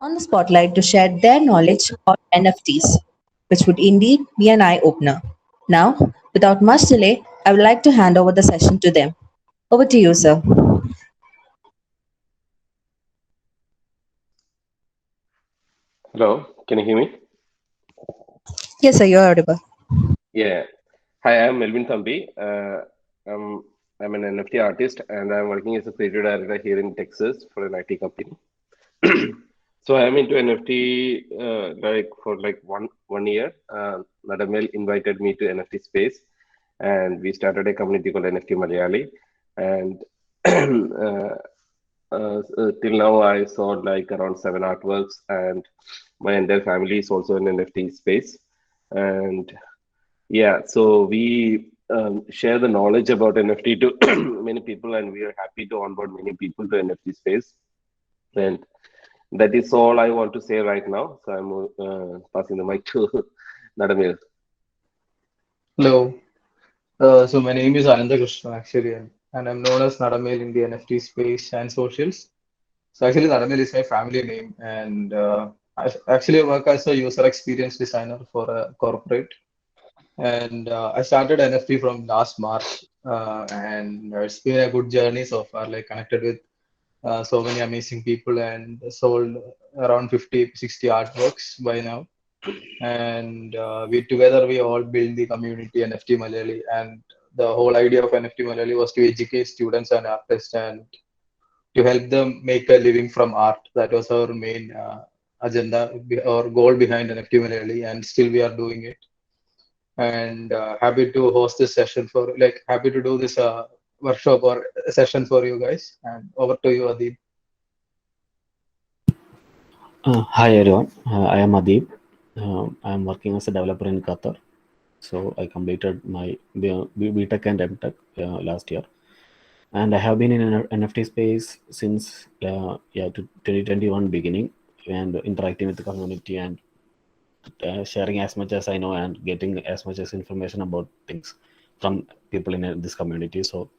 on the spotlight to share their knowledge on NFTs, which would indeed be an eye opener. Now, without much delay, I would like to hand over the session to them. Over to you, sir. Hello, can you hear me? Yes, sir, you're audible. Yeah. Hi, I'm Melvin Thampi. I'm, I'm an NFT artist and I'm working as a creative director here in Texas for an IT company. So I'm into NFT like for like one year. Nadamel invited me to NFT space, and we started a community called NFT Malayali. And till now, I sold like around 7 artworks, and my entire family is also in NFT space. And yeah, so we share the knowledge about NFT to many people, and we are happy to onboard many people to NFT space. And that is all I want to say right now. So I'm passing the mic to Nadamil. Hello. So my name is Anantha Krishna actually, and I'm known as Nadamel in the NFT space and socials. So actually, Nadamel is my family name, and actually I work as a user experience designer for a corporate. And I started NFT from last March, and it's been a good journey so far. Like connected with so many amazing people and sold around 50, 60 artworks by now. And we together we all build the community NFT Malayali, and the whole idea of NFT Malayali was to educate students and artists and to help them make a living from art. That was our main agenda or goal behind NFT Malayali, and still we are doing it. And happy to host this session for like happy to do this workshop or session for you guys. And over to you, Adeeb. Hi everyone, I am Adeeb. I am working as a developer in Qatar. So I completed my BTech and MTech last year, and I have been in an NFT space since 2021 beginning, and interacting with the community and sharing as much as I know and getting as much as information about things from people in this community. So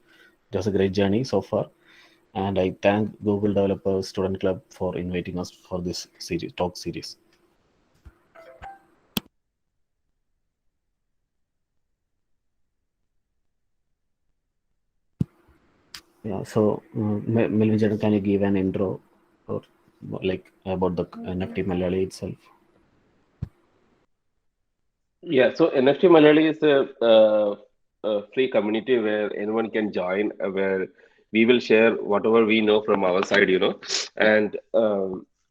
it was a great journey so far, and I thank Google Developers Student Club for inviting us for this series, talk series. Yeah, so Melvin, Jadan, can you give an intro or like about the NFT Malayali itself? Yeah, so NFT Malayali is a free community where anyone can join, where we will share whatever we know from our side, and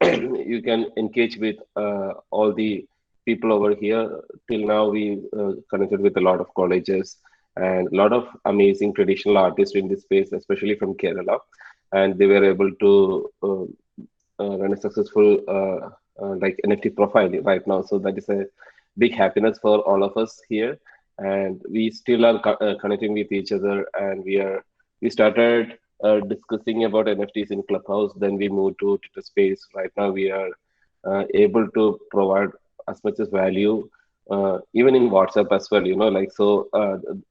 you can engage with all the people over here. Till now, we connected with a lot of colleges and a lot of amazing traditional artists in this space, especially from Kerala, and they were able to run a successful like NFT profile right now. So that is a big happiness for all of us here, and we still are connecting with each other, and we started discussing about NFTs in Clubhouse. Then we moved to Twitter Space. Right now, we are able to provide as much as value, even in WhatsApp as well. Like so,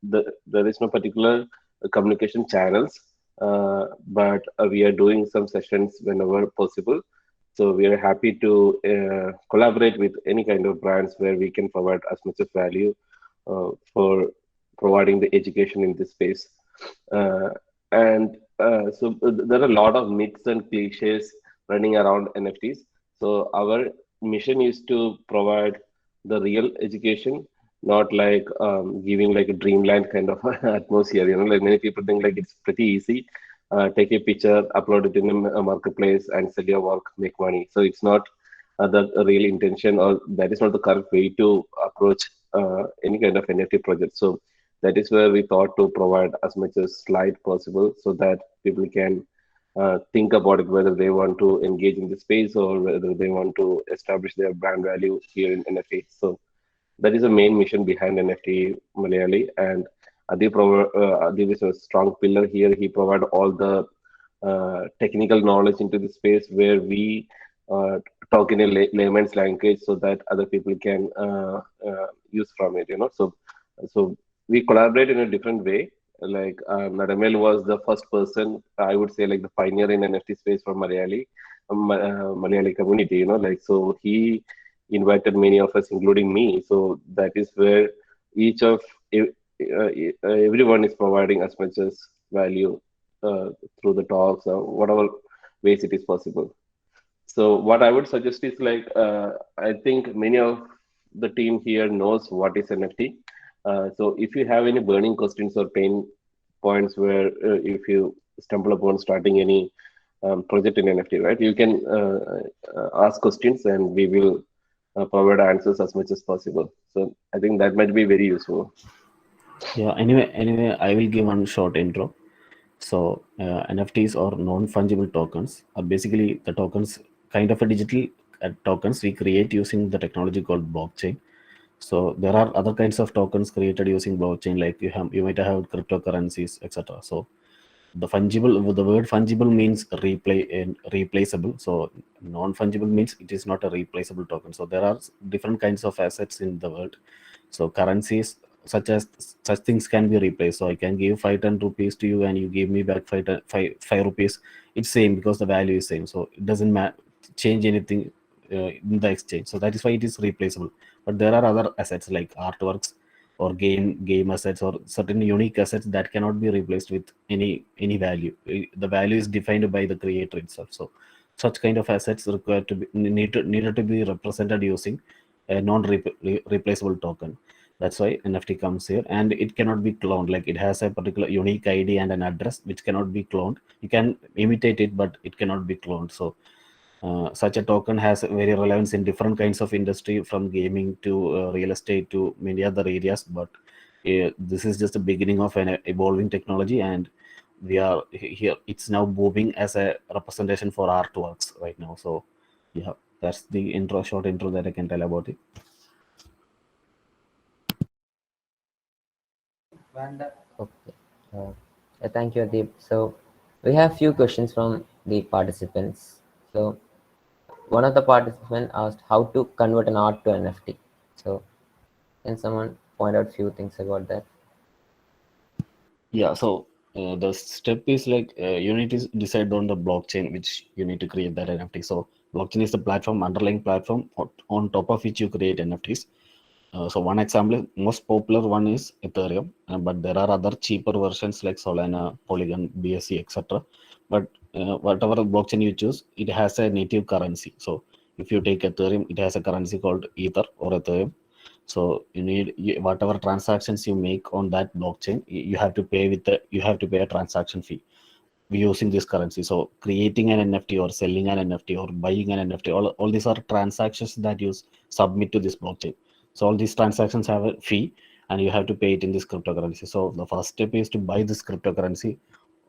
there is no particular communication channels, but we are doing some sessions whenever possible. So we are happy to collaborate with any kind of brands where we can provide as much as value for providing the education in this space. Uh, and so there are a lot of myths and cliches running around NFTs. So our mission is to provide the real education, not like giving like a dreamland kind of atmosphere. Like many people think like it's pretty easy. Take a picture, upload it in a marketplace, and sell your work, make money. So it's not the real intention, or that is not the correct way to approach any kind of NFT project. So that is where we thought to provide as much as light possible, so that people can think about it, whether they want to engage in the space or whether they want to establish their brand value here in NFT. So that is the main mission behind NFT Malayali, and Adeeb is a strong pillar here. He provide all the technical knowledge into the space where we uh, talk in a layman's language so that other people can use from it. So we collaborate in a different way. Like Nadamel was the first person, I would say, like the pioneer in NFT space from Malayali. Malayali community, like, so he invited many of us, including me. So that is where each of ev- everyone is providing as much as value uh, through the talks or whatever ways it is possible. So what I would suggest is like I think many of the team here knows what is NFT. So if you have any burning questions or pain points where if you stumble upon starting any project in NFT, right, you can ask questions and we will provide answers as much as possible. So I think that might be very useful. Yeah. Anyway, I will give one short intro. So NFTs or non-fungible tokens are basically the tokens, kind of a digital tokens we create using the technology called blockchain. So there are other kinds of tokens created using blockchain, like you might have cryptocurrencies, etc. So the word fungible means replay and replaceable. So non-fungible means it is not a replaceable token. So there are different kinds of assets in the world. So currencies such things can be replaced. So I can give 5 10 rupees to you and you give me back 5 rupees. It's same because the value is same. So it doesn't change anything in the exchange. So that is why it is replaceable. But there are other assets like artworks or game assets or certain unique assets that cannot be replaced with any value. The value is defined by the creator itself. So such kind of assets required to be needed to be represented using a non-replaceable token. That's why NFT comes here, and it cannot be cloned. Like it has a particular unique ID and an address which cannot be cloned. You can imitate it, but it cannot be cloned. So such a token has very relevance in different kinds of industry, from gaming to real estate to many other areas. But this is just the beginning of an evolving technology, and we are here. It's now booming as a representation for artworks right now. So yeah, that's the short intro that I can tell about it. Okay. Thank you, Adeeb. So we have few questions from the participants. So one of the participants asked how to convert an art to NFT. So can someone point out few things about that? Yeah, so the step is like you need to decide on the blockchain which you need to create that NFT. So blockchain is the platform, underlying platform on top of which you create NFTs. So one example, most popular one is Ethereum, but there are other cheaper versions like Solana, Polygon, BSC, etc. But whatever blockchain you choose, it has a native currency. So if you take Ethereum, it has a currency called Ether or Ethereum. So whatever transactions you make on that blockchain, you have to pay you have to pay a transaction fee using this currency. So creating an NFT or selling an NFT or buying an NFT, all these are transactions that you submit to this blockchain. So all these transactions have a fee and you have to pay it in this cryptocurrency. So the first step is to buy this cryptocurrency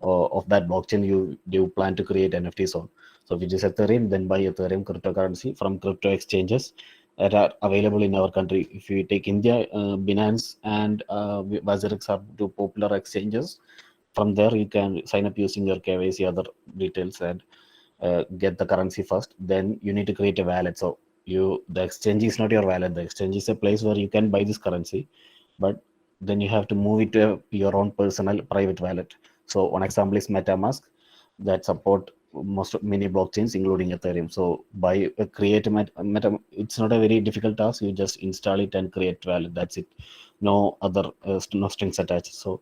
of that blockchain you plan to create NFTs on. So which is Ethereum, then buy Ethereum cryptocurrency from crypto exchanges that are available in our country. If we take India, Binance and Wazirix are two popular exchanges. From there, you can sign up using your KYC, other details, and get the currency first. Then you need to create a wallet. So the exchange is not your wallet. The exchange is a place where you can buy this currency, but then you have to move it to your own personal private wallet. So one example is MetaMask that support many blockchains, including Ethereum. So by create it's not a very difficult task. You just install it and create wallet. That's it. No other no strings attached. So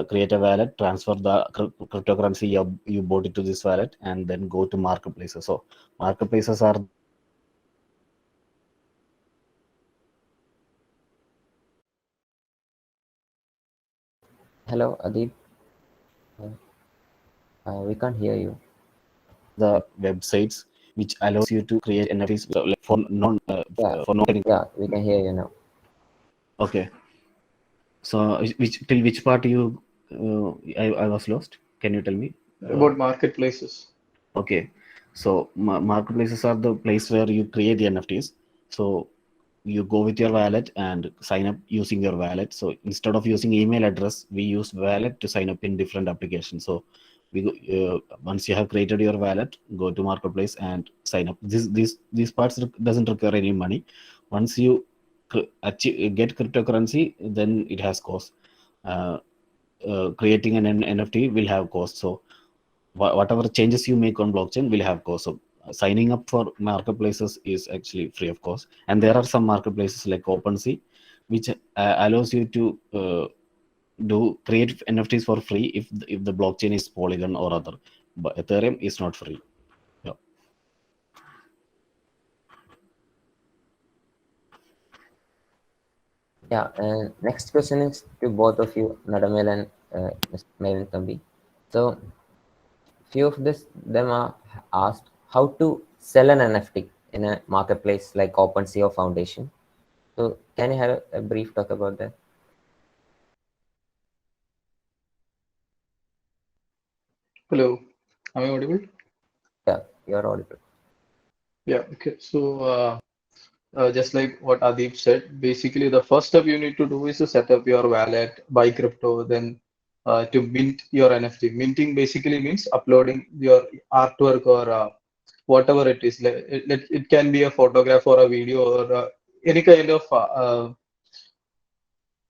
create a wallet, transfer the cryptocurrency you bought it to this wallet, and then go to marketplaces. So marketplaces are the place where you create NFTs on. So you can sell your NFTs on marketplaces. Hello, Adeeb. Uh, we can't hear you. The websites which allows you to create NFTs Yeah, for non. yeah, we can hear you now. Okay, so which part you I was lost? Can you tell me? About marketplaces. Okay, so marketplaces are the place where you create the NFTs. So you go with your wallet and sign up using your wallet. So instead of using email address, we use wallet to sign up in different applications. So once you have created your wallet, go to marketplace and sign up. These parts doesn't require any money. Once you get cryptocurrency, then it has cost. Uh, Creating an NFT will have cost. So whatever changes you make on blockchain will have cost. So signing up for marketplaces is actually free of course, and there are some marketplaces like OpenSea which allows you to do create NFTs for free if the blockchain is Polygon or other, but Ethereum is not free. Yeah. Yeah, and next question is to both of you, Nadamel and Mr. Melvin Thampi. So, few of them are asked how to sell an NFT in a marketplace like OpenSea or Foundation. So, can you have a brief talk about that? Hello, am I audible? Yeah, you're audible. Yeah, okay. So, just like what Adeeb said, basically the first step you need to do is to set up your wallet, buy crypto, then to mint your NFT. Minting basically means uploading your artwork or whatever it is. Like, it can be a photograph or a video or any kind of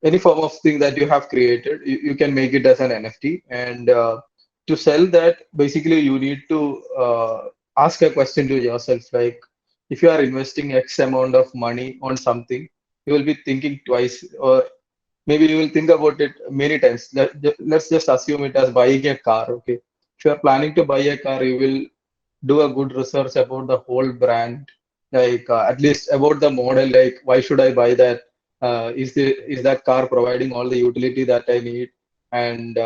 any form of thing that you have created, you can make it as an NFT. And to sell that, basically, you need to ask a question to yourself like, if you are investing X amount of money on something, you will be thinking twice, or maybe you will think about it many times. Let's just assume it as buying a car. Okay. If you are planning to buy a car, you will do a good research about the whole brand, like at least about the model, like why should I buy that? Is that car providing all the utility that I need? And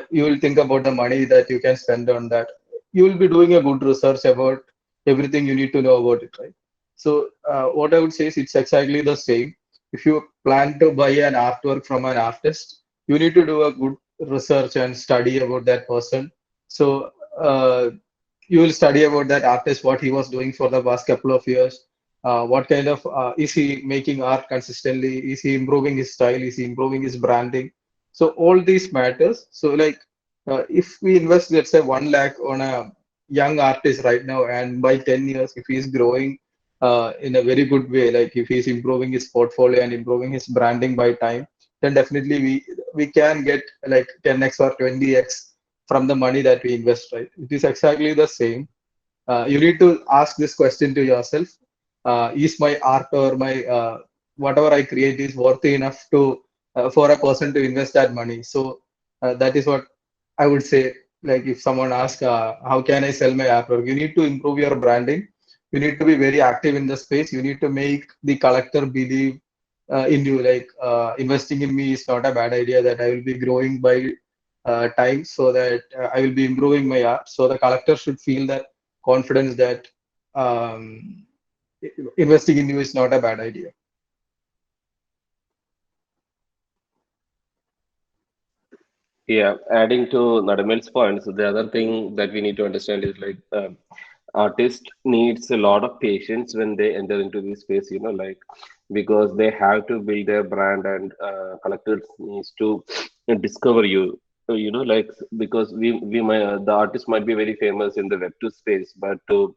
you will think about the money that you can spend on that. You will be doing a good research about everything you need to know about it, right? So what I would say is it's exactly the same. If you plan to buy an artwork from an artist, you need to do a good research and study about that person. So you will study about that artist, what he was doing for the past couple of years, what kind of is he making art consistently, is he improving his style, is he improving his branding. So all these matters. So like if we invest, let's say 1 lakh on a young artist right now, and by 10 years if he is growing in a very good way, like if he's improving his portfolio and improving his branding by time, then definitely we can get like 10x or 20x from the money that we invest, right? It is exactly the same. You need to ask this question to yourself: is my art or my whatever I create is worthy enough to for a person to invest that money? So that is what I would say. Like if someone asks, how can I sell my artwork? You need to improve your branding. You need to be very active in the space. You need to make the collector believe in you. Like investing in me is not a bad idea. That I will be growing by time, so that I will be improving my art. So the collector should feel that confidence that um, investing in you is not a bad idea. Yeah, adding to Nadamel's point, so the other thing that we need to understand is like artist needs a lot of patience when they enter into this space, like because they have to build their brand and collectors needs to discover you. So, like because we might the artist might be very famous in the Web2 space, but to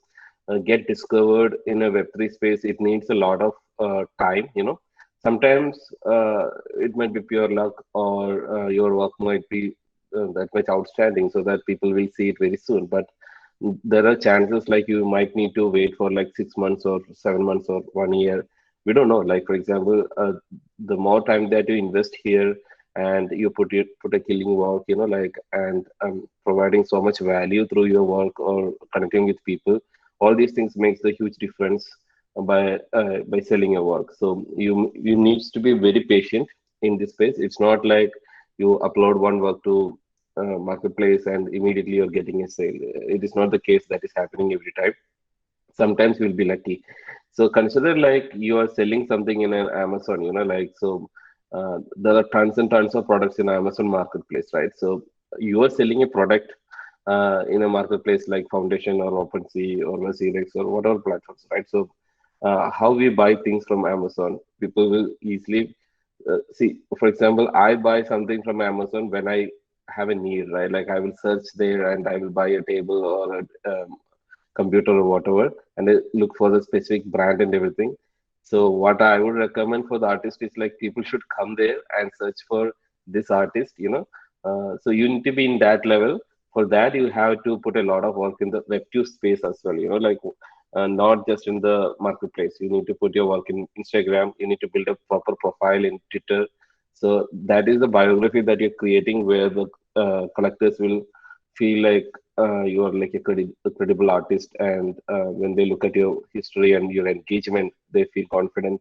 get discovered in a Web3 space, it needs a lot of time. Sometimes it might be pure luck, or your work might be that much outstanding so that people will see it very soon. But there are chances like you might need to wait for like 6 months or 7 months or 1 year. We don't know. Like for example, the more time that you invest here and you put a killing work, like and providing so much value through your work or connecting with people, all these things makes a huge difference by selling your work. So you needs to be very patient in this space. It's not like you upload one work to marketplace and immediately you're getting a sale. It is not the case that is happening every time. Sometimes you'll be lucky. So consider like you are selling something in an Amazon, like so there are tons and tons of products in Amazon marketplace, right? So you are selling a product in a marketplace like Foundation or OpenSea or Mercedes or whatever platforms, right? So how we buy things from Amazon, people will easily see. For example, I buy something from Amazon when I have a need, right? Like I will search there and I will buy a table or a computer or whatever, and I look for the specific brand and everything. So what I would recommend for the artist is like people should come there and search for this artist. So you need to be in that level for that you have to put a lot of work in the Web2 space as well, like not just in the marketplace. You need to put your work in Instagram, you need to build a proper profile in Twitter. So that is the biography that you're creating, where the collectors will feel like you are like a credible artist, and when they look at your history and your engagement, they feel confident.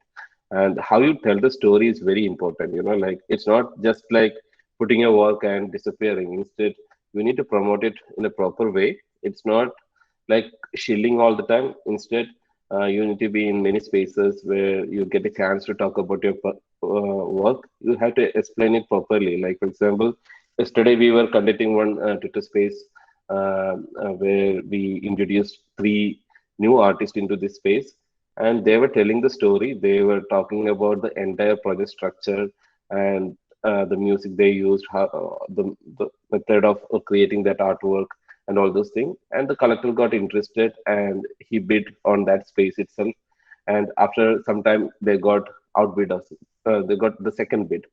And how you tell the story is very important. Like it's not just like putting your work and disappearing. Instead, you need to promote it in a proper way. It's not like shilling all the time. Instead, you need to be in many spaces where you get a chance to talk about your work. You have to explain it properly. Like, for example, yesterday we were conducting one Twitter space where we introduced three new artists into this space, and they were telling the story. They were talking about the entire project structure and the music they used, how, the method of creating that artwork, and all those things. And the collector got interested and he bid on that space itself. And after some time, they got outbid us. They got the second bid.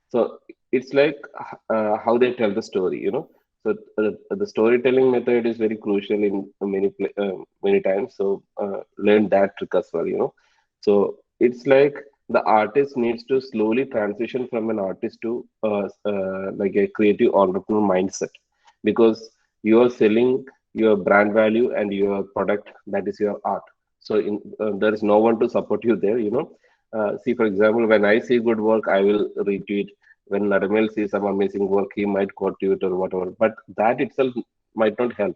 So it's like how they tell the story. So the storytelling method is very crucial in many times. So learn that trick as well. So it's like the artist needs to slowly transition from an artist to like a creative entrepreneur mindset, because you are selling your brand value and your product, that is your art. So there is no one to support you there. See, for example, when I see good work, I will retweet. When Nadamel sees some amazing work, he might quote it or whatever. But that itself might not help.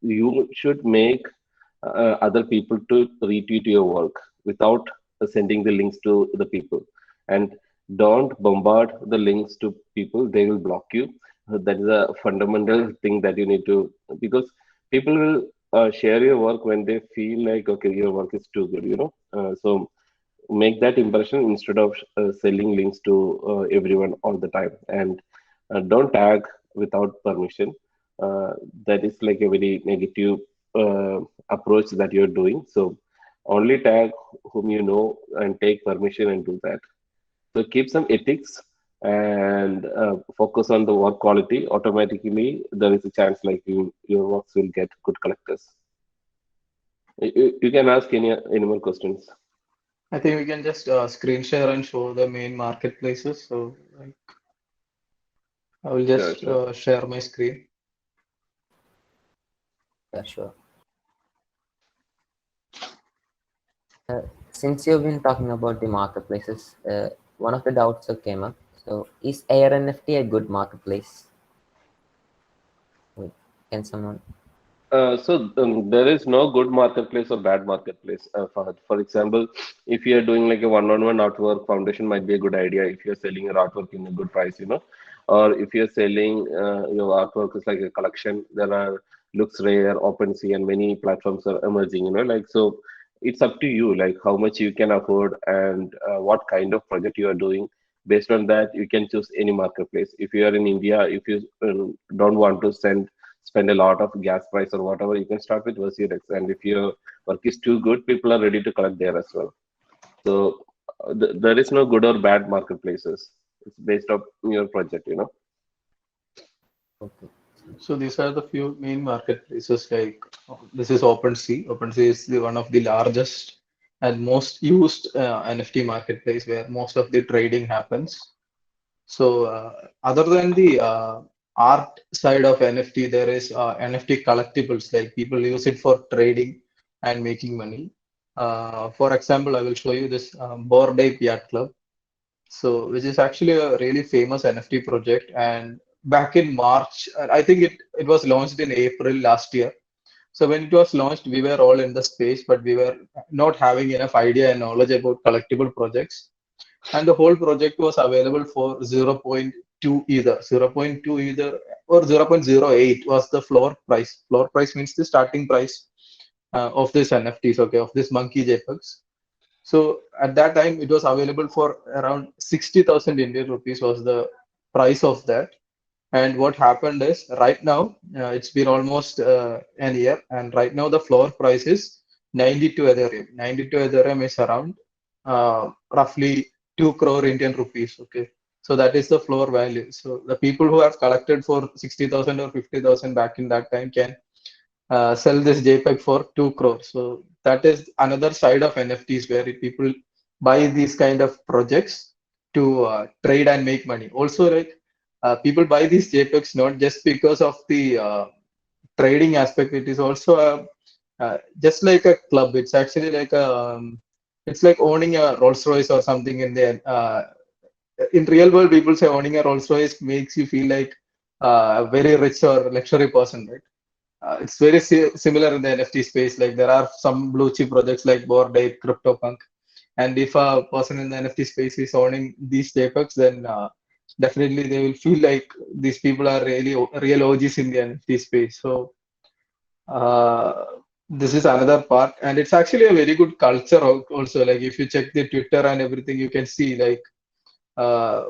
You should make other people to retweet your work without sending the links to the people. And don't bombard the links to people, they will block you. That is a fundamental thing that you need to, because people will share your work when they feel like, okay, your work is too good. So make that impression instead of selling links to everyone all the time. And don't tag without permission. That is like a very negative approach that you're doing. So only tag whom you know and take permission and do that. So keep some ethics and focus on the work quality. Automatically, there is a chance like your works will get good collectors. You can ask any more questions. I think we can just screen share and show the main marketplaces. So like, I will Sure, just sure. share my screen. Yeah, sure. Since you've been talking about the marketplaces, one of the doubts that came up. So, is Air NFT a good marketplace? Wait, can someone? So there is no good marketplace or bad marketplace. For example, if you are doing like a one-on-one artwork, foundation might be a good idea if you're selling your artwork in a good price. Or if you're selling your artwork is like a collection, there are Looks Rare, OpenSea, and many platforms are emerging. Like, so it's up to you, like how much you can afford and what kind of project you are doing. Based on that, you can choose any marketplace. If you are in India, if you don't want to spend a lot of gas price or whatever, you can start with Versirex. And if your work is too good, people are ready to collect there as well. So there is no good or bad marketplaces. It's based on your project. Okay. So these are the few main marketplaces. Like this is OpenSea. OpenSea is one of the largest and most used NFT marketplace where most of the trading happens. So other than the art side of NFT, there is NFT collectibles. Like people use it for trading and making money. For example, I will show you this Bored Ape Yacht Club. So, which is actually a really famous NFT project. And back in March, I think it was launched in April last year. So when it was launched, we were all in the space, but we were not having enough idea and knowledge about collectible projects. And the whole project was available for zero point 0.2 either, zero point 0.2 either, or 0.08 was the floor price. Floor price means the starting price of this NFTs, okay, of this monkey JPEGs. So at that time, it was available for around 60,000 Indian rupees was the price of that. And what happened is right now, it's been almost an year, and right now the floor price is 92 Ethereum. 92 Ethereum is around roughly 2 crore Indian rupees. Okay. So that is the floor value. So the people who have collected for 60,000 or 50,000 back in that time can sell this JPEG for 2 crores. So that is another side of NFTs where people buy these kind of projects to trade and make money. Also, like people buy these JPEGs not just because of the trading aspect. It is also just like a club. It's actually like it's like owning a Rolls Royce or something in there. In real world, people say owning a Rolls Royce makes you feel like a very rich or luxury person, right? It's very similar in the NFT space. Like there are some blue chip projects like Bored Ape, CryptoPunk, and if a person in the NFT space is owning these JPEGs, then definitely they will feel like these people are really real OGs in the NFT space. So uh, this is another part, and it's actually a very good culture also. Like if you check the Twitter and everything, you can see like uh,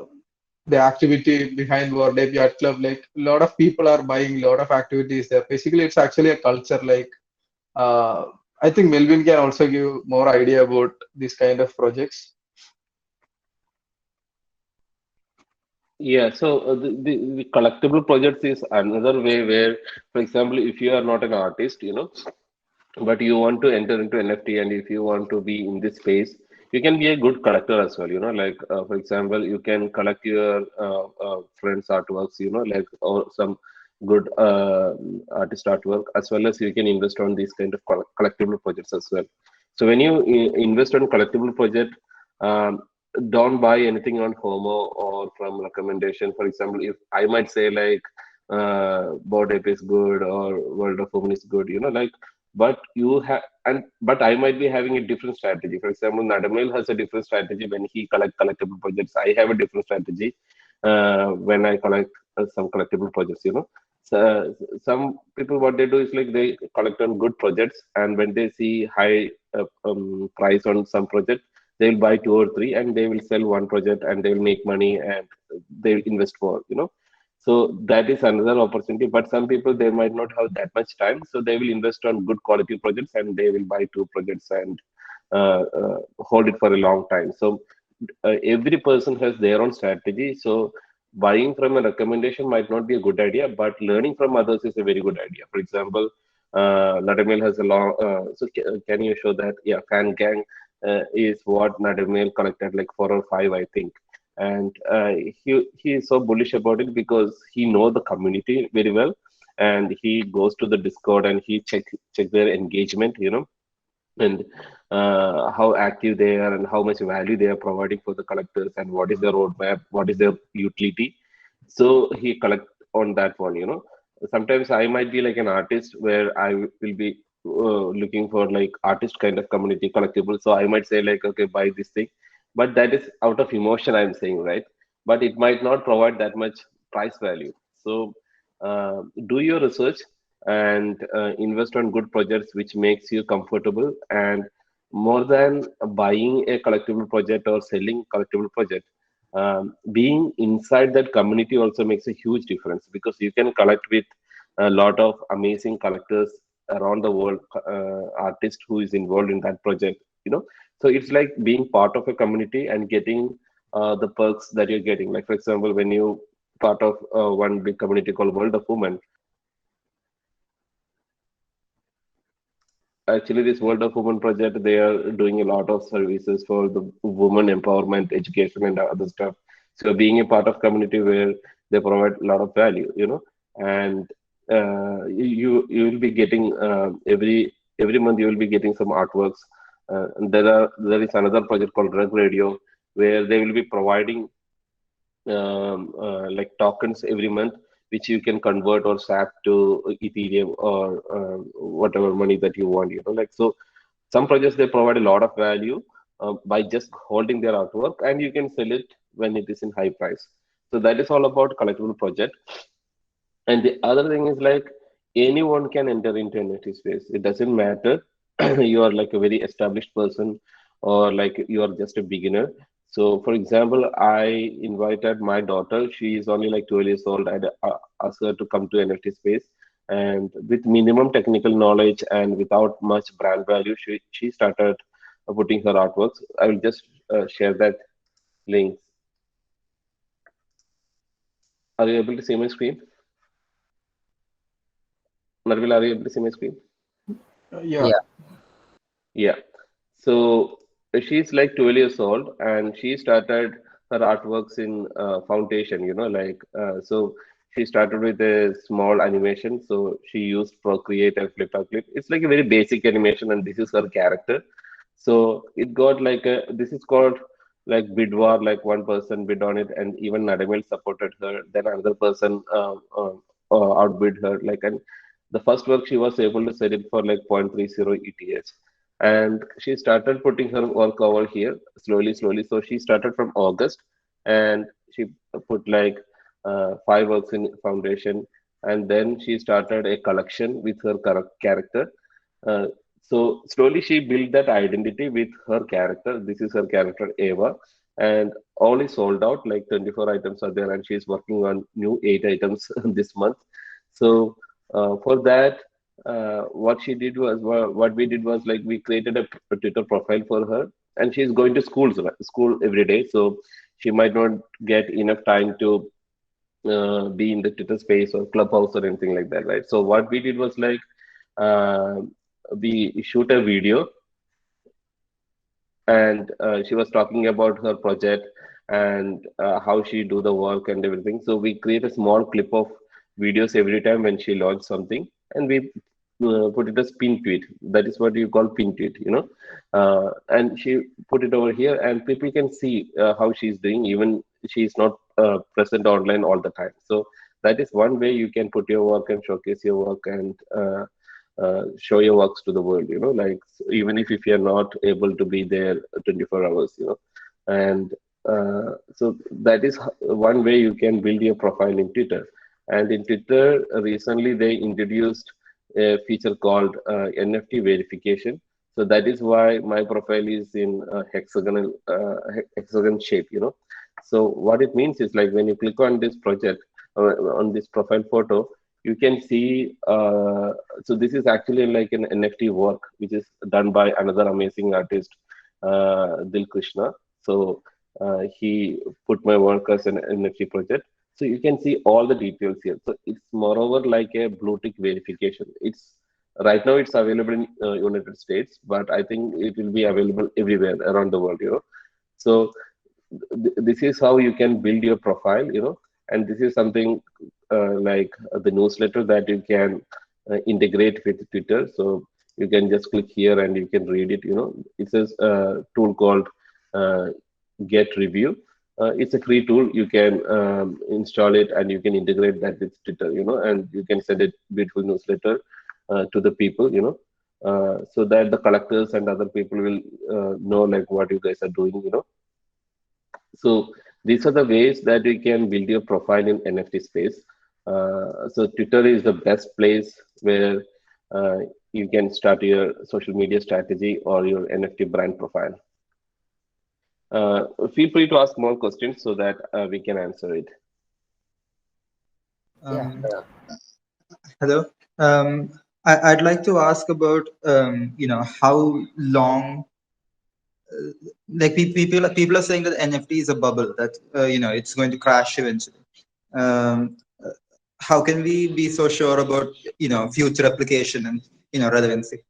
the activity behind World Ape Yacht Club. Like a lot of people are buying a lot of activities there. Basically, it's actually a culture. Like uh, I think Melvin can also give more idea about this kind of projects. Yeah, so the collectible projects is another way where, for example, if you are not an artist, but you want to enter into NFT, and if you want to be in this space, you can be a good collector as well. Like for example, you can collect your friends' artworks, like or some good artist artwork, as well as you can invest on these kind of collectible projects as well. So when you invest on collectible project, um, don't buy anything on FOMO or from recommendation. For example, if I might say like Bored Ape is good or World of Women is good, like, but you have, but I might be having a different strategy. For example, Nadamel has a different strategy when he collect collectible projects. I have a different strategy when I collect some collectible projects. So some people, what they do is like they collect on good projects, and when they see high price on some project, they will buy two or three, and they will sell one project, and they will make money, and they will invest more. So that is another opportunity. But some people, they might not have that much time, so they will invest on good quality projects, and they will buy two projects and hold it for a long time. So every person has their own strategy. So buying from a recommendation might not be a good idea, but learning from others is a very good idea. For example, Nadamel has a long. So can you show that? Yeah, Fan Gang is what Nadamel collected, like 4 or 5, I think. And he is so bullish about it because he knows the community very well, and he goes to the Discord and he check their engagement, and how active they are and how much value they are providing for the collectors, and what is their roadmap, what is their utility. So he collect on that one. Sometimes I might be like an artist where I will be looking for like artist kind of community collectible. So I might say like, okay, buy this thing, but that is out of emotion I'm saying, right? But it might not provide that much price value. So do your research and invest on good projects which makes you comfortable. And more than buying a collectible project or selling collectible project, being inside that community also makes a huge difference, because you can collect with a lot of amazing collectors around the world, artists who is involved in that project. So it's like being part of a community and getting the perks that you're getting. Like for example, when you part of one big community called World of Women. Actually, this World of Women project, they are doing a lot of services for the women empowerment, education, and other stuff. So being a part of community where they provide a lot of value, and you will be getting every month you will be getting some artworks. And there is another project called Rug Radio, where they will be providing like tokens every month, which you can convert or swap to Ethereum or whatever money that you want. Like, so some projects, they provide a lot of value by just holding their artwork, and you can sell it when it is in high price. So that is all about collectible project. And the other thing is like anyone can enter into NFT space. It doesn't matter you are like a very established person or like you are just a beginner. So, for example, I invited my daughter. She is only like 12 years old. I asked her to come to NFT space, and with minimum technical knowledge and without much brand value, she started putting her artworks. I will just share that link. Are you able to see my screen? Narvil, are you able to see my screen? Yeah. Yeah. Yeah. So she's like 12 years old and she started her artworks in foundation, so she started with a small animation. So she used Procreate and Flickr Clip. It's like a very basic animation and this is her character. So it got like this is called like bid war, like one person bid on it and even Nadamel supported her. Then another person outbid her. And the first work she was able to sell it for like 0.30 ETH and she started putting her work over here slowly. So she started from August and she put like five works in foundation and then she started a collection with her character. uh, so slowly she built that identity with her character. This is her character Eva, and all is sold out. Like 24 items are there, and she's working on new 8 items this month. So for that, what she did was what we did was like we created a Twitter profile for her, and she's going to school every day. So she might not get enough time to be in the Twitter space or clubhouse or anything like that, right? So what we did was like uh, we shoot a video and she was talking about her project and how she do the work and everything. So we create a small clip of videos every time when she launched something, and we put it as pin tweet. That is what you call pin tweet, and she put it over here, and people can see how she's doing, even she's not present online all the time. So that is one way you can put your work and showcase your work and show your works to the world, even if you're not able to be there 24 hours, and so that is one way you can build your profile in Twitter. And in Twitter, recently they introduced a feature called NFT verification. So that is why my profile is in hexagon shape, So what it means is like when you click on this project, on this profile photo, you can see so this is actually like an NFT work which is done by another amazing artist, Dil Krishna. So he put my work as an NFT project. So you can see all the details here. So it's moreover like a blue tick verification. It's right now it's available in United States, but I think it will be available everywhere around the world. So this is how you can build your profile, and this is something the newsletter that you can integrate with Twitter. So you can just click here and you can read it. It's a tool called uh, Get Review. It's a free tool. You can install it and you can integrate that with Twitter, and you can send a beautiful newsletter to the people, so that the collectors and other people will know like what you guys are doing, So these are the ways that you can build your profile in NFT space. So Twitter is the best place where uh, you can start your social media strategy or your NFT brand profile. Feel free to ask more questions so that we can answer it. Yeah. Um, Hello. I'd like to ask about how long, like people are saying that NFT is a bubble that it's going to crash eventually. Um, uh, how can we be so sure about future application and relevancy?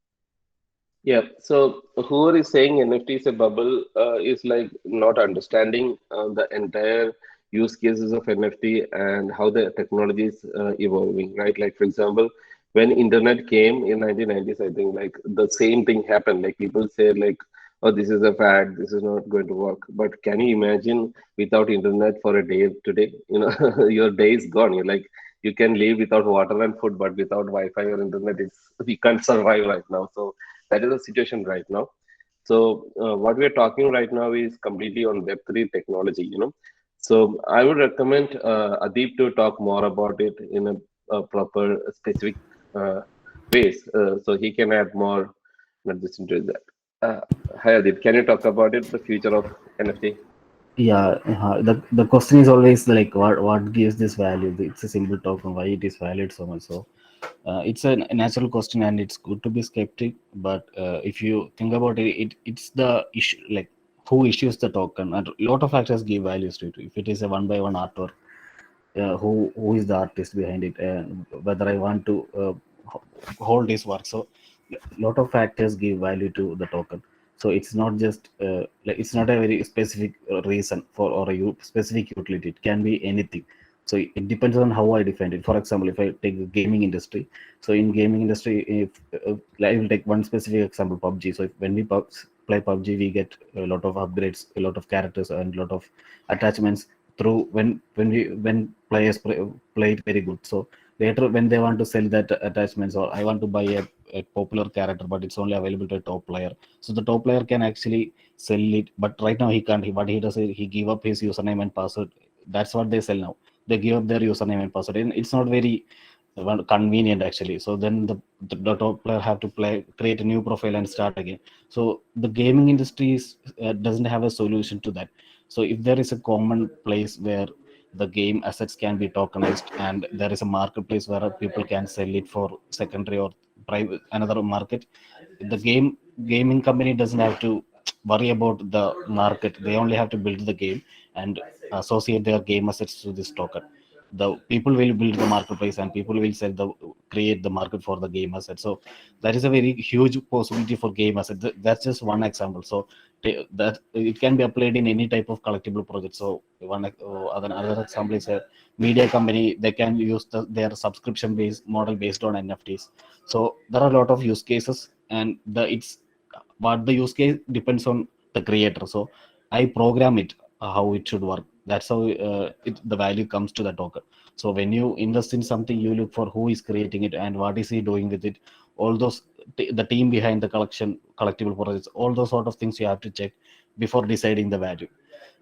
Yeah, so whoever is saying NFT is a bubble is like not understanding the entire use cases of NFT and how the technology is evolving, right? Like for example, when internet came in 1990s, I think like the same thing happened. Like people say like, oh, this is a fad, this is not going to work. But can you imagine without internet for a day today? Your day is gone. You're like you can live without water and food, but without Wi-Fi or internet, it's we can't survive right now. So that is the situation right now. So what we are talking right now is completely on Web3 technology, So I would recommend Adeeb to talk more about it in a proper, specific uh, ways, so he can add more just into that. Uh, Hi Adeeb, can you talk about it, the future of NFT? Yeah, the question is always like what gives this value? It's a simple token. Why it is valued so much? So it's a natural question, and it's good to be skeptic. But if you think about it, it's the issue like who issues the token, and a lot of factors give values to it. If it is a one by one artwork, who is the artist behind it, and whether I want to hold his work. So a lot of factors give value to the token. So it's not just like it's not a very specific reason for or a specific utility. It can be anything. So it depends on how I define it. For example, if I take the gaming industry, so in gaming industry, if I will take one specific example, PUBG. So if, when we play PUBG, we get a lot of upgrades, a lot of characters, and a lot of attachments through when players play it very good. So later when they want to sell that attachments, or I want to buy a popular character but it's only available to a top player, so the top player can actually sell it, but right now he can't. What he does is he give up his username and password. That's what they sell now. They give up their username and password, and it's not very convenient actually. So then the top player have to create a new profile and start again. So the gaming industry doesn't have a solution to that. So if there is a common place where the game assets can be tokenized, and there is a marketplace where people can sell it for secondary or private another market, the gaming company doesn't have to worry about the market. They only have to build the game and associate their game assets to this token. The people will build the marketplace and people will create the market for the game asset. So that is a very huge possibility for game asset. That's just one example. So that it can be applied in any type of collectible project. So another example is a media company. They can use their subscription based model based on NFTs. So there are a lot of use cases, and it's what the use case depends on the creator. So I program it how it should work. That's how the value comes to the token. So when you invest in something, you look for who is creating it and what is he doing with it. All those the team behind the collectible projects, all those sort of things you have to check before deciding the value.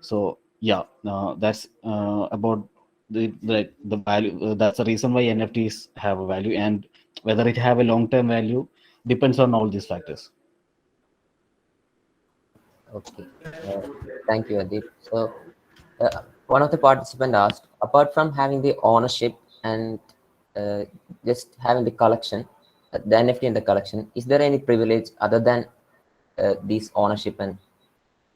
So yeah, that's about the value. That's the reason why NFTs have a value, and whether it have a long term value depends on all these factors. Okay. Uh, Thank you, Adeeb. So, one of the participants asked, apart from having the ownership and just having the collection, the NFT in the collection, is there any privilege other than these ownership and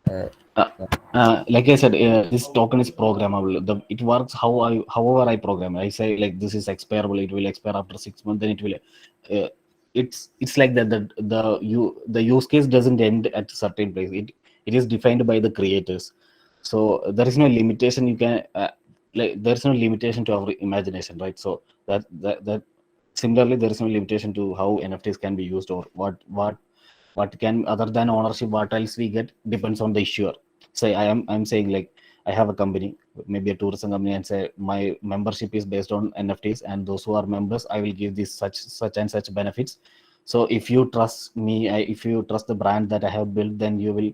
uh, Uh, like I said, this token is programmable. It works however I program. I say like this is expirable. It will expire after 6 months. Then it will. Uh, it's like that. The use case doesn't end at a certain place. It is defined by the creators. So there is no limitation. You can like there is no limitation to our imagination, right? So that similarly there is no limitation to how NFTs can be used, or what can, other than ownership, what else we get depends on the issuer. Say I'm saying like I have a company, maybe a tourism company, and say my membership is based on NFTs, and those who are members I will give this such and such benefits. So if you trust me, if you trust the brand that I have built, then you will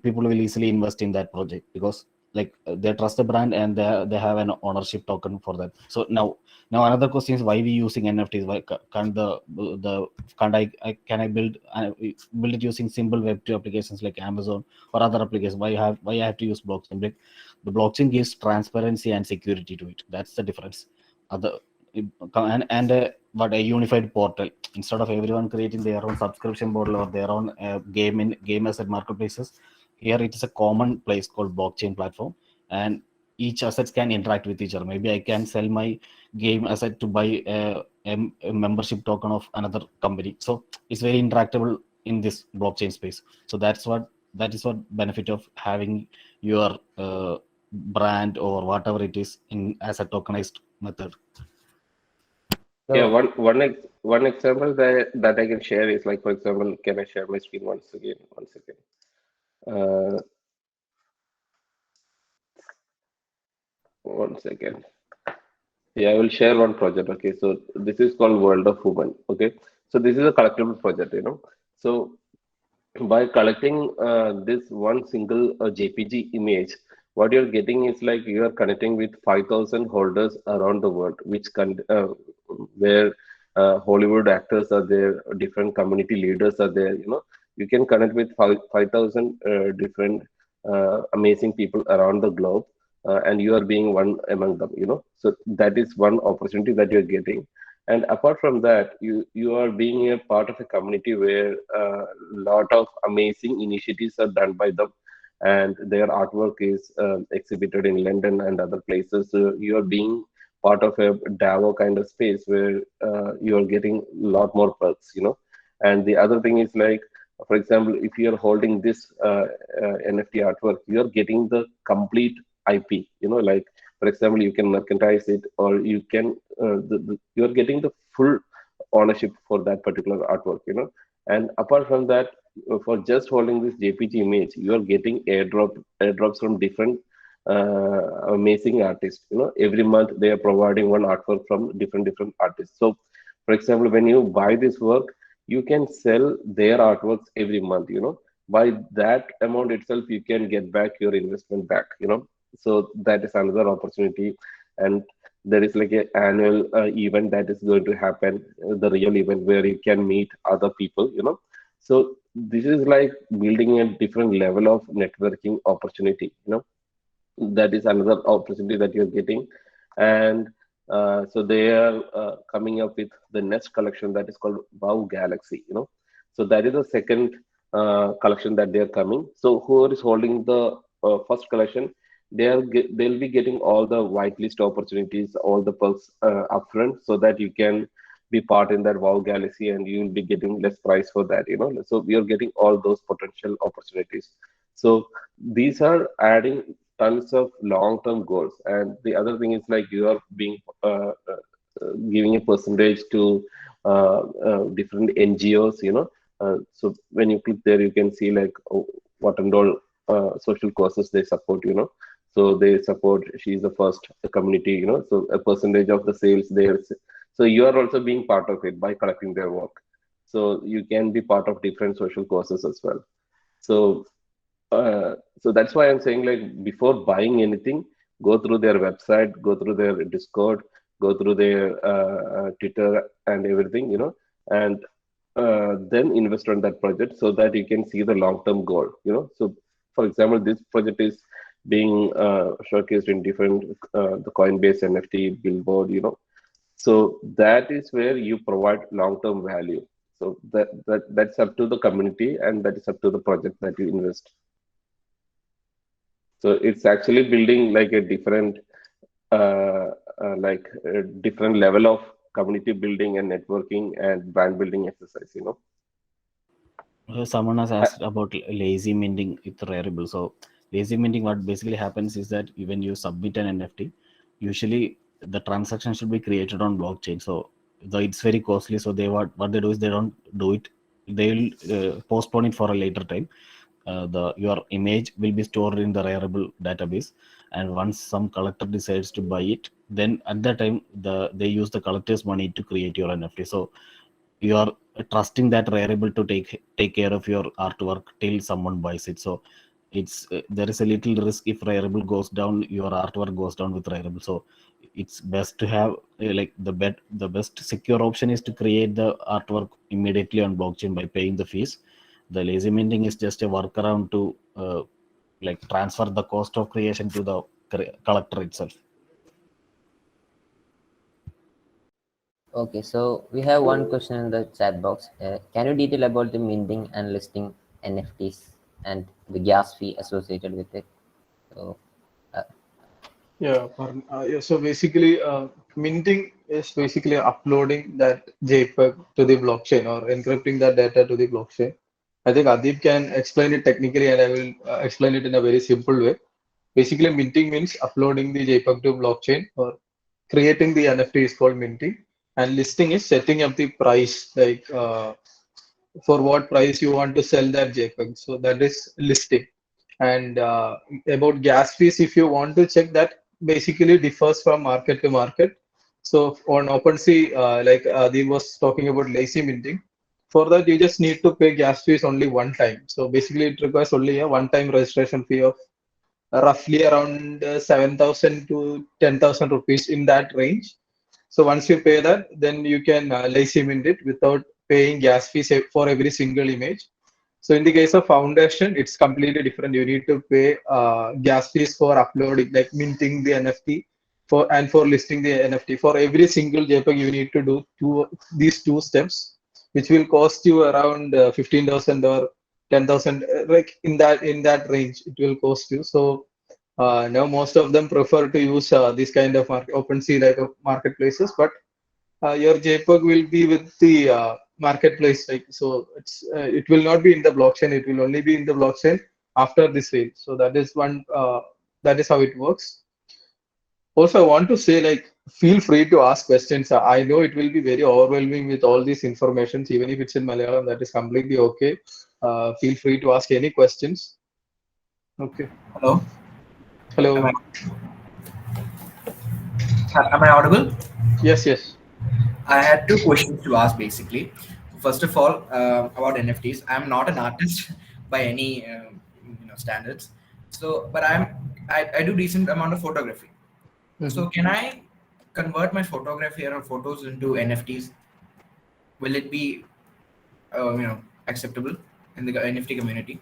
people will easily invest in that project, because like they trust the brand and they have an ownership token for that. So now another question is, why we using NFTs? Why can't the can I build it using simple web2 applications like Amazon or other applications? Why I have to use blockchain? Like, the blockchain gives transparency and security to it. That's the difference. Other and what a unified portal, instead of everyone creating their own subscription model or their own game asset marketplaces, here it is a common place called blockchain platform, and each assets can interact with each other. Maybe I can sell my game asset to buy a membership token of another company. So it's very interactable in this blockchain space. So that is what benefit of having your brand or whatever it is in as a tokenized method. Yeah, so one example that I can share is, like, for example, can I share my screen once again? One second. Uh, One second. Yeah, I will share one project. Okay, so this is called World of Women. Okay, so this is a collectible project. So by collecting this one single JPG image, what you're getting is like you are connecting with 5,000 holders around the world, where Hollywood actors are there, different community leaders are there. You can connect with 5,000 different amazing people around the globe, and you are being one among them. So that is one opportunity that you're getting. And apart from that, you are being a part of a community where a lot of amazing initiatives are done by them, and their artwork is exhibited in London and other places. So you are being part of a DAO kind of space where you are getting a lot more perks, And the other thing is like, for example, if you are holding this NFT artwork, you are getting the complete IP, like for example, you can merchandise it, or you can you are getting the full ownership for that particular artwork, And apart from that, for just holding this JPG image, you are getting airdrops from different amazing artists. Every month they are providing one artwork from different artists. So, for example, when you buy this work, you can sell their artworks every month. By that amount itself, you can get back your investment back. So that is another opportunity, and there is like an annual event that is going to happen, the real event where you can meet other people. So this is like building a different level of networking opportunity. That is another opportunity that you're getting, and so they are coming up with the next collection that is called Wow Galaxy. So that is the second collection that they are coming. So whoever is holding the first collection, they'll be getting all the whitelist opportunities, all the perks upfront, so that you can be part in that Wow Galaxy, and you will be getting less price for that. So we are getting all those potential opportunities. So these are adding tons of long-term goals, and the other thing is like you are being giving a percentage to different NGOs. So when you click there, you can see like what and all social causes they support. So they support She's the First community. So a percentage of the sales there. So you are also being part of it by collecting their work. So you can be part of different social causes as well. So so that's why I'm saying, like, before buying anything, go through their website, go through their Discord, go through their Twitter and everything, and then invest on that project so that you can see the long-term goal. So for example, this project is being showcased in different the Coinbase NFT billboard. So that is where you provide long-term value. So that's up to the community, and that is up to the project that you invest. So it's actually building like a different, like a different level of community building and networking and brand building exercise. Someone has Uh, asked about lazy minting with Rarible. So lazy minting, what basically happens is that when you submit an NFT, usually the transaction should be created on blockchain. So though it's very costly, so they what they do is they don't do it. They'll postpone it for a later time. Your image will be stored in the Rarible database, and once some collector decides to buy it, then at that time they use the collector's money to create your NFT. So you are trusting that Rarible to take care of your artwork till someone buys it. So it's there is a little risk if Rarible goes down, your artwork goes down with Rarible. So it's best to have like the best secure option is to create the artwork immediately on blockchain by paying the fees. The lazy minting is just a workaround to like transfer the cost of creation to the collector itself. Okay, so we have one question in the chat box. Can you detail about the minting and listing NFTs and the gas fee associated with it? So, uh, So basically, minting is basically uploading that JPEG to the blockchain or encrypting that data to the blockchain. I think Adeeb can explain it technically, and I will explain it in a very simple way. Basically, minting means uploading the JPEG to blockchain, or creating the NFT is called minting, and listing is setting up the price, like for what price you want to sell that JPEG. So that is listing. And about gas fees, if you want to check that, basically differs from market to market. So on OpenSea, like Adeeb was talking about lazy minting, for that you just need to pay gas fees only one time. So basically it requires only a one-time registration fee of roughly around 7,000 to 10,000 rupees, in that range. So once you pay that, then you can lazy mint it without paying gas fees for every single image. So in the case of foundation, it's completely different. You need to pay gas fees for uploading, like minting the NFT, for listing the NFT. For every single JPEG, you need to do these two steps, which will cost you around 15,000 or 10,000, like in that range it will cost you. So now most of them prefer to use this kind of OpenSea like marketplaces, but your JPEG will be with the marketplace, like so it will not be in the blockchain. It will only be in the blockchain after the sale. So that is one. That is how it works. Also, I want to say, like, feel free to ask questions. I know it will be very overwhelming with all these informations, even if it's in Malayalam, that is completely okay. Feel free to ask any questions. Okay. Hello, am I Hello. am I audible? Yes, yes. I had two questions to ask basically. First of all, about NFTs. I'm not an artist by any standards. So, but I do decent amount of photography. So, Mhm. can I convert my photography or photos into NFTs? Will it be acceptable in the NFT community?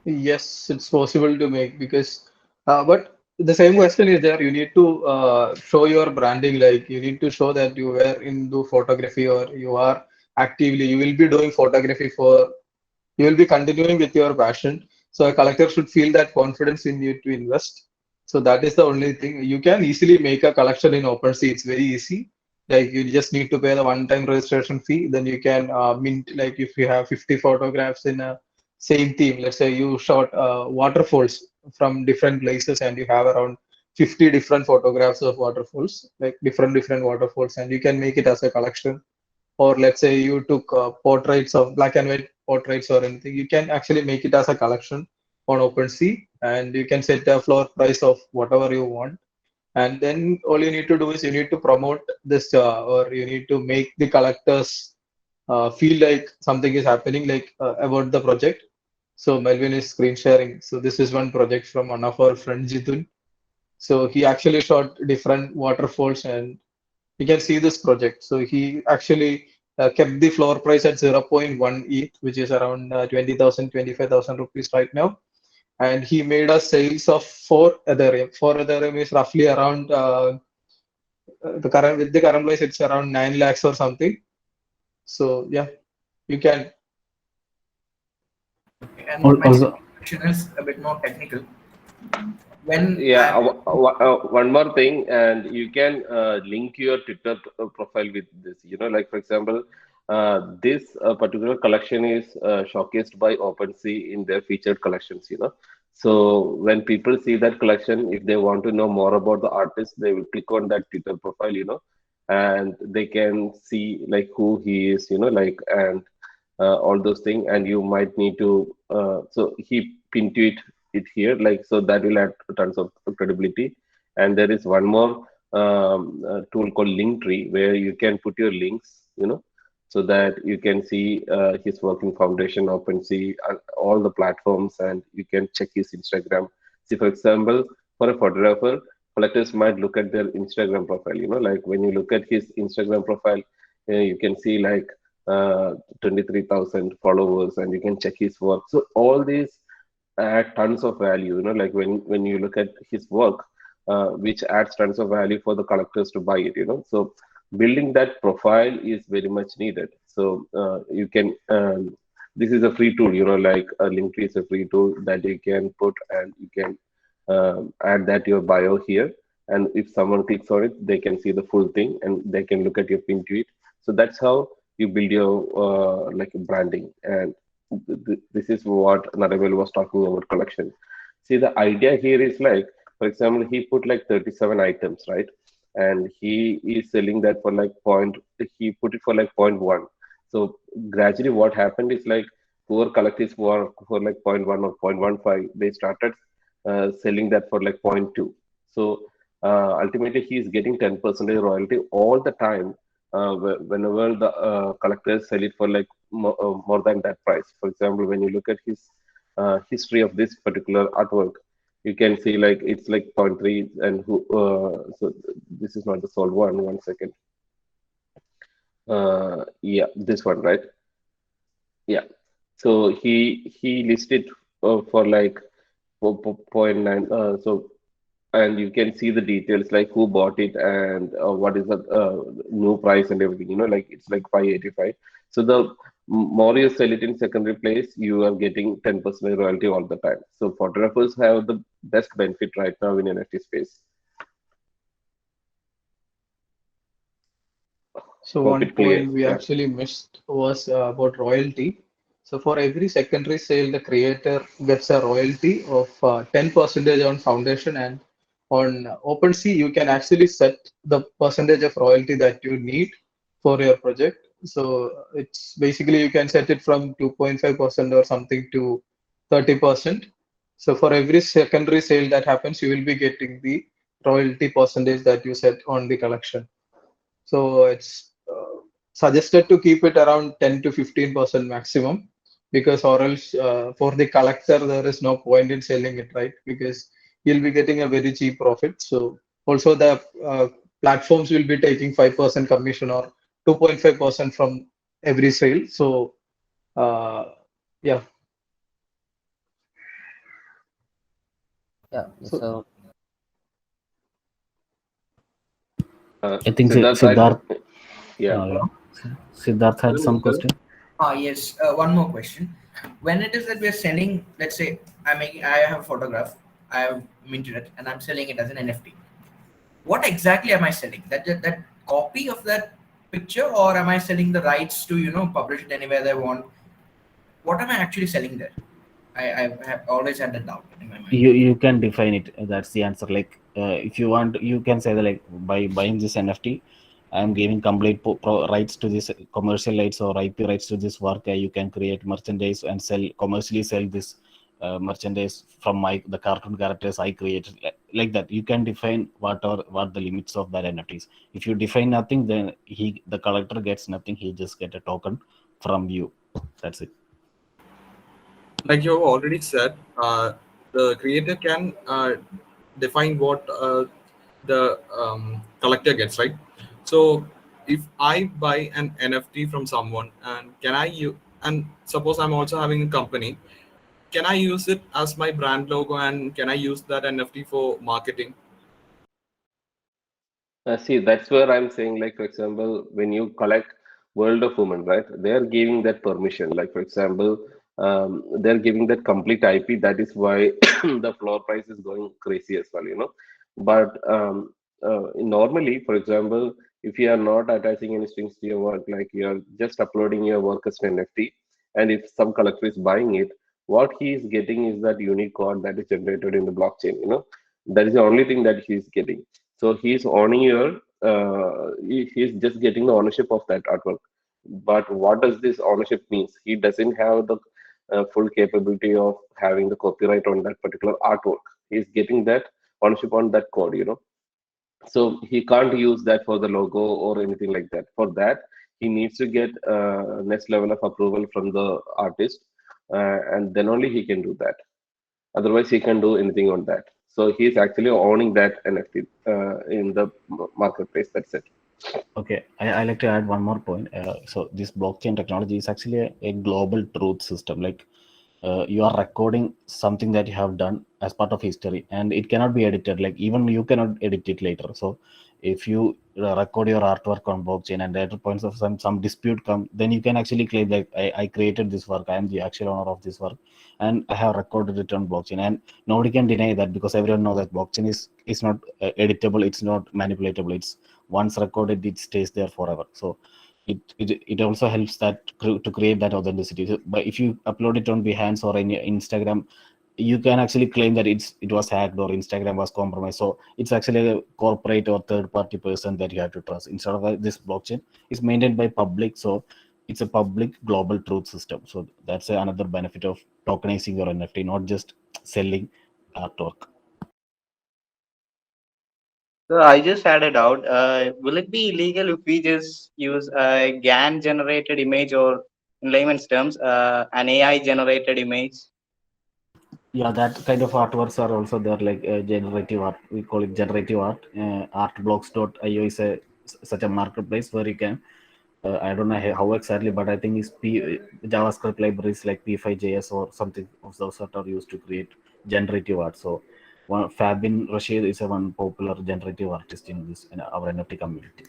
Yes, it's possible to make because, but the same question is there. You need to show your branding, like you need to show that you were into photography or you are actively, you will be doing photography for, you will be continuing with your passion. So a collector should feel that confidence in you to invest. So that is the only thing. You can easily make a collection in OpenSea. It's very easy. Like you just need to pay the one-time registration fee. Then you can mint, like if you have 50 photographs in a same theme. Let's say you shot waterfalls from different places and you have around 50 different photographs of waterfalls, like different waterfalls, and you can make it as a collection. Or let's say you took portraits of black and white portraits or anything, you can actually make it as a collection on OpenSea, and you can set a floor price of whatever you want. And then all you need to do is you need to promote this, or you need to make the collectors feel like something is happening, like about the project. So Melvin is screen sharing. So this is one project from one of our friends, Jitun. So he actually shot different waterfalls, and you can see this project. So he actually kept the floor price at zero point 0.1 ETH, which is around 20,000, 25,000 rupees right now. And he made us sales of 4 Ethereum. 4 Ethereum is roughly around the current, with the current price, it's around 9 lakhs or something. So yeah, you can. Okay. And my Also, second question is a bit more technical. When Yeah, I'm one more thing, and you can link your Twitter profile with this. Like for example, this particular collection is showcased by OpenSea in their featured collections. So when people see that collection, if they want to know more about the artist, they will click on that Twitter profile. And they can see like who he is. Like and all those things, and you might need to. So he pinned it here, like so that will add tons of credibility. And there is one more tool called Linktree where you can put your links, so that you can see his working foundation, OpenSea, all the platforms, and you can check his Instagram. See, for example, for a photographer, collectors might look at their Instagram profile. Like when you look at his Instagram profile, you can see like 23,000 followers, and you can check his work. So all these add tons of value, like when you look at his work, which adds tons of value for the collectors to buy it. So building that profile is very much needed. So you can this is a free tool, like a Linktree is a free tool that you can put, and you can add that your bio here, and if someone clicks on it, they can see the full thing and they can look at your pin tweet. So that's how you build your like branding. And this is what Nadamel was talking about collection. See, the idea here is like, for example, he put like 37 items, right? And he is selling that for like he put it for like point 0.1. So gradually what happened is like poor collectors for like point 0.1 or 0.15, they started selling that for like point 0.2. So ultimately he is getting 10% royalty all the time whenever the collectors sell it for like more than that price. For example, when you look at his history of this particular artwork, you can see like it's like point 0.3, and so this is not the sold one. One second. Yeah, this one, right? Yeah. So he listed for like 4.9. So and you can see the details like who bought it and what is the new price and everything, like it's like 585. So the More you sell it in secondary place, you are getting 10% royalty all the time. So photographers have the best benefit right now in NFT space. So Hope one it clear. point we Yeah. actually missed was about royalty. So for every secondary sale, the creator gets a royalty of 10% on foundation, and on OpenSea, you can actually set the percentage of royalty that you need for your project. So it's basically you can set it from 2.5% or something to 30%. So for every secondary sale that happens, you will be getting the royalty percentage that you set on the collection. So it's suggested to keep it around 10 to 15% maximum, because or else for the collector there is no point in selling it, right? Because you'll be getting a very cheap profit. So also the platforms will be taking 5% commission or 2.5% from every sale. So uh, yeah. Yeah. So So Uh, I think Siddharth, Siddharth, yeah. yeah. Siddharth had Hello, some hello. question. Yes. One more question. When it is that we are selling, let's say I have a photograph, I have minted it, and I'm selling it as an NFT. What exactly am I selling? That copy of that picture, or am I selling the rights to publish it anywhere they want? What am I actually selling there? I have always had a doubt in my mind. You can define it. That's the answer. Like if you want, you can say that like by buying this NFT, I'm giving complete rights to this commercial rights or IP rights to this work. You can create merchandise and sell commercially sell this merchandise from my the cartoon characters I created. Like that, you can define what the limits of that NFTs. If you define nothing, then the collector gets nothing. He just get a token from you. That's it. Like you have already said, the creator can define what the collector gets, right? So if I buy an NFT from someone, and can I use, and suppose I'm also having a company, can I use it as my brand logo, and can I use that NFT for marketing? See, that's where I'm saying, like, for example, when you collect World of Women, right? They're giving that permission. Like, for example, they're giving that complete IP. That is why the floor price is going crazy as well, you know. But normally, for example, if you are not attaching any strings to your work, like you're just uploading your work as an NFT, and if some collector is buying it, what he is getting is that unique code that is generated in the blockchain, you know. That is the only thing that he is getting, so he's owning your, he's just getting the ownership of that artwork. But what does this ownership means? He doesn't have the full capability of having the copyright on that particular artwork. He's getting that ownership on that code, you know. So he can't use that for the logo or anything like that. For that, he needs to get next level of approval from the artist, and then only he can do that. Otherwise, he can do anything on that. So he's actually owning that NFT in the marketplace. That's it. Okay, I like to add one more point. So this blockchain technology is actually a global truth system. Like you are recording something that you have done as part of history, and it cannot be edited. Like even you cannot edit it later. So if you record your artwork on blockchain and at points of some dispute come, then you can actually claim like I created this work. I am the actual owner of this work, and I have recorded it on blockchain. And nobody can deny that because everyone knows that blockchain is not editable. It's not manipulatable. It's once recorded, it stays there forever. So it also helps that to create that authenticity. So, but if you upload it on Behance or in Instagram, you can actually claim that it was hacked or Instagram was compromised. So it's actually a corporate or third party person that you have to trust. Instead of this blockchain is maintained by public, so it's a public global truth system. So that's another benefit of tokenizing your NFT, not just selling artwork. So I just had a doubt. Will it be illegal if we just use a GAN generated image, or in layman's terms, an AI generated image? Yeah, that kind of artworks are also there, like generative art. We call it generative art. Artblocks.io is such a marketplace where you can. I don't know how exactly, but I think it's JavaScript libraries like P5JS or something of those sort are used to create generative art. So, Fabin Rashid is a one popular generative artist in our NFT community.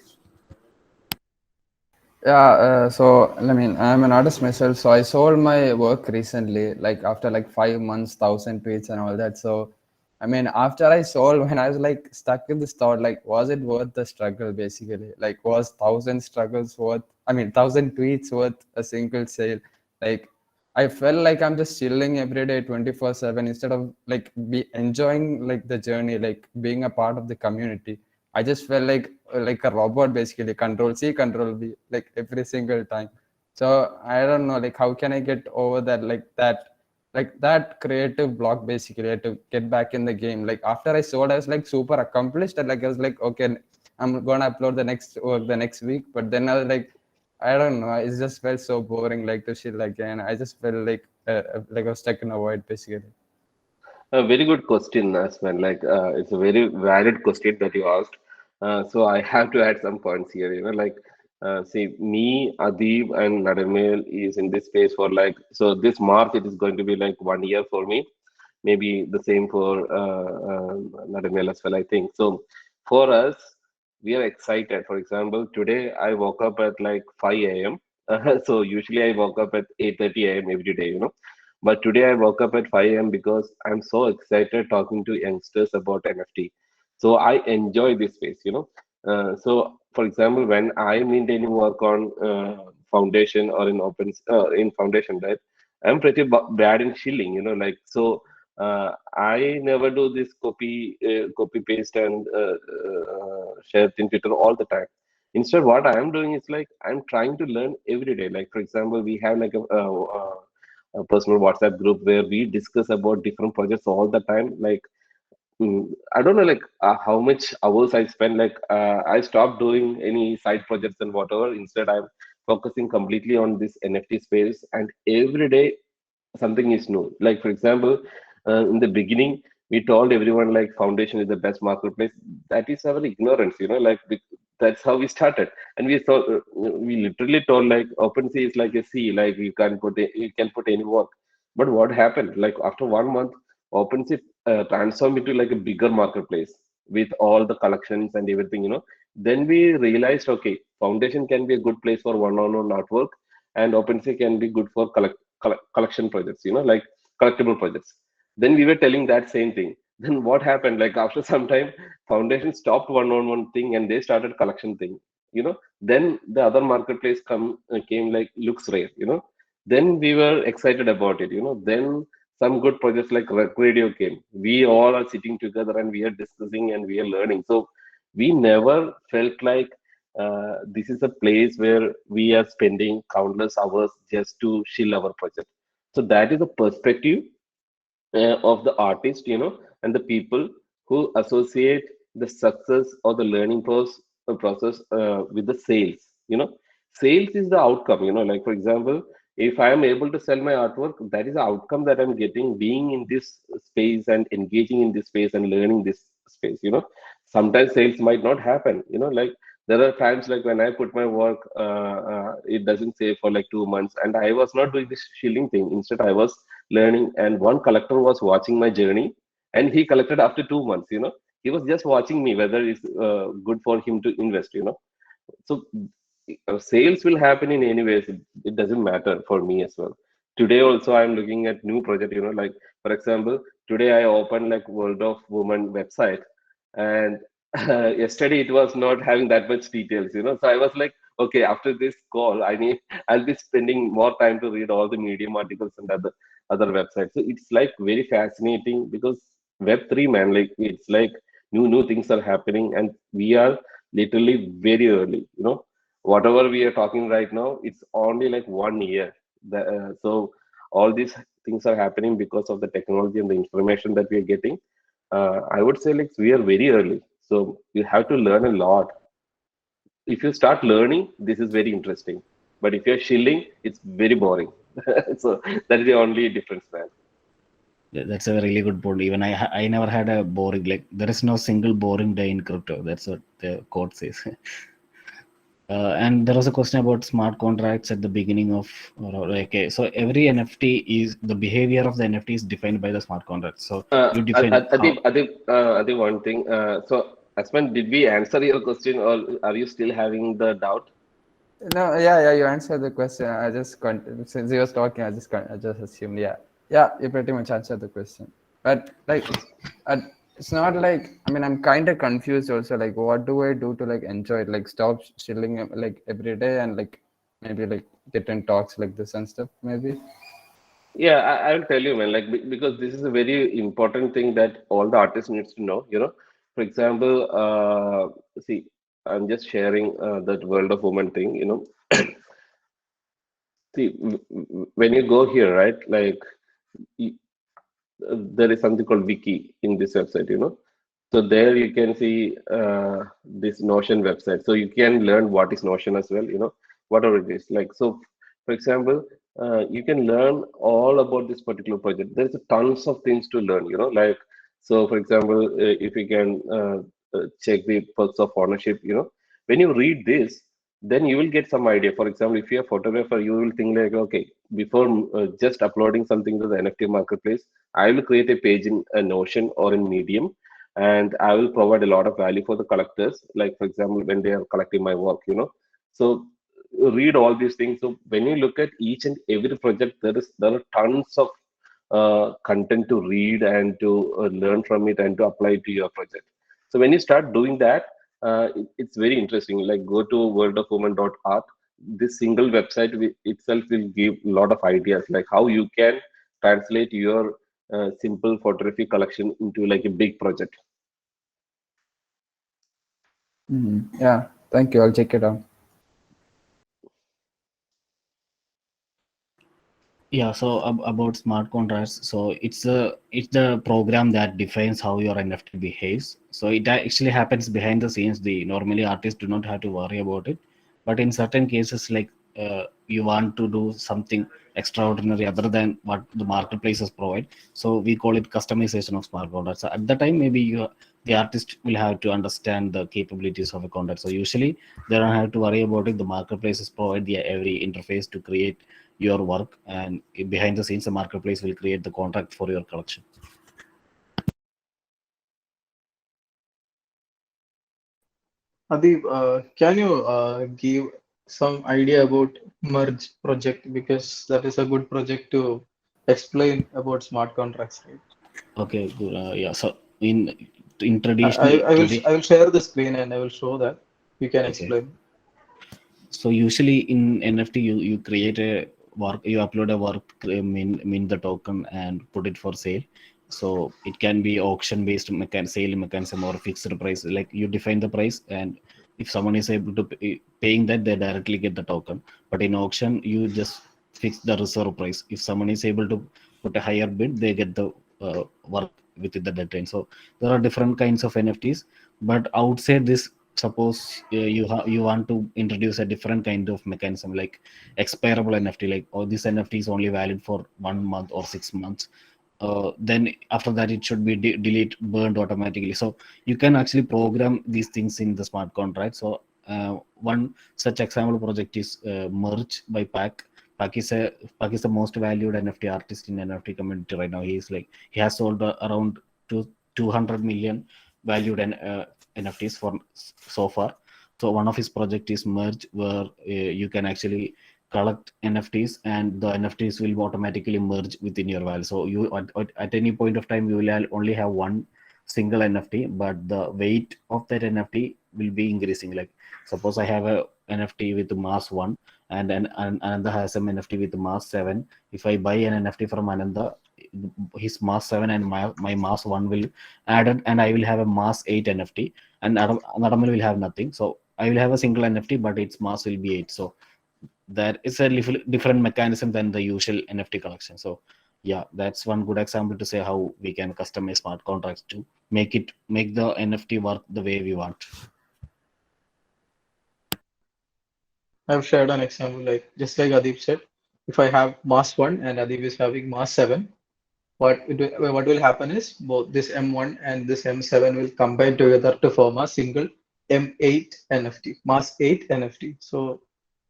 Yeah, so I mean, I'm an artist myself, so I sold my work recently, like after like 5 months, 1,000 tweets and all that. So, I mean, after I sold, when I was like stuck in this thought, like, was it worth the struggle basically? Like, was 1,000 struggles worth, I mean, 1,000 tweets worth a single sale? Like, I felt like I'm just chilling every day 24/7 instead of like be enjoying like the journey, like being a part of the community. I just felt like a robot basically, control C, control V, like every single time. So I don't know, like how can I get over that, like that creative block basically to get back in the game. Like after I sold, I was like super accomplished, and like I was like, okay, I'm gonna upload the next work the next week. But then I was like, I don't know, it just felt so boring, like to chill again. I just felt like I was stuck in a void basically. A very good question, Asman. Like, it's a very valid question that you asked. So I have to add some points here. See, me, Adeeb, and Nadamel is in this space for like, so this March it is going to be like 1 year for me. Maybe the same for Nadamel as well, I think. So for us, we are excited. For example, today I woke up at like 5 a.m. So usually I woke up at 8:30 a.m. every day, but today I woke up at 5 a.m. because I'm so excited talking to youngsters about NFT. So I enjoy this space. So for example, when I'm maintaining work on foundation or in foundation, right, I'm pretty bad in shilling. Like so. I never do this copy paste and share in Twitter all the time. Instead, what I am doing is like I'm trying to learn every day. Like for example, we have like a personal WhatsApp group where we discuss about different projects all the time. Like I don't know, like how much hours I spend. Like I stopped doing any side projects and whatever. Instead, I'm focusing completely on this NFT space, and every day something is new. Like for example, in the beginning, we told everyone like foundation is the best marketplace. That is our ignorance. Like that's how we started, and we thought we literally told like OpenSea is like a sea, like you can put any work. But what happened? Like after 1 month, OpenSea transformed into like a bigger marketplace with all the collections and everything. Then we realized, okay, foundation can be a good place for one-on-one artwork, and OpenSea can be good for collection projects, like collectible projects. Then we were telling that same thing. Then what happened? Like after some time, foundation stopped one-on-one thing and they started collection thing. Then the other marketplace came like looks rare. Then we were excited about it. Then some good projects like Rec Radio came. We all are sitting together and we are discussing and we are learning. So we never felt like this is a place where we are spending countless hours just to shill our project. So that is the perspective of the artist, and the people who associate the success or the learning process with the sales. Sales is the outcome. Like for example, if I am able to sell my artwork, that is the outcome that I'm getting being in this space and engaging in this space and learning this space. Sometimes sales might not happen. Like there are times like when I put my work, it doesn't say for like 2 months, and I was not doing this shilling thing. Instead, I was learning, and one collector was watching my journey, and he collected after 2 months. He was just watching me whether it's good for him to invest. So sales will happen in any ways. It doesn't matter for me as well. Today also I'm looking at new project. Like for example, today I opened like World of Women website, and yesterday it was not having that much details. So I was like, okay, after this call I'll be spending more time to read all the Medium articles and other websites. So it's like very fascinating because Web3, man, like it's like new things are happening, and we are literally very early. Whatever we are talking right now, it's only like 1 year. So all these things are happening because of the technology and the information that we are getting. I would say like we are very early, so you have to learn a lot. If you start learning, this is very interesting. But if you're shilling, it's very boring. So that is the only difference, man. That's a really good point. Even I never had a boring, like there is no single boring day in crypto. That's what the quote says. And there was a question about smart contracts at the beginning of, okay, so every NFT is the behavior of the NFT is defined by the smart contract. So you define how. I think one thing. So, Asman, did we answer your question, or are you still having the doubt? No, yeah, you answered the question. I just since he was talking, I just assumed, yeah, you pretty much answered the question. But like, uh, it's not like, I mean, I'm kind of confused also. Like, what do I do to like enjoy it? Like, stop chilling like every day and like maybe like get in talks like this and stuff. Maybe. Yeah, I will tell you, man. Like because this is a very important thing that all the artists needs to know. For example, see, I'm just sharing that World of Women thing. See, when you go here, right? Like y- there is something called wiki in this website. So there you can see this Notion website. So you can learn what is Notion as well, whatever it is. Like so, for example, you can learn all about this particular project. There's tons of things to learn, like so. For example, if you can check the perks of ownership, when you read this, then you will get some idea. For example, if you're a photographer, you will think like, okay, before just uploading something to the NFT marketplace, I will create a page in a Notion or in Medium, and I will provide a lot of value for the collectors. Like for example, when they are collecting my work, so read all these things. So when you look at each and every project, there are tons of content to read and to learn from it and to apply to your project. So when you start doing that, it's very interesting. Like go to worldofwomen.art. This single website itself will give a lot of ideas, like how you can translate your simple photography collection into like a big project. Yeah, thank you. I'll check it out. Yeah, so about smart contracts, so it's the program that defines how your NFT behaves. So it actually happens behind the scenes. The normally artists do not have to worry about it, but in certain cases, like you want to do something extraordinary other than what the marketplaces provide. So we call it customization of smart contracts. So at the time, maybe the artist will have to understand the capabilities of a contract. So usually they don't have to worry about it. The marketplaces provide the every interface to create your work, and behind the scenes the marketplace will create the contract for your collection. Adeeb, can you give some idea about Merge project, because that is a good project to explain about smart contracts, right? Okay, good. Yeah, so in I will share the screen and I will show that you can okay. explain. So usually in NFT, you create a work, you upload a work, mint the token, and put it for sale. So it can be auction based sale mechanism or fixed price. Like you define the price, and if someone is able to paying that, they directly get the token. But in auction, you just fix the reserve price. If someone is able to put a higher bid, they get the work within the deadline. So there are different kinds of NFTs, but outside this, suppose you want to introduce a different kind of mechanism like expirable NFT, like oh, this NFT is only valid for 1 month or 6 months, then after that it should be delete burned automatically. So you can actually program these things in the smart contract. So one such example project is Merge by Pack. Pack is the most valued NFT artist in NFT community right now. He has sold around 200 million valued NFTs for so far. So one of his project is Merge, where you can actually collect NFTs, and the NFTs will automatically merge within your wallet. So you at any point of time you will only have one single NFT, but the weight of that NFT will be increasing. Like suppose I have a NFT with mass 1, and then Ananda has an NFT with mass 7. If I buy an NFT from Ananda, his mass 7 and my mass 1 will added, and I will have a mass 8 NFT, and Nadamel will have nothing. So I will have a single NFT, but its mass will be 8. So that is a little different mechanism than the usual NFT collection. So yeah, that's one good example to say how we can customize smart contracts to make the NFT work the way we want. I've shared an example, like just like Adeep said, if I have mass 1 and Adeep is having mass 7, what will happen is both this M1 and this M7 will combine together to form a single M8 NFT, mass 8 NFT. So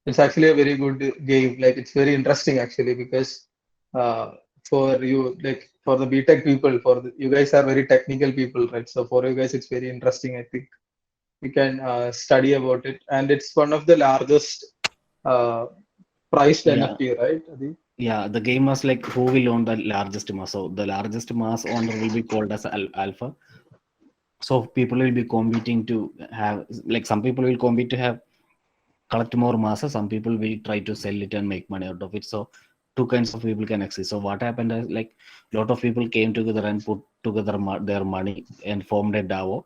it's actually a very good game. Like it's very interesting actually, because uh, for you, like for the BTech people, you guys are very technical people, right? So for you guys, it's very interesting. I think you can study about it, and it's one of the largest uh, priced Yeah, NFT, right, Adi? yeah. The game was like who will own the largest mass. So the largest mass owner will be called as alpha. So people will be competing to have, like, some people will compete to have collect more masses. Some people will try to sell it and make money out of it. So two kinds of people can exist. So what happened is, like, a lot of people came together and put together their money and formed a DAO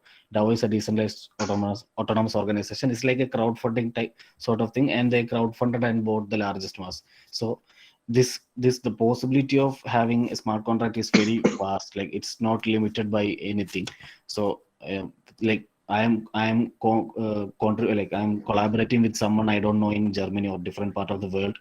is a decentralized autonomous organization. It's like a crowdfunding type sort of thing, and they crowdfunded and bought the largest mass. So this the possibility of having a smart contract is very vast. Like, it's not limited by anything. So like, like, I'm collaborating with someone I don't know in Germany or different part of the world,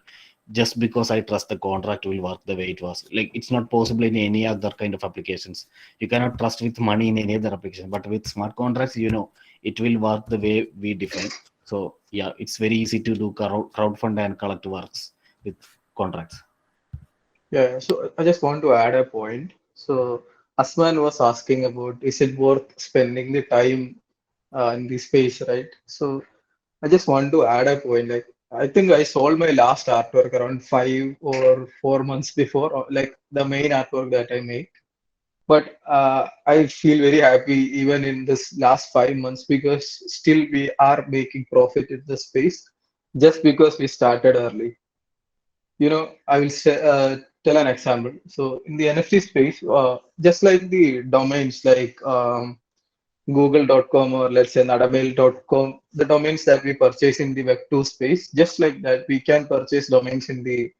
just because I trust the contract will work the way it was. Like, it's not possible in any other kind of applications. You cannot trust with money in any other application, but with smart contracts, it will work the way we define. So yeah, it's very easy to do crowdfund and collect works with contracts. Yeah, so I just want to add a point. So Asman was asking about, is it worth spending the time in the space, right? So I just want to add a point. Like, I think I sold my last artwork around 5 or 4 months before, or like the main artwork that I make. But I feel very happy even in this last 5 months, because still we are making profit in the space just because we started early. I will say, tell an example. So in the NFT space, just like the domains like google.com, or let's say nadamel.com, the domains that we purchase in the Web2 space, just like that, we can purchase domains in the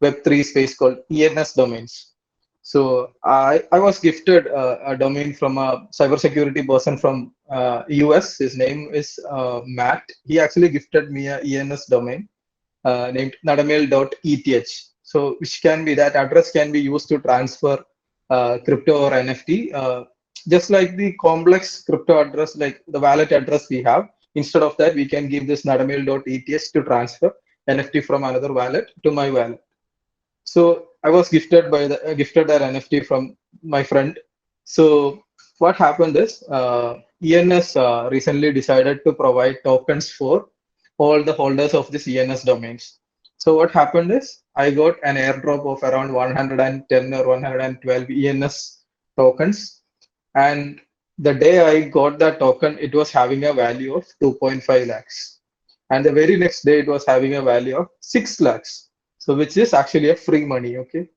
Web3 space called ENS domains. So I was gifted a domain from a cybersecurity person from US. His name is Matt. He actually gifted me a ENS domain named nadamel.eth. So which can be, that address can be used to transfer crypto or NFT. Just like the complex crypto address, like the wallet address we have, instead of that, we can give this nadamel.eth to transfer NFT from another wallet to my wallet. So I was gifted that NFT from my friend. So what happened is, ENS recently decided to provide tokens for all the holders of this ENS domains. So what happened is, I got an airdrop of around 110 or 112 ENS tokens, and the day I got that token, it was having a value of 2.5 lakhs, and the very next day it was having a value of 6 lakhs. So which is actually a free money. Okay,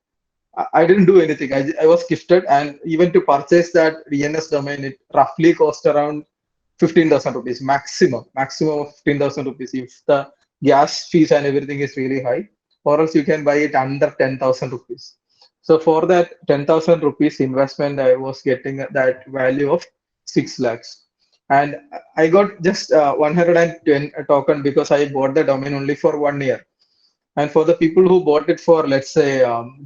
I didn't do anything. I was gifted, and even to purchase that DNS domain, it roughly cost around 15,000 rupees maximum of 15,000 rupees if the gas fees and everything is really high, or else you can buy it under 10,000 rupees. So for that 10,000 rupees investment, I was getting that value of 6 lakhs. And I got just 110 token because I bought the domain only for 1 year. And for the people who bought it for, let's say,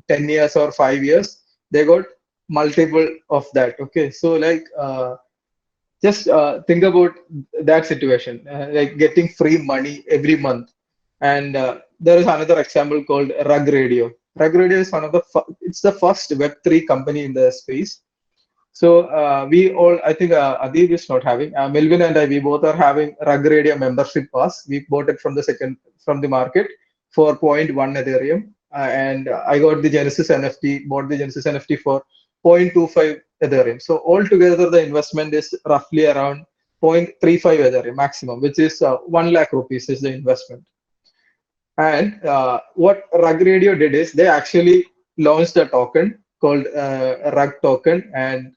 10 years or 5 years, they got multiple of that. Okay. So like, just think about that situation, like getting free money every month. And there is another example called Rug Radio. Rug Radio is it's the first Web3 company in the space. So we all, I think Adeeb is not having. Melvin and I, we both are having Rug Radio membership pass. We bought it from the market for zero point 0.1 Ethereum, and I got the Genesis NFT. Bought the Genesis NFT for 0.25 Ethereum. So altogether, the investment is roughly around 0.35 Ethereum maximum, which is 1 lakh rupees is the investment. And what Rug Radio did is, they actually launched a token called Rug token, and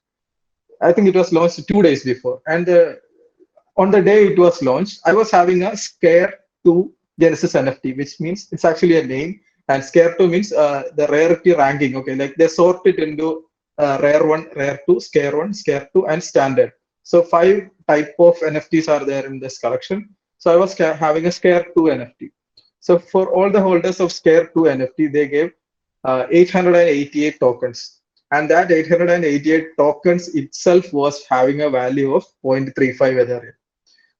I think it was launched 2 days before. And on the day it was launched, I was having a Scare 2 Genesis NFT, which means it's actually a name. And Scare 2 means the rarity ranking. Okay, like they sort it into rare 1, rare 2, Scare 1, Scare 2, and standard. So 5 type of NFTs are there in this collection. So I was having a Scare 2 NFT. So for all the holders of Scare 2 NFT, they gave 888 tokens. And that 888 tokens itself was having a value of 0.35 Ethereum.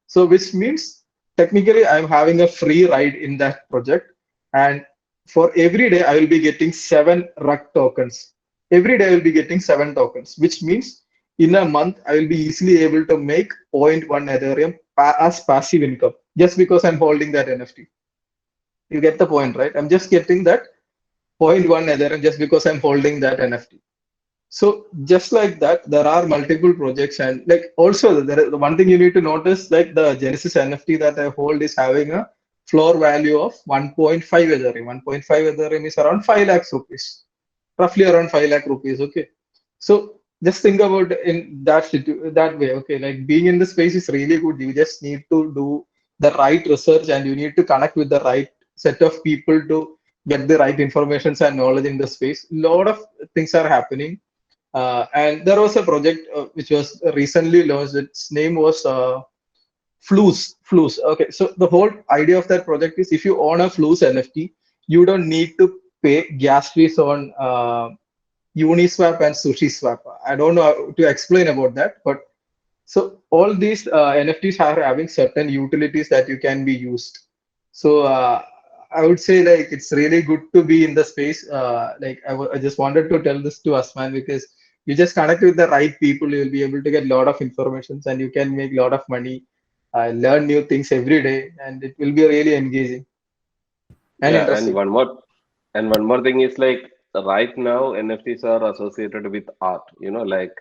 So which means technically I'm having a free ride in that project. And for every day, I will be getting 7 Rug tokens. Every day I will be getting 7 tokens, which means in a month, I will be easily able to make 0.1 Ethereum as passive income, just because I'm holding that NFT. You get the point, right? I'm just getting that point one Ethereum just because I'm holding that NFT. So just like that, there are multiple projects, and like also the one thing you need to notice, like the Genesis NFT that I hold is having a floor value of 1.5 Ethereum. 1.5 Ethereum is around 5 lakhs rupees, roughly around 5 lakh rupees. Okay, so just think about in that way. Okay, like being in the space is really good. You just need to do the right research, and you need to connect with the right set of people to get the right information and knowledge in the space. Lot of things are happening, and there was a project which was recently launched. Its name was Flus. Flus. Okay, so the whole idea of that project is if you own a Flus NFT, you don't need to pay gas fees on Uniswap and SushiSwap. I don't know how to explain about that, but so all these NFTs are having certain utilities that you can be used. So I would say like it's really good to be in the space. I just wanted to tell this to Asman because you just connect with the right people, you will be able to get a lot of information and you can make a lot of money, learn new things every day, and it will be really engaging and Yeah, interesting. and one more thing is like right now NFTs are associated with art, like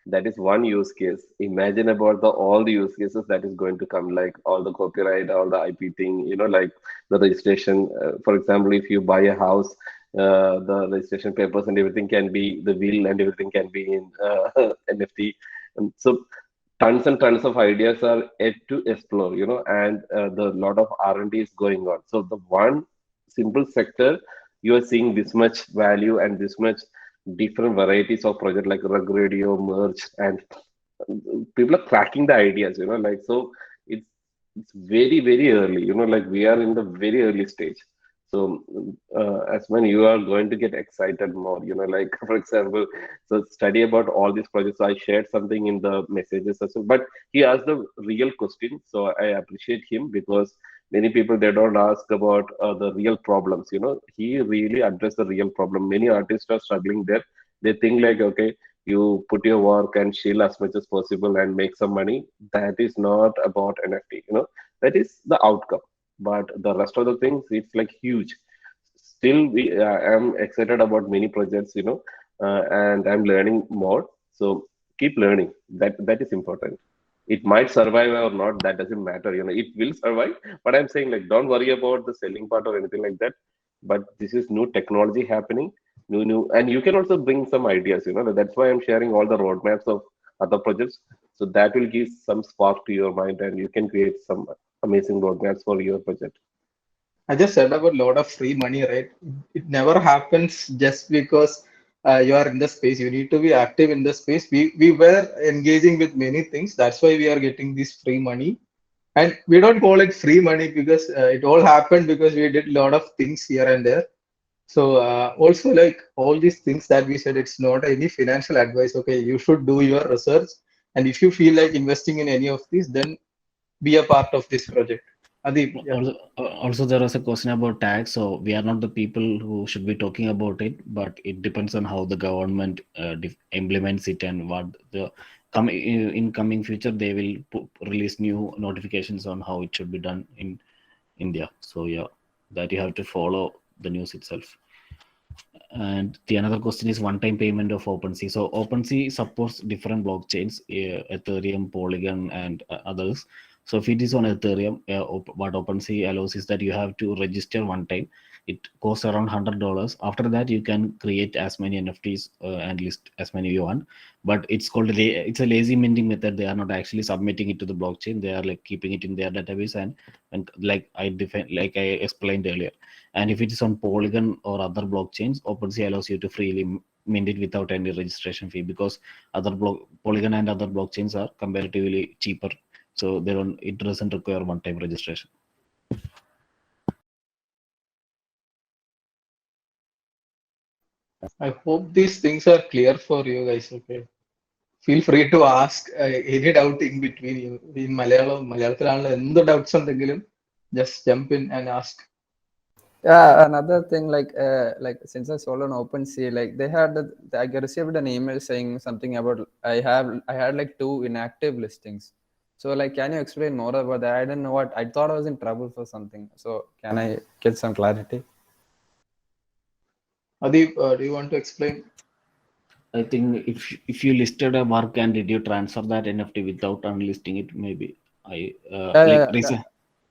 that is one use case. Imagine about the all the use cases that is going to come, like all the copyright, all the IP thing, like the registration. For example, if you buy a house, the registration papers and everything can be the will and everything can be in NFT. And so tons and tons of ideas are yet to explore, and the lot of R&D is going on. So the one simple sector, you are seeing this much value and this much different varieties of project like rug radio, merge, and people are cracking the ideas, like so it's it's very very early, like we are in the very early stage. So as when you are going to get excited more, like for example, so study about all these projects. I shared something in the messages as well, but he asked the real question, so I appreciate him because many people they don't ask about the real problems. He really addressed the real problem. Many artists are struggling there. They think like, okay, you put your work and chill as much as possible and make some money. That is not about NFT. That is the outcome. But the rest of the things, it's like huge. Still, we am excited about many projects, and I'm learning more. So keep learning. That is important. It might survive or not. That doesn't matter. It will survive. But I'm saying like, don't worry about the selling part or anything like that. But this is new technology happening, new, and you can also bring some ideas. That's why I'm sharing all the roadmaps of other projects. So that will give some spark to your mind, and you can create some amazing roadmaps for your project. I just said about a lot of free money, right? It never happens just because you are in the space. You need to be active in the space. We were engaging with many things. That's why we are getting this free money. And we don't call it free money because it all happened because we did a lot of things here and there. So also like all these things that we said, it's not any financial advice. Okay, you should do your research. And if you feel like investing in any of these, then be a part of this project. Adeep, yeah. Also, there was a question about tax. So we are not the people who should be talking about it, but it depends on how the government implements it and what the in coming future they will release new notifications on how it should be done in India. So yeah, that you have to follow the news itself. And the another question is one-time payment of OpenSea. So OpenSea supports different blockchains, Ethereum, Polygon, and others. So if it is on Ethereum, what OpenSea allows is that you have to register one time. It costs around $100. After that, you can create as many NFTs and list as many you want. But it's called it's a lazy minting method. They are not actually submitting it to the blockchain. They are like keeping it in their database and like I explained earlier. And if it is on Polygon or other blockchains, OpenSea allows you to freely mint it without any registration fee because Polygon and other blockchains are comparatively cheaper. So it doesn't require one-time registration. I hope these things are clear for you guys. Okay. Feel free to ask any doubt in between. You in Malayalam, എന്ത് doubts ഉണ്ടെങ്കിലും just jump in and ask. Yeah, another thing like since I sold on OpenSea, like they had I received an email saying something about I had like 2 inactive listings. So like, can you explain more about that? I didn't know what. I thought I was in trouble for something. So can I get some clarity? Adeeb, do you want to explain? I think if you listed a work and did you transfer that NFT without unlisting it, maybe I Yeah, like yeah, recent.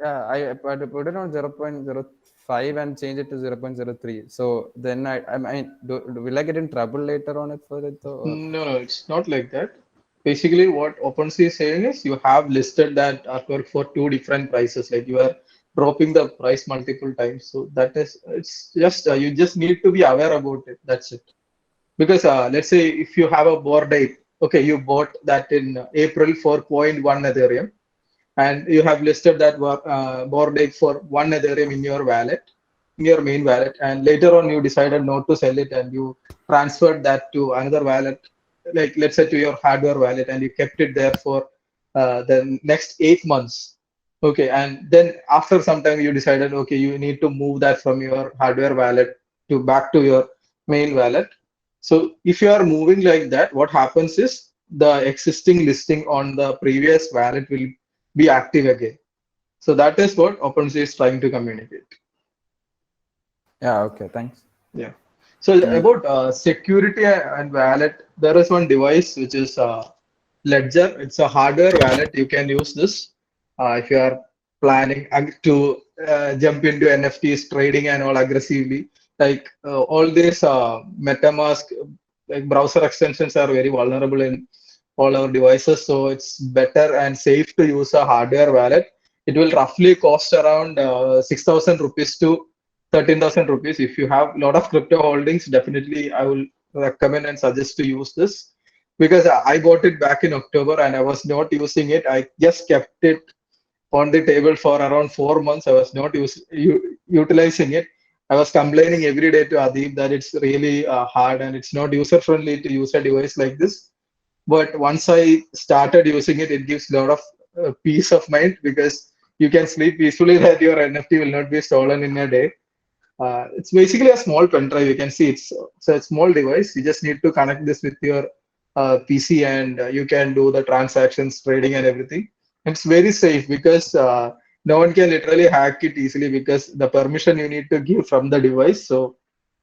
yeah. I put it on 0.05 and change it to 0.03. So then I mean, will I get in trouble later on it for it though? Or? No, no, it's not like that. Basically, what OpenSea is saying is you have listed that artwork for two different prices. Like you are dropping the price multiple times. So that is, it's just you just need to be aware about it. That's it. Because let's say if you have a board ape, okay, you bought that in April for zero point 0.1 Ethereum, and you have listed that board ape for 1 Ethereum in your wallet, in your main wallet, and later on you decided not to sell it and you transferred that to another wallet, like let's say to your hardware wallet, and you kept it there for the next 8 months. Okay, and then after some time you decided, okay, you need to move that from your hardware wallet to back to your main wallet. So if you are moving like that, what happens is the existing listing on the previous wallet will be active again. So that is what OpenSea is trying to communicate. Yeah. Okay. Thanks. Yeah. So about security and wallet, there is one device which is Ledger. It's a hardware wallet. You can use this if you are planning to jump into NFTs trading and all aggressively. Like all these MetaMask like browser extensions are very vulnerable in all our devices. So it's better and safe to use a hardware wallet. It will roughly cost around 6,000 rupees to 13,000 rupees. If you have a lot of crypto holdings, definitely I will recommend and suggest to use this because I bought it back in October and I was not using it. I just kept it on the table for around 4 months. I was not utilizing it. I was complaining every day to Adeeb that it's really hard and it's not user friendly to use a device like this. But once I started using it, it gives a lot of peace of mind because you can sleep peacefully that your NFT will not be stolen in a day. It's basically a small pen drive. You can see it's a small device. You just need to connect this with your PC and you can do the transactions, trading, and everything. It's very safe because no one can literally hack it easily because the permission you need to give from the device. So,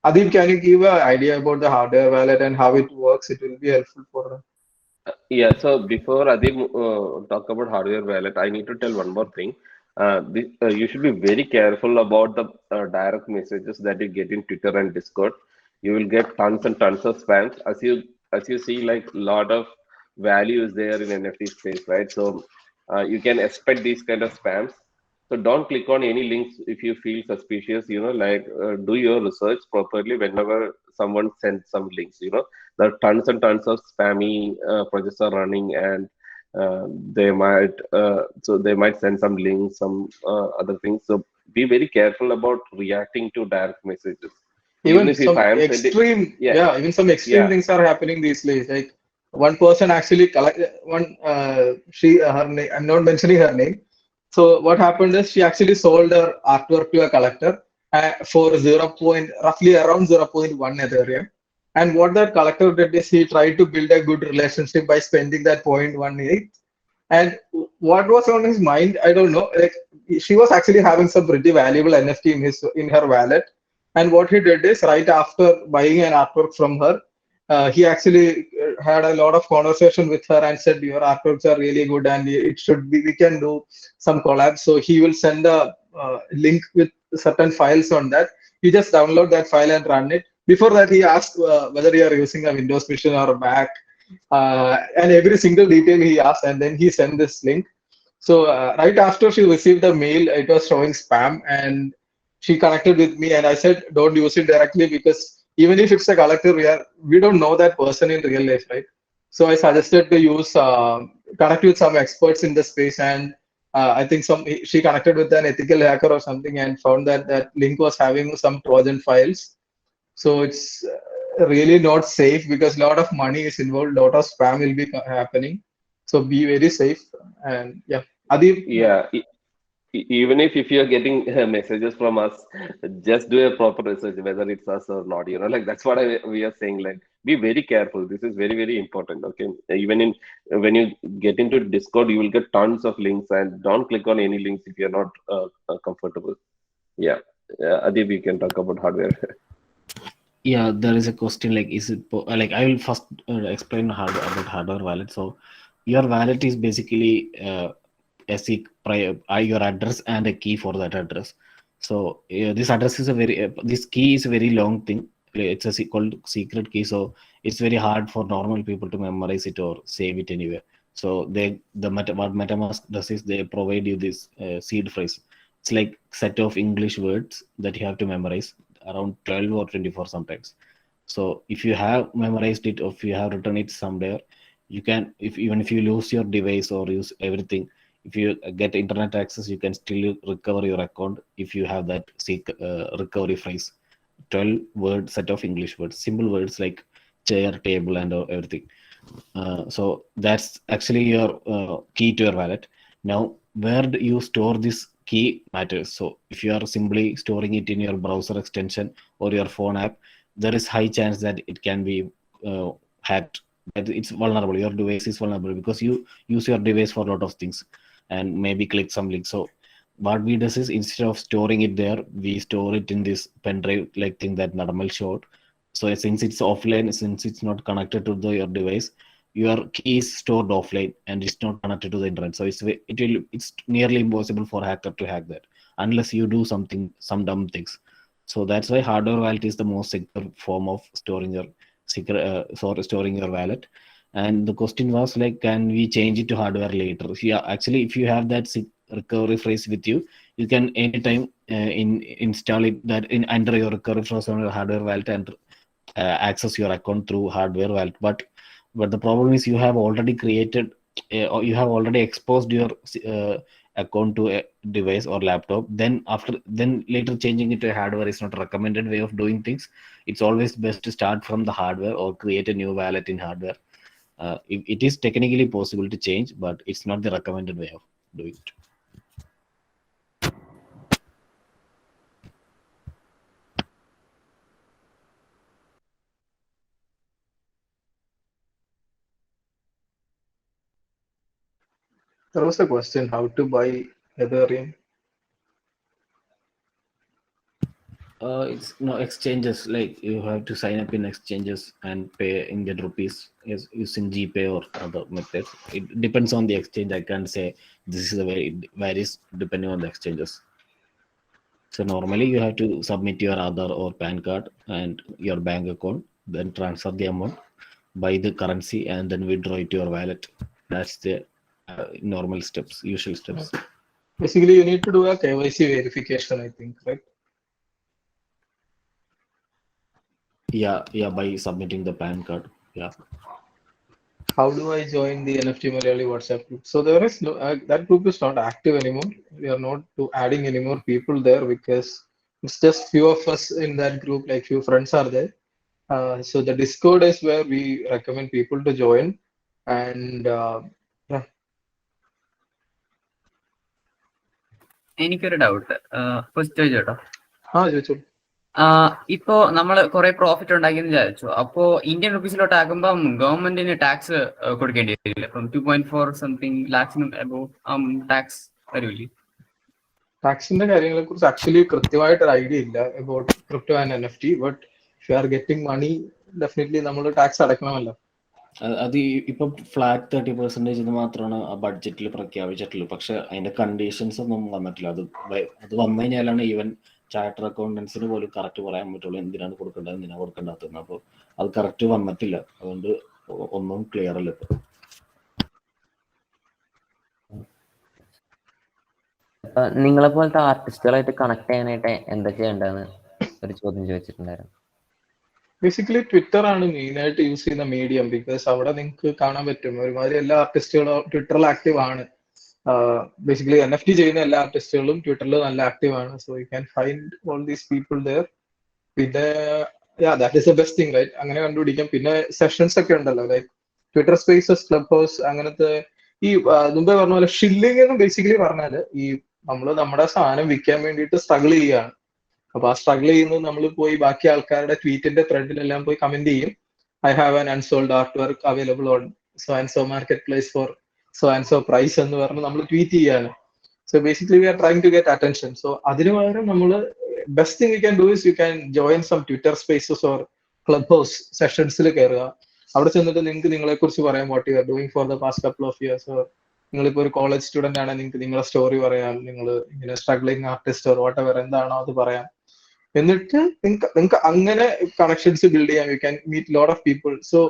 Adeep, can you give an idea about the hardware wallet and how it works? It will be helpful for. Yeah, so before Adeeb talk about hardware wallet, I need to tell one more thing. You should be very careful about the direct messages that you get in Twitter and Discord. You will get tons and tons of spams. As you see, like lot of value is there in NFT space, right? So you can expect these kind of spams. So don't click on any links if you feel suspicious. Like do your research properly whenever someone sends some links. There are tons and tons of spammy projects are running, and they might send some links, some other things. So be very careful about reacting to direct messages. Even Even if some I am sending, extreme, yeah, yeah, even some extreme yeah, things are happening these days. Like one person actually collect one she her name. I'm not mentioning her name. So what happened is she actually sold her artwork to a collector for roughly around 0.1 Ethereum. And what that collector did is he tried to build a good relationship by spending that 0.18. And what was on his mind, I don't know. Like she was actually having some pretty valuable NFT in her wallet. And what he did is right after buying an artwork from her, he actually had a lot of conversation with her and said, "Your artworks are really good, and it should be. We can do some collabs." So he will send a link with certain files on that. You just download that file and run it. Before that, he asked whether you are using a Windows machine or a Mac, and every single detail he asked, and then he sent this link. So right after she received the mail, it was showing spam, and she connected with me, and I said, "Don't use it directly because even if it's a collector, we don't know that person in real life, right?" So I suggested to use connect with some experts in the space, and I think she connected with an ethical hacker or something, and found that that link was having some Trojan files. So it's really not safe because a lot of money is involved, a lot of spam will be happening. So be very safe. And yeah, Adi, yeah. Even if you're getting messages from us, just do a proper research whether it's us or not. Like that's what we are saying. Like be very careful. This is very, very important. Okay, even in when you get into Discord, you will get tons of links, and don't click on any links if you're not comfortable. Yeah, Adeeb, you can talk about hardware. Yeah, there is a question like, is it like, I will first explain about hardware wallet. So your wallet is basically your address and a key for that address. So this address is a very this key is a very long thing. It's a called secret key, so it's very hard for normal people to memorize it or save it anywhere. So what MetaMask does is they provide you this seed phrase. It's like set of English words that you have to memorize, around 12 or 24 sometimes. So if you have memorized it, or if you have written it somewhere, you can, if even if you lose your device or use everything, if you get internet access, you can still recover your account if you have that recovery phrase. 12 word set of English words, simple words like chair, table, and everything. So that's actually your key to your wallet. Now, where do you store this key matters. So if you are simply storing it in your browser extension or your phone app, there is high chance that it can be hacked. That it's vulnerable. Your device is vulnerable because you use your device for a lot of things and maybe click some link. So what we do is, instead of storing it there, we store it in this pen drive like thing that Nadamel showed. So since it's offline, since it's not connected to your device, your key is stored offline and it's not connected to the internet. So it's nearly impossible for hacker to hack that unless you do some dumb things. So that's why hardware wallet is the most secure form of storing your storing your wallet. And the question was like, can we change it to hardware later? Yeah, actually, if you have that recovery phrase with you, you can anytime install it that in under your recovery phrase on your hardware wallet and access your account through hardware wallet. But the problem is, you have already created or you have already exposed your account to a device or laptop. Then later changing it to hardware is not a recommended way of doing things. It's always best to start from the hardware or create a new wallet in hardware. It is technically possible to change, but it's not the recommended way of doing it. There was a question how to buy Ethereum. It's no exchanges, like you have to sign up in exchanges and pay Indian rupees using GPay or other methods. It depends on the exchange. I can't say this is the way it varies depending on the exchanges. So normally you have to submit your Aadhaar or PAN card and your bank account, then transfer the amount, buy the currency, and then withdraw it to your wallet. That's the normal steps, usual steps. Basically, you need to do a KYC verification, I think, right? Yeah, by submitting the PAN card. Yeah. How do I join the NFT Malayali WhatsApp group? So there is no that group is not active anymore. We are not adding any more people there because it's just few of us in that group. Like few friends are there. So the Discord is where we recommend people to join. And yeah. എനിക്കൊരു doubt first ചോദിച്ചോട്ടോ. ചോദിച്ചോളൂ. ഇപ്പോ നമ്മൾ കുറെ profit ഉണ്ടാക്കിയെന്ന് വിചാരിച്ചു. അപ്പോ Indian റുപ്പീസിലോട്ട് ആക്കുമ്പം ഗവൺമെന്റിന് tax കൊടുക്കേണ്ടി വരില്ല. ഇപ്പം 2.4 സംതിങ് ലാക്സിനും അബോവ് ടാക്സ് വരില്ലേ? ടാക്സിന്റെ കാര്യങ്ങളെ കുറിച്ച് ആക്ച്വലി കൃത്യമായിട്ട് ഒരു ഐഡിയ ഇല്ല about crypto and NFT. But if you are getting money, definitely നമ്മൾ ടാക്സ് അടയ്ക്കണമല്ലോ. അത് ഇപ്പൊ ഫ്ലാറ്റ് 30% മാത്രമാണ് ആ ബഡ്ജറ്റിൽ പ്രഖ്യാപിച്ചിട്ടുള്ളൂ. പക്ഷെ അതിന്റെ കണ്ടീഷൻസ് ഒന്നും വന്നിട്ടില്ല. അത് വന്നു കഴിഞ്ഞാലാണ് ഈവൻ ചാർട്ടർ അക്കൗണ്ടൻസിന് പോലും കറക്റ്റ് പറയാൻ പറ്റുള്ളൂ എന്തിനാണ് കൊടുക്കേണ്ടത്, എന്തിനാണ് കൊടുക്കേണ്ടാത്തത്. അപ്പോൾ അത് കറക്റ്റ് വന്നിട്ടില്ല. അതുകൊണ്ട് ഒന്നും ക്ലിയർ അല്ല ഇപ്പൊ. നിങ്ങളെ പോലത്തെ ആർട്ടിസ്റ്റുകളായിട്ട് കണക്ട് ചെയ്യാനായിട്ട് എന്താ ചെയ്യേണ്ടതെന്ന് ഒരു ചോദ്യം ചോദിച്ചിട്ടുണ്ടായിരുന്നു. ബേസിക്കലി ട്വിറ്റർ ആണ് മെയിൻ ആയിട്ട് യൂസ് ചെയ്യുന്ന മീഡിയം. ബിക്കോസ് അവിടെ നിങ്ങൾക്ക് കാണാൻ പറ്റും ഒരുമാതിരി എല്ലാ ആർട്ടിസ്റ്റുകളും ട്വിറ്ററിൽ ആക്റ്റീവ് ആണ്. ബേസിക്കലി NFT ചെയ്യുന്ന എല്ലാ ആർട്ടിസ്റ്റുകളും ട്വിറ്ററിൽ നല്ല ആക്റ്റീവ് ആണ്. So you can find all these people there. പിന്നെ that is the best thing, right? അങ്ങനെ കണ്ടുപിടിക്കാം. പിന്നെ സെഷൻസ് ഒക്കെ ഉണ്ടല്ലോ, like Twitter Spaces, Clubhouse, അങ്ങനത്തെ. ഈ മുമ്പേ പറഞ്ഞ പോലെ ഷില്ലിംഗ് എന്ന് ബേസിക്കലി പറഞ്ഞാല് ഈ നമ്മള് നമ്മുടെ സാധനം വിൽക്കാൻ വേണ്ടിയിട്ട് സ്ട്രഗിൾ ചെയ്യുകയാണ്. അപ്പൊ ആ സ്ട്രഗിൾ ചെയ്യുന്നത് നമ്മൾ പോയി ബാക്കി ആൾക്കാരുടെ ട്വീറ്റിന്റെ ത്രെഡിലെല്ലാം പോയി കമന്റ് ചെയ്യും. I have an unsold artwork available on so and so marketplace for so and so price എന്ന് പറഞ്ഞ് നമ്മൾ ട്വീറ്റ് ചെയ്യാണ്. So basically we are trying to get attention. So അതിന് പകരം നമ്മൾ best thing we can do is you can join some Twitter spaces or clubhouse sessions ൽ കയറുക. അവിടെ ചെന്നിട്ട് നിങ്ങൾക്ക് നിങ്ങളെ കുറിച്ച് പറയാം what you are doing for the past couple of years. or നിങ്ങളിപ്പോൾ ഒരു കോളേജ് സ്റ്റുഡന്റ് ആണെങ്കിൽ നിങ്ങൾക്ക് നിങ്ങളുടെ സ്റ്റോറി പറയാം, നിങ്ങൾ ഇങ്ങനെ struggling artist or whatever എന്താണോ അത് പറയാം. എന്നിട്ട് നിങ്ങൾക്ക് അങ്ങനെ കണക്ഷൻസ് ബിൽഡ് ചെയ്യാം. You can meet lot of people. So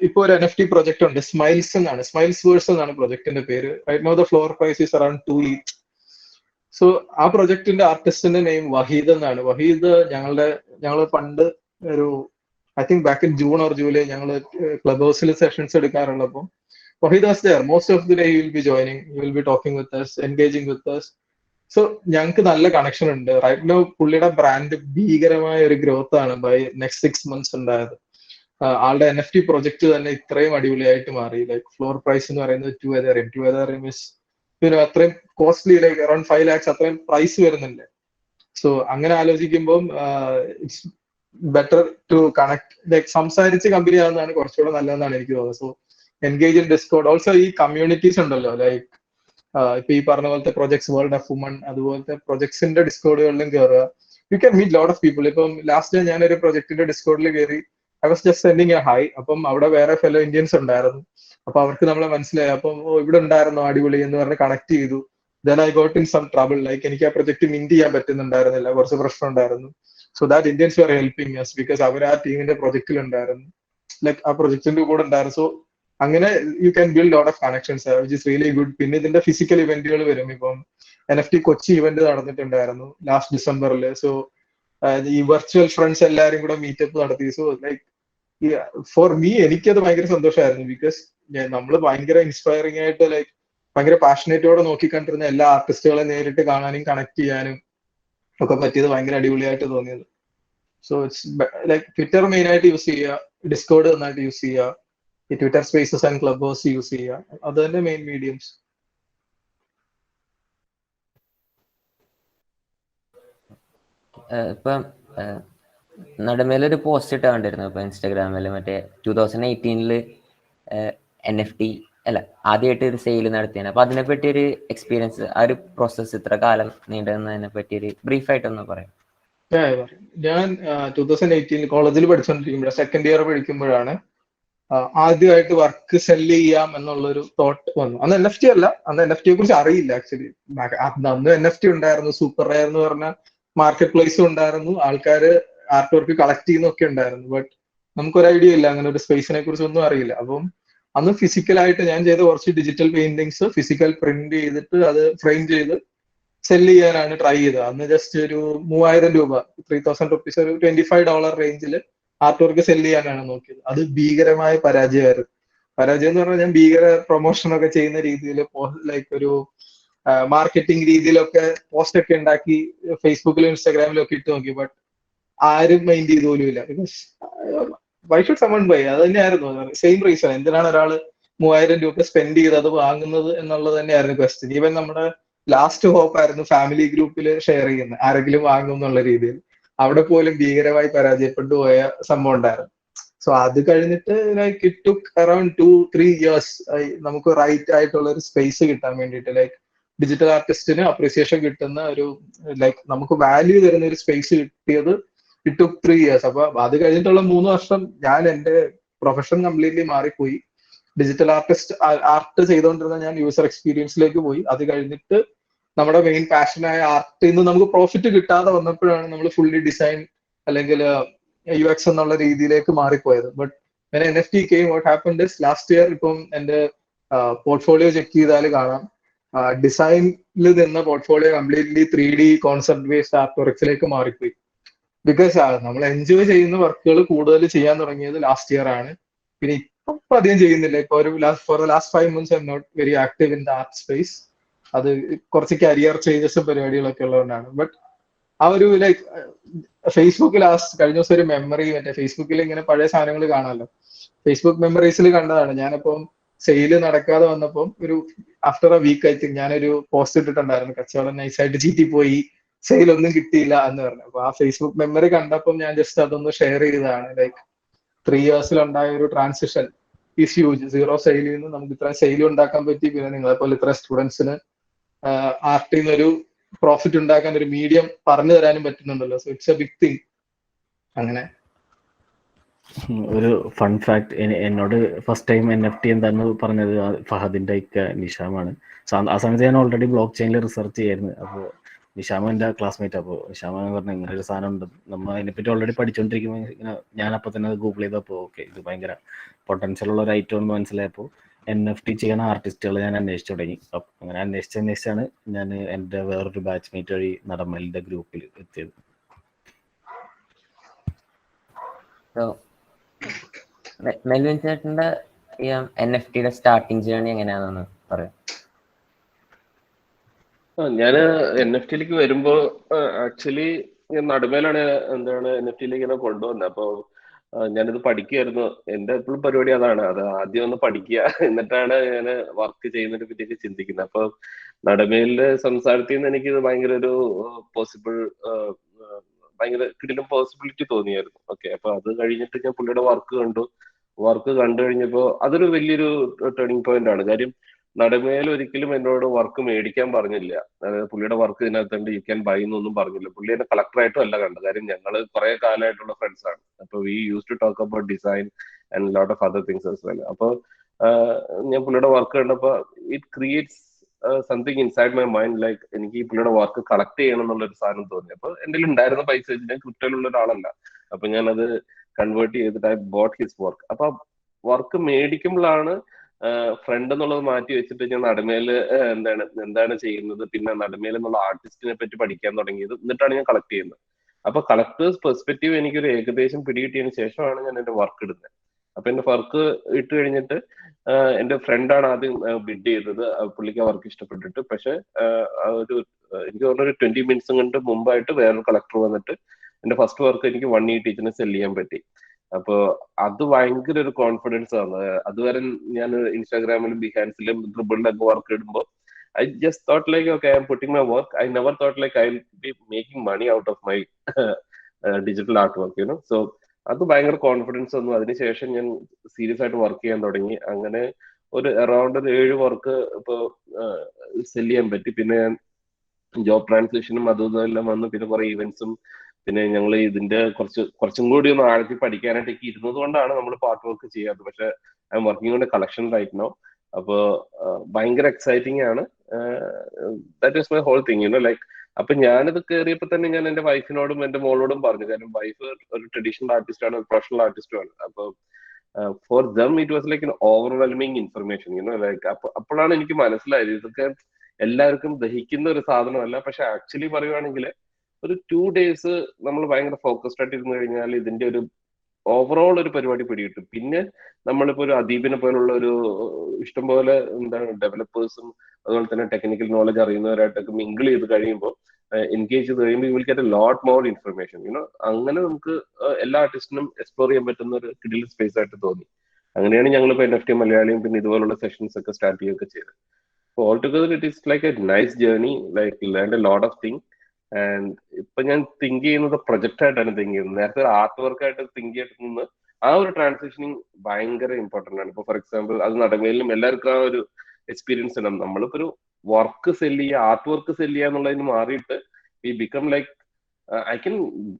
ഇപ്പോൾ ഒരു NFT പ്രൊജക്ട് ഉണ്ട്, സ്മൈൽസ് എന്നാണ്, സ്മൈൽസ് വേഴ്സ് എന്നാണ് പ്രൊജക്ടിന്റെ പേര്. Right now the floor price is around 2 ETH. So ആ പ്രൊജക്ടിന്റെ ആർട്ടിസ്റ്റിന്റെ നെയിം വഹീദ് എന്നാണ്. വഹീദ് ഞങ്ങൾ പണ്ട് ഒരു I think back in June or July ഞങ്ങൾ ക്ലബ് ഹൗസിൽ സെഷൻസ് എടുക്കാറുള്ളപ്പോൾ Wahid was there most of the day. You will be joining, you will be talking with us, engaging with us. So ഞങ്ങൾക്ക് നല്ല കണക്ഷൻ ഉണ്ട്. റൈറ്റ് നൗ പുള്ളിയുടെ brand ഭീകരമായ ഒരു growth ആണ് ബൈ നെക്സ്റ്റ് 6 months ഉണ്ടായത്. ആളുടെ NFT പ്രൊജക്ട് തന്നെ ഇത്രയും അടിപൊളിയായിട്ട് മാറി. ലൈക്ക് ഫ്ലോർ പ്രൈസ് എന്ന് പറയുന്നത് 2 Ethereum is പിന്നെ അത്രയും കോസ്റ്റ്ലി, ലൈക്ക് അറൌണ്ട് 5 lakhs അത്രയും പ്രൈസ് വരുന്നുണ്ട്. സോ അങ്ങനെ ആലോചിക്കുമ്പോൾ it's better to connect, like സംസാരിച്ച് കമ്പനി ആവുന്നതാണ് കുറച്ചുകൂടെ നല്ലതെന്നാണ് എനിക്ക് തോന്നുന്നത്. So engage in Discord. Also ഈ കമ്മ്യൂണിറ്റീസ് ഉണ്ടല്ലോ, ലൈക്ക് ഇപ്പൊ ഈ പറഞ്ഞ പോലത്തെ പ്രൊജക്ട്സ്, വേൾഡ് ഓഫ് വുമൺ, അതുപോലത്തെ പ്രൊജക്ട്സിന്റെ ഡിസ്കോഡുകളിലും കയറുക. You can meet lot of people. ഇപ്പം ലാസ്റ്റ് ഞാനൊരു പ്രൊജക്ടിന്റെ ഡിസ്കോഡിൽ കയറി, I was just sending a hi. അപ്പം അവിടെ വേറെ ഫെലോ ഇന്ത്യൻസ് ഉണ്ടായിരുന്നു. അപ്പൊ അവർക്ക് നമ്മളെ മനസ്സിലായി. അപ്പം ഇവിടെ ഉണ്ടായിരുന്നോ അടിപൊളി എന്ന് പറഞ്ഞ് കണക്ട് ചെയ്തു. Then I got in some trouble. Like എനിക്ക് ആ പ്രൊജക്ട് മിന്റ് ചെയ്യാൻ പറ്റുന്നുണ്ടായിരുന്നില്ല, കുറച്ച് പ്രശ്നം ഉണ്ടായിരുന്നു. So that Indians were helping us because അവർ ആ ടീമിന്റെ പ്രൊജക്റ്റിൽ ഉണ്ടായിരുന്നു, ലൈക്ക് ആ പ്രൊജക്ടിന്റെ കൂടെ ഉണ്ടായിരുന്നു. സോ അങ്ങനെ you can build lot of connections which is really good. പിന്നെ ഇതിന്റെ ഫിസിക്കൽ ഇവന്റുകൾ വരും. ഇപ്പം NFT കൊച്ചി ഇവന്റ് നടന്നിട്ടുണ്ടായിരുന്നു ലാസ്റ്റ് ഡിസംബറിൽ. സോ ഈ വെർച്വൽ ഫ്രണ്ട്സ് എല്ലാവരും കൂടെ മീറ്റപ്പ് നടത്തി. സോ ലൈക്ക് ഫോർ മീ എനിക്കത് ഭയങ്കര സന്തോഷമായിരുന്നു. ബിക്കോസ് നമ്മൾ ഭയങ്കര ഇൻസ്പയറിംഗ് ആയിട്ട്, ലൈക്ക് ഭയങ്കര പാഷനേറ്റോടെ നോക്കിക്കണ്ടിരുന്ന എല്ലാ ആർട്ടിസ്റ്റുകളെ നേരിട്ട് കാണാനും കണക്ട് ചെയ്യാനും ഒക്കെ പറ്റിയത് ഭയങ്കര അടിപൊളിയായിട്ട് തോന്നിയത്. So it's like Twitter main ആയിട്ട് യൂസ് ചെയ്യുക, ഡിസ്കോഡ് നന്നായിട്ട് യൂസ് ചെയ്യുക, ഈ Twitter spaces and club house use ചെയ്യുക. അത് തന്നെ മെയിൻ മീഡിയംസ്. ഇപ്പം നടമേലൊരു പോസ്റ്റ് ഇട്ട് കണ്ടിരുന്നു ഇപ്പൊ ഇൻസ്റ്റാഗ്രാമിൽ, മറ്റേ 2018 NFT അല്ല ആദ്യമായിട്ട് ഒരു സെയിൽ നടത്തിയാണ്. അപ്പൊ അതിനെപ്പറ്റി ഒരു എക്സ്പീരിയൻസ്, ആ ഒരു പ്രോസസ് ഇത്ര കാലം നീണ്ടുന്നതിനെ പറ്റി ഒരു ബ്രീഫായിട്ടൊന്ന് പറയാം. ഞാൻ 2018 കോളേജിൽ പഠിച്ചുകൊണ്ടിരിക്കുമ്പോഴാണ്, സെക്കൻഡ് ഇയർ പഠിക്കുമ്പോഴാണ് ആദ്യമായിട്ട് വർക്ക് സെല്ല് ചെയ്യാം എന്നുള്ളൊരു തോട്ട് വന്നു. അന്ന് NFT അല്ല, അന്ന് NFT യെ കുറിച്ച് അറിയില്ല ആക്ച്വലി. അന്ന് NFT ഉണ്ടായിരുന്നു, സൂപ്പർ റെയർ എന്ന് പറഞ്ഞ മാർക്കറ്റ് പ്ലേസും ഉണ്ടായിരുന്നു, ആൾക്കാര് ആർട്ട് വർക്ക് കളക്ട് ചെയ്യുന്നൊക്കെ ഉണ്ടായിരുന്നു. ബട്ട് നമുക്കൊരു ഐഡിയ ഇല്ല, അങ്ങനെ ഒരു സ്പേസിനെ കുറിച്ച് ഒന്നും അറിയില്ല. അപ്പം അന്ന് ഫിസിക്കലായിട്ട് ഞാൻ ചെയ്ത കുറച്ച് ഡിജിറ്റൽ പെയിന്റിങ്സ് ഫിസിക്കൽ പ്രിന്റ് ചെയ്തിട്ട് അത് ഫ്രെയിം ചെയ്ത് സെല് ചെയ്യാനാണ് ട്രൈ ചെയ്തത്. അന്ന് ജസ്റ്റ് ഒരു 3000 രൂപ, 3000 റുപ്പീസ്, ഒരു $25 റേഞ്ചിൽ ആർട്ട് വർക്ക് സെല് ചെയ്യാനാണ് നോക്കിയത്. അത് ഭീകരമായ പരാജയമായിരുന്നു. പരാജയം എന്ന് പറഞ്ഞാൽ ഞാൻ ഭീകര പ്രൊമോഷൻ ഒക്കെ ചെയ്യുന്ന രീതിയിൽ, ലൈക്ക് ഒരു മാർക്കറ്റിംഗ് രീതിയിലൊക്കെ പോസ്റ്റ് ഒക്കെ ഉണ്ടാക്കി ഫേസ്ബുക്കിലും ഇൻസ്റ്റാഗ്രാമിലും ഒക്കെ ഇട്ട് നോക്കി. ബട്ട് ആരും മൈൻഡ് ചെയ്ത് പോലും ഇല്ല. Because why should someone buy? അത് തന്നെയായിരുന്നു സെയിം റീസൺ. എന്തിനാണ് ഒരാൾ 3000 രൂപ സ്പെൻഡ് ചെയ്ത് അത് വാങ്ങുന്നത് എന്നുള്ളത് തന്നെയായിരുന്നു ക്വസ്റ്റ്യൻ. ഈവൻ നമ്മുടെ ലാസ്റ്റ് ഹോപ്പ് ആയിരുന്നു ഫാമിലി ഗ്രൂപ്പിൽ ഷെയർ ചെയ്യുന്നത്, ആരെങ്കിലും വാങ്ങും എന്നുള്ള രീതിയിൽ. അവിടെ പോലും ഭീകരമായി പരാജയപ്പെട്ടു പോയ സംഭവം ഉണ്ടായിരുന്നു. സോ അത് കഴിഞ്ഞിട്ട് like it took around 2-3 years നമുക്ക് റൈറ്റ് ആയിട്ടുള്ള ഒരു സ്പേസ് കിട്ടാൻ വേണ്ടിയിട്ട്, ലൈക്ക് ഡിജിറ്റൽ ആർട്ടിസ്റ്റിന് അപ്രീസിയേഷൻ കിട്ടുന്ന ഒരു, ലൈക്ക് നമുക്ക് വാല്യൂ തരുന്ന ഒരു സ്പേസ് കിട്ടിയത് ഇറ്റ് ടുക്ക് 3 years. അപ്പൊ അത് കഴിഞ്ഞിട്ടുള്ള 3 വർഷം ഞാൻ എന്റെ പ്രൊഫഷൻ കംപ്ലീറ്റ്ലി മാറിപ്പോയി. ഡിജിറ്റൽ ആർട്ട് ചെയ്തുകൊണ്ടിരുന്ന ഞാൻ യൂസർ എക്സ്പീരിയൻസിലേക്ക് പോയി. അത് കഴിഞ്ഞിട്ട് നമ്മുടെ മെയിൻ പാഷനായ ആർട്ടിൽ നിന്ന് നമുക്ക് പ്രോഫിറ്റ് കിട്ടാതെ വന്നപ്പോഴാണ് നമ്മൾ ഫുള്ളി ഡിസൈൻ അല്ലെങ്കിൽ UX എന്നുള്ള രീതിയിലേക്ക് മാറിപ്പോയത്. But NFT came, what happened is last year ഇപ്പം എന്റെ പോർട്ട്ഫോളിയോ ചെക്ക് ചെയ്താൽ കാണാം, ഡിസൈനിൽ നിന്ന portfolio completely 3D concept based art വർക്സിലേക്ക് മാറിപ്പോയി. ബിക്കോസ് നമ്മൾ എൻജോയ് ചെയ്യുന്ന വർക്കുകൾ കൂടുതൽ ചെയ്യാൻ തുടങ്ങിയത് ലാസ്റ്റ് ഇയർ ആണ്. പിന്നെ ഇപ്പൊ അധികം ചെയ്യുന്നില്ല. ഇപ്പൊ ഒരു for the last 5 months I'm not very active in the art space. അത് കുറച്ച് കരിയർ ചേഞ്ചസും പരിപാടികളൊക്കെ ഉള്ളതുകൊണ്ടാണ്. ബട്ട് ആ ഒരു ലൈക്ക് ഫേസ്ബുക്ക് ലാസ്റ്റ് കഴിഞ്ഞ ദിവസം ഒരു മെമ്മറി, മറ്റേ ഫേസ്ബുക്കിൽ ഇങ്ങനെ പഴയ സാധനങ്ങൾ കാണാമല്ലോ, ഫേസ്ബുക്ക് മെമ്മറീസിൽ കണ്ടതാണ്. ഞാനിപ്പം സെയില് നടക്കാതെ വന്നപ്പം ഒരു after a week I think ഞാനൊരു പോസ്റ്റ് ഇട്ടിട്ടുണ്ടായിരുന്നു, കച്ചവടം നൈസായിട്ട് ചീറ്റി പോയി, സെയിലൊന്നും കിട്ടിയില്ല എന്ന് പറഞ്ഞു. അപ്പൊ ആ ഫേസ്ബുക്ക് മെമ്മറി കണ്ടപ്പം ഞാൻ ജസ്റ്റ് അതൊന്ന് ഷെയർ ചെയ്തതാണ്. ലൈക്ക് 3 yearsൽ ഉണ്ടായ ഒരു ട്രാൻസിഷൻ ഈസ് ഹ്യൂജ്. 0 സെയിലിൽ നിന്ന് നമുക്ക് ഇത്ര സെയിൽ ഉണ്ടാക്കാൻ പറ്റി. പിന്നെ നിങ്ങളെപ്പോലെ ഇത്ര സ്റ്റുഡൻസിന് ആർട്ടിൽ നിന്ന് ഒരു പ്രോഫിറ്റ് ഉണ്ടാക്കാൻ ഒരു മീഡിയം പറഞ്ഞു തരാനും പറ്റുന്നുണ്ടല്ലോ. So it's a big thing. അങ്ങനെ ഒരു ഫൺ ഫാക്ട്, എന്നോട് ഫസ്റ്റ് ടൈം NFT എന്താന്ന് പറഞ്ഞത് ഫഹദിന്റെ നിഷാമാണ്. ആ സമയത്ത് ഞാൻ ഓൾറെഡി ബ്ലോക്ക് ചെയിനിൽ റിസർച്ച് ചെയ്യായിരുന്നു. അപ്പോൾ നിഷാമ എൻ്റെ ക്ലാസ്മേറ്റ്. അപ്പോൾ നിഷാമ പറഞ്ഞു ഇങ്ങനെ ഒരു സാധനം ഉണ്ട്, നമ്മൾ അതിനെപ്പറ്റി ഓൾറെഡി പഠിച്ചുകൊണ്ടിരിക്കുമ്പോൾ ഇങ്ങനെ ഞാൻ അപ്പോൾ തന്നെ അത് ഗൂഗിൾ ചെയ്തപ്പോൾ ഓക്കെ ഇത് ഭയങ്കര പൊട്ടൻഷ്യൽ ഉള്ള ഒരു ഐറ്റം എന്ന് മനസ്സിലായപ്പോൾ NFT ചെയ്യുന്ന ആർട്ടിസ്റ്റുകളെ ഞാൻ അന്വേഷിച്ചു തുടങ്ങി. അപ്പം അങ്ങനെ അന്വേഷിച്ചാണ് ഞാൻ എൻ്റെ വേറൊരു ബാച്ച്മേറ്റ് വഴി നടമലിൻ്റെ ഗ്രൂപ്പിൽ എത്തിയത്. മെൽവിൻ ചേട്ടന്റെ ഈ NFT സ്റ്റാർട്ടിങ് ജേർണി എങ്ങനെയാണെന്ന് പറയാം. ഞാൻ NFT വരുമ്പോ ആക്ച്വലി നടുമേലാണ് NFT ഇങ്ങനെ കൊണ്ടുവന്നത്. അപ്പൊ ഞാനിത് പഠിക്കുമായിരുന്നു. എന്റെ എപ്പോഴും പരിപാടി അതാണ്, അത് ആദ്യം ഒന്ന് പഠിക്കുക, എന്നിട്ടാണ് ഞാൻ വർക്ക് ചെയ്യുന്നതിനെ പറ്റിയൊക്കെ ചിന്തിക്കുന്നത്. അപ്പൊ നടുമേലിന്റെ സംസാരത്തിൽ നിന്ന് എനിക്കിത് ഭയങ്കര ഒരു ഭയങ്കര കിടിലം പോസിബിലിറ്റി തോന്നിയായിരുന്നു. ഓക്കെ, അപ്പൊ അത് കഴിഞ്ഞിട്ട് ഞാൻ പുള്ളിയുടെ വർക്ക് കണ്ടു കഴിഞ്ഞപ്പോ അതൊരു വലിയൊരു ടേണിംഗ് പോയിന്റ് ആണ്. കാര്യം നടുമേൽ ഒരിക്കലും എന്നോട് വർക്ക് മേടിക്കാൻ പറഞ്ഞില്ല. അതായത് പുള്ളിയുടെ വർക്ക് ഇതിനകത്തുണ്ട്, യു ക്യാൻ ബൈ എന്നൊന്നും പറഞ്ഞില്ല. പുള്ളി എന്നെ കളക്ടറായിട്ടും അല്ല കണ്ടത്. കാര്യം ഞങ്ങൾ കുറെ കാലമായിട്ടുള്ള ഫ്രണ്ട്സ് ആണ്. അപ്പൊ we use to talk about design and lot of other things as well. അപ്പൊ ഞാൻ പുള്ളിയുടെ വർക്ക് കണ്ടപ്പോ it creates something inside my mind, like എനിക്ക് ഈ പുള്ളിയുടെ വർക്ക് കളക്ട് ചെയ്യണം എന്നുള്ളൊരു സാധനം തോന്നി. അപ്പൊ എൻ്റെ ഉണ്ടായിരുന്ന പൈസ വെച്ച് ഞാൻ ക്രിപ്റ്റോയിലുള്ള ഒരാളല്ല. അപ്പൊ ഞാനത് കൺവേർട്ട് ചെയ്തിട്ട് ഐ ബോട്ട് ഹിസ് വർക്ക്. അപ്പൊ വർക്ക് മേടിക്കുമ്പോഴാണ് ഫ്രണ്ട് എന്നുള്ളത് മാറ്റി വെച്ചിട്ട് ഞാൻ നടുമേല് എന്താണ് ചെയ്യുന്നത്, പിന്നെ നടുമേൽ എന്നുള്ള ആർട്ടിസ്റ്റിനെ പറ്റി പഠിക്കാൻ തുടങ്ങിയത്. എന്നിട്ടാണ് ഞാൻ കളക്ട് ചെയ്യുന്നത്. അപ്പൊ കളക്ടേഴ്സ് പെർസ്പെക്റ്റീവ് എനിക്കൊരു ഏകദേശം പിടികിട്ടിയതിന് ശേഷമാണ് ഞാൻ എന്റെ വർക്ക് ഇടുന്നത്. അപ്പൊ എന്റെ വർക്ക് ഇട്ട് കഴിഞ്ഞിട്ട് എന്റെ ഫ്രണ്ടാണ് ആദ്യം ബിഡ് ചെയ്തത്. പുള്ളിക്ക് ആ വർക്ക് ഇഷ്ടപ്പെട്ടിട്ട്. പക്ഷെ എനിക്ക് തോന്നുന്നു ഒരു 20 മിനിറ്റ്സ് കൊണ്ട് മുമ്പായിട്ട് വേറൊരു കളക്ടർ വന്നിട്ട് എന്റെ ഫസ്റ്റ് വർക്ക് എനിക്ക് 180 സെല് ചെയ്യാൻ പറ്റി. അപ്പൊ അത് ഭയങ്കര ഒരു കോൺഫിഡൻസ് ആണ്. അതുവരെ ഞാൻ ഇൻസ്റ്റാഗ്രാമിലും ബിഹാൻസിലും ഡ്രിബിളിലൊക്കെ വർക്ക് ഇടുമ്പോൾ I just thought like okay I'm putting my work. I never thought like I will be making money out of my digital art work, you know. So അത് ഭയങ്കര കോൺഫിഡൻസ് വന്നു. അതിനുശേഷം ഞാൻ സീരിയസ് ആയിട്ട് വർക്ക് ചെയ്യാൻ തുടങ്ങി. അങ്ങനെ ഒരു അറൌണ്ട് 7 വർക്ക് ഇപ്പൊ സെല് ചെയ്യാൻ പറ്റി. പിന്നെ ജോബ് ട്രാൻസിഷനും അതും എല്ലാം വന്നു. പിന്നെ കുറെ ഈവെന്റ്സും, പിന്നെ ഞങ്ങൾ ഇതിന്റെ കുറച്ചും കൂടി ഒന്ന് ആഴത്തിൽ പഠിക്കാനായിട്ട് ഇരുന്നത് കൊണ്ടാണ് നമ്മൾ പാർട്ട് വർക്ക് ചെയ്യാത്തത്. പക്ഷെ I'm working on a collection right now. അപ്പൊ ഭയങ്കര എക്സൈറ്റിംഗ് ആണ്. That is my whole thing, you know. Like അപ്പൊ ഞാനിത് കയറിയപ്പോ തന്നെ ഞാൻ എന്റെ വൈഫിനോടും എന്റെ മോളോടും പറഞ്ഞു. കാരണം വൈഫ് ഒരു ട്രഡീഷണൽ ആർട്ടിസ്റ്റ് ആണ്, ഒരു പ്രൊഫഷണൽ ആർട്ടിസ്റ്റും ആണ്. അപ്പൊ for them it was like overwhelming information, you know. Like അപ്പോഴാണ് എനിക്ക് മനസ്സിലായത് ഇതൊക്കെ എല്ലാവർക്കും ദഹിക്കുന്ന ഒരു സാധനമല്ല. പക്ഷെ ആക്ച്വലി പറയുവാണെങ്കിൽ ഒരു 2 days നമ്മൾ ഭയങ്കര ഫോക്കസ്ഡ് ആയിട്ട് ഇരുന്ന് കഴിഞ്ഞാൽ ഇതിന്റെ ഒരു ഓവറോൾ ഒരു പരിപാടി പിടികിട്ടും. പിന്നെ നമ്മളിപ്പോ ഒരു അദീബിനെ പോലുള്ള ഒരു ഇഷ്ടംപോലെ ഡെവലപ്പേഴ്സും അതുപോലെ തന്നെ ടെക്നിക്കൽ നോളജ് അറിയുന്നവരായിട്ടൊക്കെ മിങ്കിൾ ചെയ്ത് കഴിയുമ്പോൾ, എൻഗേജ് ചെയ്ത് കഴിയുമ്പോൾ you will get a lot more information, you know. അങ്ങനെ നമുക്ക് എല്ലാ ആർട്ടിസ്റ്റിനും എക്സ്പ്ലോർ ചെയ്യാൻ പറ്റുന്ന ഒരു കിടിൽ സ്പേസ് ആയിട്ട് തോന്നി. അങ്ങനെയാണ് ഞങ്ങളിപ്പോ NFT മലയാളിയും പിന്നെ ഇതുപോലുള്ള സെഷൻസ് ഒക്കെ സ്റ്റാർട്ട് ചെയ്യുകയൊക്കെ ചെയ്തത്. All together it is like A nice journey, like learn A lot of thing. And ഇപ്പൊ ഞാൻ തിങ്ക് ചെയ്യുന്നത് പ്രൊജക്ട് ആയിട്ടാണ് തിങ്ക് ചെയ്യുന്നത്. നേരത്തെ ആർട്ട് വർക്ക് ആയിട്ട് തിങ്ക് ചെയ്തിട്ട് ആ ഒരു ട്രാൻസിഷനിങ് ഭയങ്കര ഇമ്പോർട്ടന്റ് ആണ്. ഇപ്പൊ ഫോർ എക്സാമ്പിൾ അത് നടമേലും എല്ലാവർക്കും ആ ഒരു എക്സ്പീരിയൻസ് ഉണ്ടാവും. നമ്മളിപ്പോ ഒരു വർക്ക് സെല് ചെയ്യുക, ആർട്ട് വർക്ക് സെല് ചെയ്യുക എന്നുള്ളതിന് മാറിയിട്ട് we become like I can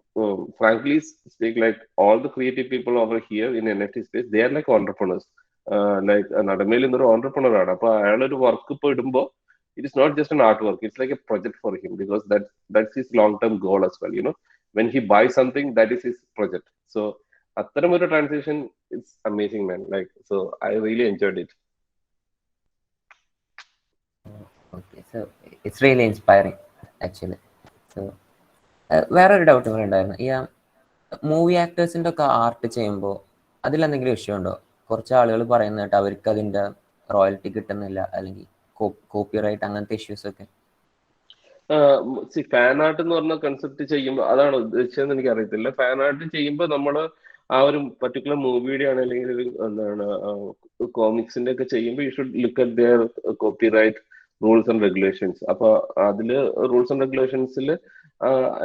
frankly speak, like all the creative people over here in NFT space, they are like entrepreneurs. Like Nadamel is an entrepreneur ആണ്. അപ്പൊ അയാളൊരു work ഇപ്പൊ ഇടുമ്പോ it is not just an artwork, it's like a project for him, because that's his long term goal as well, you know. When he buys something, that is his project. So അത്തരം ഒരു transition, it's amazing, man. Like, so I really enjoyed it. Okay, so it's really inspiring actually. So വേറൊരു doubt കൂടെ ഉണ്ടായിരുന്നു. ഈ movie ആക്ടേഴ്സിന്റെ ഒക്കെ art ചെയ്യുമ്പോൾ അതിലെന്തെങ്കിലും issue ഉണ്ടോ? കുറച്ച് ആളുകൾ പറയുന്നതായിട്ട് അവർക്ക് അതിന്റെ റോയൽറ്റി കിട്ടുന്നില്ല, അല്ലെങ്കിൽ കോപ്പിറൈറ്റ് അങ്ങനത്തെ ഇഷ്യൂസ് ഒക്കെ. ഫാൻ ആർട്ട് എന്ന് പറഞ്ഞ കൺസെപ്റ്റ് ചെയ്യുമ്പോൾ അതാണോ ഉദ്ദേശിച്ചതെന്ന് എനിക്ക് അറിയത്തില്ല. ഫാൻ ആർട്ട് ചെയ്യുമ്പോൾ നമ്മള് ആ ഒരു പർട്ടിക്കുലർ മൂവിയുടെ ആണ് അല്ലെങ്കിൽ ഒരു കോമിക്സിന്റെ ഒക്കെ ചെയ്യുമ്പോൾ you should look at there copyright rules and regulations. അപ്പൊ അതില് റൂൾസ് ആൻഡ് റെഗുലേഷൻസിൽ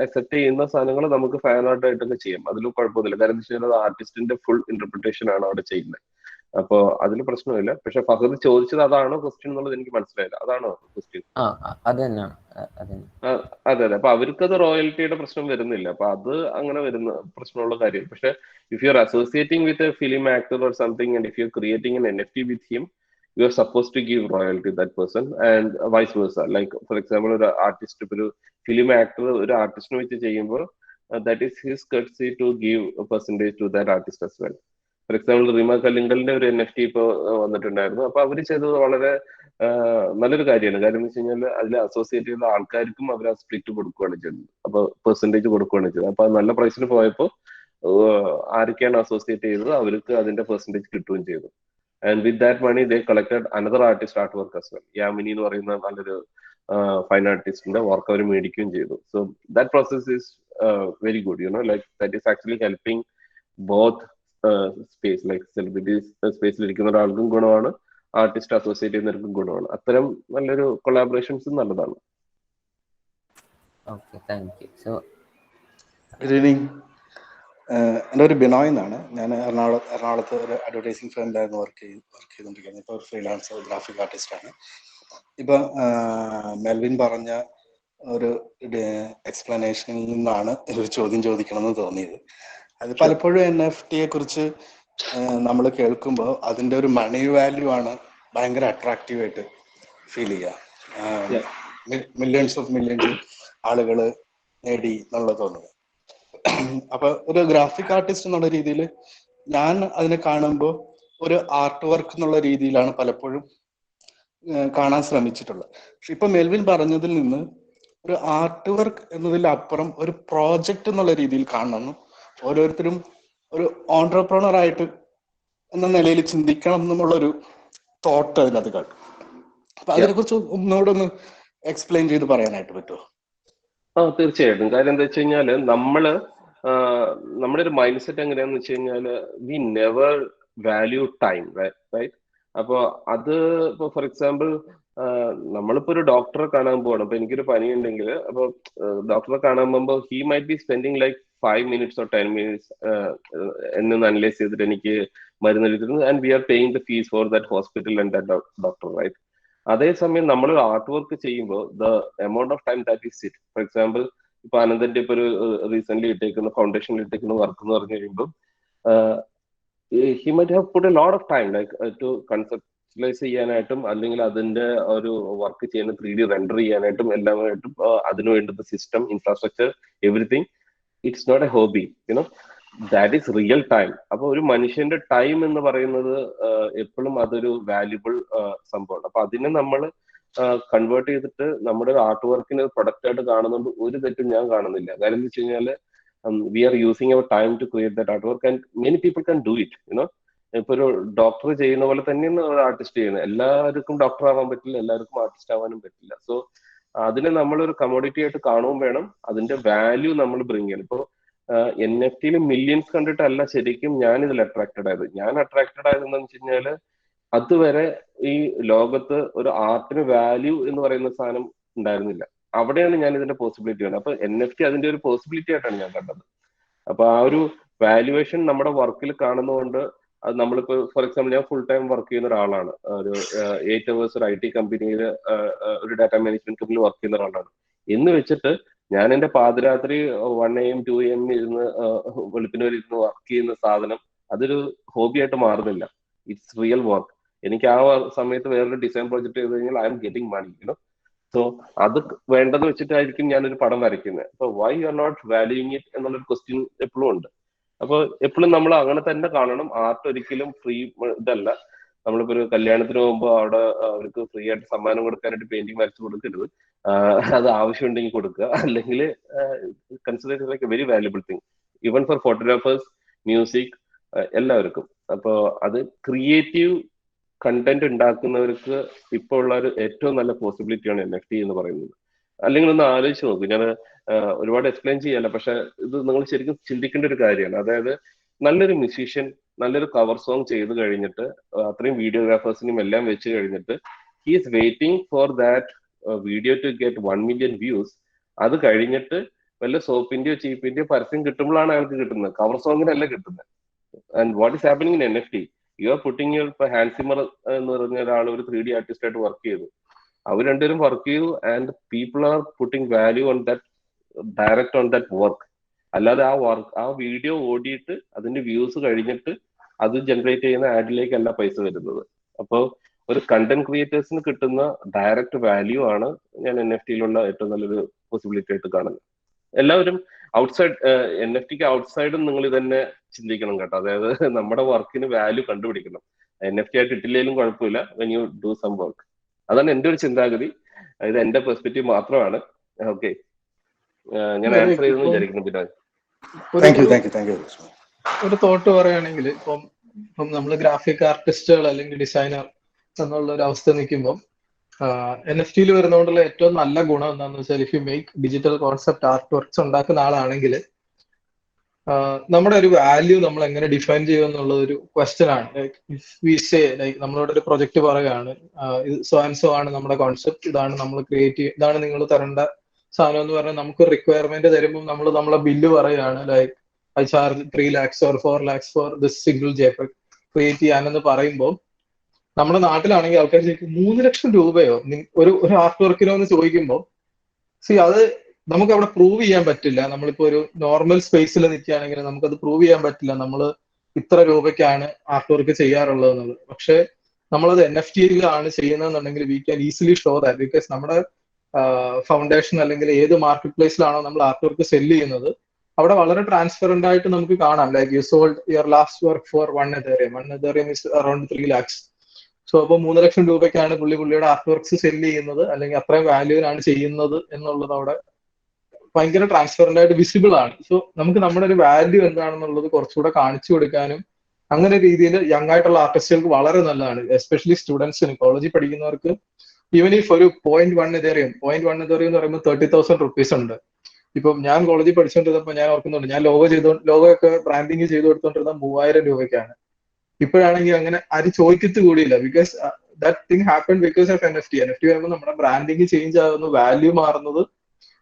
അക്സെപ്റ്റ് ചെയ്യുന്ന സാധനങ്ങൾ നമുക്ക് ഫാൻ ആർട്ട് ആയിട്ടൊക്കെ ചെയ്യാം. അതിൽ കുഴപ്പമൊന്നുമില്ല. കാരണം എന്താ വെച്ചാൽ ആർട്ടിസ്റ്റിന്റെ ഫുൾ ഇന്റർപ്രിട്ടേഷൻ ആണ് അവിടെ ചെയ്യുന്നത്. അപ്പൊ അതിൽ പ്രശ്നമില്ല. പക്ഷെ ഫഹദ് ചോദിച്ചത് അതാണോ ക്വസ്റ്റ്യൻ എന്നുള്ളത് എനിക്ക് മനസ്സിലായില്ല. അതാണോ ക്വസ്റ്റ്യൻ? അത് തന്നെയാണ്. അതെ അതെ. അപ്പൊ അവർക്കത് റോയൽറ്റിയുടെ പ്രശ്നം വരുന്നില്ല. അപ്പൊ അത് അങ്ങനെ വരുന്ന പ്രശ്നമുള്ള കാര്യം. പക്ഷെ if you R associating with a film actor or something and if you are creating N NFT with him, you are supposed to give royalty to that person and vice versa. Like for example, ഒരു artist, ഒരു film actor ഒരു ആർട്ടിസ്റ്റിനെ വെച്ച് ചെയ്യുമ്പോൾ that is his courtesy to give a percentage to that artist as well. For example Rima കല്ലിങ്കലിന്റെ ഒരു NFT ഇപ്പോൾ വന്നിട്ടുണ്ടായിരുന്നു. അപ്പൊ അവര് ചെയ്തത് വളരെ നല്ലൊരു കാര്യമാണ്. കാര്യം എന്ന് വെച്ച് കഴിഞ്ഞാൽ അതിൽ അസോസിയേറ്റ് ചെയ്യുന്ന ആൾക്കാർക്കും അവർ ആ സ്പ്ലിറ്റ് കൊടുക്കുകയാണ് ചെയ്തത്. അപ്പൊ പെർസെന്റേജ് കൊടുക്കുകയാണ് ചെയ്തത്. അപ്പൊ നല്ല പ്രൈസിന് പോയപ്പോൾ ആരൊക്കെയാണ് അസോസിയേറ്റ് ചെയ്തത് അവർക്ക് അതിന്റെ പെർസെന്റേജ് കിട്ടുകയും ചെയ്തു. And with that money they collected another artist art work as well. Yamini എന്ന് പറയുന്ന നല്ലൊരു ഫൈൻ ആർട്ടിസ്റ്റിന്റെ വർക്ക് അവർ മേടിക്കുകയും ചെയ്തു. So that process is very good. Like that is actually helping both space. Like celebrities സ്പേസിൽ ഇരിക്കുന്ന ഒരാൾക്കും ഗുണമാണ്, ആർട്ടിസ്റ്റ് അസോസിയേറ്റ് ചെയ്യുന്നവർക്കും ഗുണമാണ്. അത്തരം നല്ലൊരു കൊളാബറേഷൻസ് നല്ലതാണ്. Okay, thank you. So good evening. എൻ്റെ ഒരു ബിനോയ് എന്നാണ്. ഞാൻ എറണാകുളത്ത് ഒരു അഡ്വർടൈസിങ് ഫേമിലായിരുന്നു വർക്ക് ചെയ്തുകൊണ്ടിരിക്കുന്നത്. ഇപ്പോൾ ഒരു ഫ്രീലാൻസർ ഗ്രാഫിക് ആർട്ടിസ്റ്റാണ്. ഇപ്പം മെൽവിൻ പറഞ്ഞ ഒരു എക്സ്പ്ലനേഷനിൽ നിന്നാണ് ഒരു ചോദ്യം ചോദിക്കണമെന്ന് തോന്നിയത്. അത് പലപ്പോഴും NFT കുറിച്ച് നമ്മൾ കേൾക്കുമ്പോൾ അതിൻ്റെ ഒരു മണി വാല്യൂ ആണ് ഭയങ്കര അട്രാക്റ്റീവ് ആയിട്ട് ഫീൽ ചെയ്യുക. മില്യൺസ് ആളുകൾ നേടി എന്നുള്ളത് തോന്നുന്നത്. അപ്പൊ ഒരു ഗ്രാഫിക് ആർട്ടിസ്റ്റ് എന്നുള്ള രീതിയിൽ ഞാൻ അതിനെ കാണുമ്പോൾ ഒരു ആർട്ട് വർക്ക് എന്നുള്ള രീതിയിലാണ് പലപ്പോഴും കാണാൻ ശ്രമിച്ചിട്ടുള്ളത്. പക്ഷെ ഇപ്പൊ മെൽവിൻ പറഞ്ഞതിൽ നിന്ന് ഒരു ആർട്ട് വർക്ക് എന്നതിലപ്പുറം ഒരു പ്രോജക്റ്റ് എന്നുള്ള രീതിയിൽ കാണണമെന്നും ഓരോരുത്തരും ഒരു ഓൺട്രപ്രണർ ആയിട്ട് എന്ന നിലയിൽ ചിന്തിക്കണം എന്നുള്ളൊരു തോട്ട് അതിനകത്ത് കാണും. അപ്പൊ അതിനെക്കുറിച്ച് ഒന്നുകൂടെ ഒന്ന് എക്സ്പ്ലെയിൻ ചെയ്ത് പറയാനായിട്ട് പറ്റുമോ? തീർച്ചയായിട്ടും. കാര്യം എന്താ വെച്ച് കഴിഞ്ഞാല് നമ്മുടെ ഒരു മൈൻഡ് സെറ്റ് എങ്ങനെയാന്ന് വെച്ച് കഴിഞ്ഞാല് we never value time, right? അപ്പൊ അത് ഇപ്പൊ ഫോർ എക്സാമ്പിൾ നമ്മളിപ്പോ ഒരു ഡോക്ടറെ കാണാൻ പോകണം. അപ്പൊ എനിക്കൊരു പനി ഉണ്ടെങ്കിൽ അപ്പൊ ഡോക്ടറെ കാണാൻ പോകുമ്പോൾ he might be spending like 5 minutes or 10 minutes എന്നൊന്ന് അനലൈസ് ചെയ്തിട്ട് എനിക്ക് മരുന്ന് എഴുതുന്നു. And we are paying the fees for that hospital and that doctor, right? അതേസമയം നമ്മൾ ആർട്ട് വർക്ക് ചെയ്യുമ്പോൾ the amount of time that is it. For example ഇപ്പൊ അനന്തന്റെ ഇപ്പൊ ഒരു റീസെന്റ് ഇട്ടേക്കുന്ന ഫൗണ്ടേഷനിൽ ഇട്ടേക്കുന്ന വർക്ക് എന്ന് പറഞ്ഞു കഴിയുമ്പോൾ he might have put a lot of time like to conceptualise ചെയ്യാനായിട്ടും അല്ലെങ്കിൽ അതിന്റെ ഒരു വർക്ക് ചെയ്യാൻ 3D റെൻഡർ ചെയ്യാനായിട്ടും എല്ലാമായിട്ടും അതിനു വേണ്ടുന്ന system, infrastructure, everything. It's not a hobby, that is real time. അപ്പൊ ഒരു മനുഷ്യന്റെ ടൈം എന്ന് പറയുന്നത് എപ്പോഴും അതൊരു വാല്യുബിൾ സംഭവമാണ്. അപ്പൊ അതിനെ നമ്മൾ കൺവേർട്ട് ചെയ്തിട്ട് നമ്മുടെ ആർട്ട് വർക്കിന് പ്രൊഡക്റ്റ് ആയിട്ട് കാണുന്നുണ്ട് ഒരു തെറ്റും ഞാൻ കാണുന്നില്ല. കാര്യം എന്ന് വെച്ച് കഴിഞ്ഞാല് we are using our time to create that art work and many people can do it. ഇപ്പൊ ഒരു ഡോക്ടർ ചെയ്യുന്ന പോലെ തന്നെയാണ് ഒരു ആർട്ടിസ്റ്റ് ചെയ്യുന്നത്. എല്ലാവർക്കും ഡോക്ടർ ആവാൻ പറ്റില്ല, എല്ലാവർക്കും ആർട്ടിസ്റ്റ് ആവാനും പറ്റില്ല. സോ അതിനെ നമ്മളൊരു കമോഡിറ്റി ആയിട്ട് കാണുകയും വേണം, അതിന്റെ വാല്യൂ നമ്മൾ ബ്രിങ് ചെയ്യണം. ഇപ്പൊ NFT മില്യൺസ് കണ്ടിട്ടല്ല ശരിക്കും ഞാൻ ഇതിൽ അട്രാക്റ്റഡ് ആയത്. ഞാൻ അട്രാക്റ്റഡ് ആയത് എന്താണെന്ന് വെച്ച് കഴിഞ്ഞാല് അതുവരെ ഈ ലോകത്ത് ഒരു ആർട്ടിന് വാല്യൂ എന്ന് പറയുന്ന സാധനം ഉണ്ടായിരുന്നില്ല. അവിടെയാണ് ഞാൻ ഇതിന്റെ പോസിബിലിറ്റി കാണുന്നത്. അപ്പൊ NFT അതിന്റെ ഒരു പോസിബിലിറ്റി ആയിട്ടാണ് ഞാൻ കണ്ടത്. അപ്പൊ ആ ഒരു വാല്യുവേഷൻ നമ്മുടെ വർക്കിൽ കാണുന്നതുകൊണ്ട് അത് നമ്മളിപ്പോ ഫോർ എക്സാമ്പിൾ ഞാൻ ഫുൾ ടൈം വർക്ക് ചെയ്യുന്ന ഒരാളാണ്. ഒരു 8 hours ഒരു IT കമ്പനിയിൽ ഒരു ഡാറ്റ മാനേജ്മെന്റ് കമ്പനിയിൽ വർക്ക് ചെയ്യുന്ന ഒരാളാണ്. എന്ന് വെച്ചിട്ട് ഞാൻ എന്റെ പാതിരാത്രി 1 AM 2 AM ഇരുന്ന് വെളുപ്പിന് വരെ ഇരുന്ന് വർക്ക് ചെയ്യുന്ന സാധനം അതൊരു ഹോബിയായിട്ട് മാറുന്നില്ല. It's real work. എനിക്ക് ആ സമയത്ത് വേറൊരു ഡിസൈൻ പ്രോജക്ട് ചെയ്ത് കഴിഞ്ഞാൽ I'm getting money. So അത് വേണ്ടെന്ന് വെച്ചിട്ടായിരിക്കും ഞാനൊരു പടം വരയ്ക്കുന്നത്. അപ്പൊ why you are not valuing it എന്നുള്ളൊരു ക്വസ്റ്റ്യൻ എപ്പോഴും ഉണ്ട്. അപ്പൊ എപ്പോഴും നമ്മൾ അങ്ങനെ തന്നെ കാണണം. ആർട്ട് ഒരിക്കലും ഫ്രീ ഇതല്ല. നമ്മളിപ്പോ ഒരു കല്യാണത്തിന് പോകുമ്പോൾ അവിടെ അവർക്ക് ഫ്രീ ആയിട്ട് സമ്മാനം കൊടുക്കാനായിട്ട് പെയിന്റിങ് വരച്ചു കൊടുക്കരുത്. അത് ആവശ്യമുണ്ടെങ്കിൽ കൊടുക്കുക, അല്ലെങ്കിൽ consider like A very valuable thing even for photographers, music, എല്ലാവർക്കും. അപ്പോൾ അത് ക്രിയേറ്റീവ് കണ്ടന്റ് ഉണ്ടാക്കുന്നവർക്ക് ഇപ്പോൾ ഉള്ള ഒരു ഏറ്റവും നല്ല പോസിബിലിറ്റിയാണ് NFT എന്ന് പറയുന്നത്. അല്ലെങ്കിൽ ഒന്ന് ആലോചിച്ച് നോക്കും. ഞാൻ ഒരുപാട് എക്സ്പ്ലെയിൻ ചെയ്യല്ല, പക്ഷെ ഇത് നിങ്ങൾ ശരിക്കും ചിന്തിക്കേണ്ട ഒരു കാര്യമാണ്. അതായത് നല്ലൊരു മ്യൂസീഷ്യൻ നല്ലൊരു കവർ സോങ് ചെയ്ത് കഴിഞ്ഞിട്ട് അത്രയും വീഡിയോഗ്രാഫേഴ്സിനും എല്ലാം വെച്ച് കഴിഞ്ഞിട്ട് he is waiting for that video to get 1 million views. അത് കഴിഞ്ഞിട്ട് വല്ല സോപ്പിന്റെയോ ചീപ്പിന്റെയോ പരസ്യം കിട്ടുമ്പോഴാണ് അയാൾക്ക് കിട്ടുന്നത്, കവർ സോങ്ങിനല്ല കിട്ടുന്നത്. And what is happening in NFT, you are putting your, ഇപ്പൊ ഹാൻസിമർ എന്ന് പറഞ്ഞ ഒരാൾ ഒരു 3D ആർട്ടിസ്റ്റ് ആയിട്ട് വർക്ക് ചെയ്തു, അവർ രണ്ടുപേരും വർക്ക് ചെയ്തു, and people are putting value on that, direct on that work. അല്ലാതെ ആ വീഡിയോ ഓടിയിട്ട് അതിന്റെ വ്യൂസ് കഴിഞ്ഞിട്ട് അത് ജനറേറ്റ് ചെയ്യുന്ന ആഡിലേക്കല്ല പൈസ വരുന്നത്. അപ്പോൾ ഒരു കണ്ടന്റ് ക്രിയേറ്റേഴ്സിന് കിട്ടുന്ന ഡയറക്റ്റ് വാല്യൂ ആണ് ഞാൻ NFT-യിലുള്ള ഏറ്റവും നല്ലൊരു പോസിബിലിറ്റി ആയിട്ട് കാണുന്നത്. എല്ലാവരും ഔട്ട്സൈഡ്, NFT-ക്ക് ഔട്ട്സൈഡും നിങ്ങൾ ഇതന്നെ ചിന്തിക്കണം കേട്ടോ. അതായത് നമ്മുടെ വർക്കിന് വാല്യൂ കണ്ടുപിടിക്കണം. NFT ആയിട്ട് ഇട്ടില്ലെങ്കിലും കുഴപ്പമില്ല, when you do some work. അതാണ് എൻ്റെ ഒരു ചിന്താഗതി. ഇത് എൻ്റെ പെർസ്പെക്റ്റീവ് മാത്രമാണ്. ഓക്കെ, ഞാൻ ആൻസർ ചെയ്തെന്ന് വിചാരിക്കുന്നു. ബിനോയ്, ഒരു തോട്ട് പറയുകയാണെങ്കിൽ ഇപ്പം നമ്മൾ ഗ്രാഫിക് ആർട്ടിസ്റ്റുകൾ അല്ലെങ്കിൽ ഡിസൈനർ എന്നുള്ള ഒരു അവസ്ഥ നിൽക്കുമ്പോൾ NFT-യിൽ വരുന്നതുകൊണ്ടുള്ള ഏറ്റവും നല്ല ഗുണം എന്താണെന്ന് വെച്ചാൽ, if you make digital concept art works ഉണ്ടാക്കുന്ന ആളാണെങ്കിൽ നമ്മുടെ ഒരു വാല്യൂ നമ്മൾ എങ്ങനെ ഡിഫൈൻ ചെയ്യും എന്നുള്ള ഒരു ക്വസ്റ്റ്യൻ ആണ്. Like if we say, like നമ്മളോട് ഒരു പ്രൊജക്ട് പറയുകയാണ്, ഇത് സോ ആൻഡ് സോ ആണ് നമ്മുടെ കോൺസെപ്റ്റ്, ഇതാണ് നമ്മൾ ക്രിയേറ്റ് ഇതാണ് നിങ്ങൾ തരേണ്ട സാധനം എന്ന് പറഞ്ഞാൽ നമുക്ക് റിക്വയർമെന്റ് തരുമ്പോൾ നമ്മൾ നമ്മളെ ബില്ല് പറയുകയാണ്, like I charge 3 lakhs or 4 lakhs for this single JPEG create ചെയ്യാനെന്ന് പറയുമ്പോൾ, നമ്മുടെ നാട്ടിലാണെങ്കിൽ ആൾക്കാർ ചോദിക്കും 3 ലക്ഷം രൂപയോ ഒരു ആർട്ട് വർക്കിനോ എന്ന് ചോദിക്കുമ്പോൾ, അത് നമുക്ക് അവിടെ പ്രൂവ് ചെയ്യാൻ പറ്റില്ല. നമ്മളിപ്പോ ഒരു നോർമൽ സ്പേസിൽ നിൽക്കുകയാണെങ്കിൽ നമുക്കത് പ്രൂവ് ചെയ്യാൻ പറ്റില്ല നമ്മൾ ഇത്ര രൂപയ്ക്കാണ് ആർട്ട് വർക്ക് ചെയ്യാറുള്ളത് എന്നുള്ളത്. പക്ഷെ നമ്മളത് NFT-യിലാണ് ചെയ്യുന്നതെന്നുണ്ടെങ്കിൽ we can easily show that, because നമ്മുടെ ഫൗണ്ടേഷൻ അല്ലെങ്കിൽ ഏത് മാർക്കറ്റ് പ്ലേസിലാണോ നമ്മൾ ആർട്ട് വർക്ക് സെല്ല് ചെയ്യുന്നത് അവിടെ വളരെ ട്രാൻസ്പെറന്റ് ആയിട്ട് നമുക്ക് കാണാം, like you sold your last work for 1 Ethereum. 1 Ethereum is around 3 lakhs. So അപ്പോൾ 3 ലക്ഷം രൂപയ്ക്കാണ് പുള്ളിയുടെ ആർട്ട് വർക്ക്സ് സെല്ല് ചെയ്യുന്നത്, അല്ലെങ്കിൽ അത്രയും വാല്യൂവിനാണ് ചെയ്യുന്നത് എന്നുള്ളത് അവിടെ ഭയങ്കര ട്രാൻസ്പെറന്റ് ആയിട്ട് വിസിബിൾ ആണ്. സോ നമുക്ക് നമ്മുടെ ഒരു വാല്യൂ എന്താണെന്നുള്ളത് കുറച്ചുകൂടെ കാണിച്ചു കൊടുക്കാനും അങ്ങനെ രീതിയിൽ യങ് ആയിട്ടുള്ള ആർട്ടിസ്റ്റുകൾക്ക് വളരെ നല്ലതാണ്. എസ്പെഷ്യലി സ്റ്റുഡൻസിന്, കോളേജിൽ പഠിക്കുന്നവർക്ക്. ഈവൻ ഇഫ് ഒരു 0.1 Ethereum എന്ന് പറയുമ്പോൾ 30,000 rupees ഉണ്ട്. ഇപ്പം ഞാൻ കോളേജിൽ പഠിച്ചുകൊണ്ടിരുന്നപ്പോൾ ഞാൻ ഓർക്കുന്നുണ്ട്, ഞാൻ ലോഗോ ഒക്കെ ബ്രാൻഡിങ് ചെയ്ത് കൊടുത്തോണ്ടിരുന്ന 3000 രൂപയ്ക്കാണ്. ഇപ്പോഴാണെങ്കിൽ അങ്ങനെ ആരും ചോദിക്കത്ത് കൂടിയില്ല, because that thing happen because of NFT വരുമ്പോൾ നമ്മുടെ ബ്രാൻഡിങ് ചേഞ്ച് ആകുന്നു, വാല്യൂ മാറുന്നത്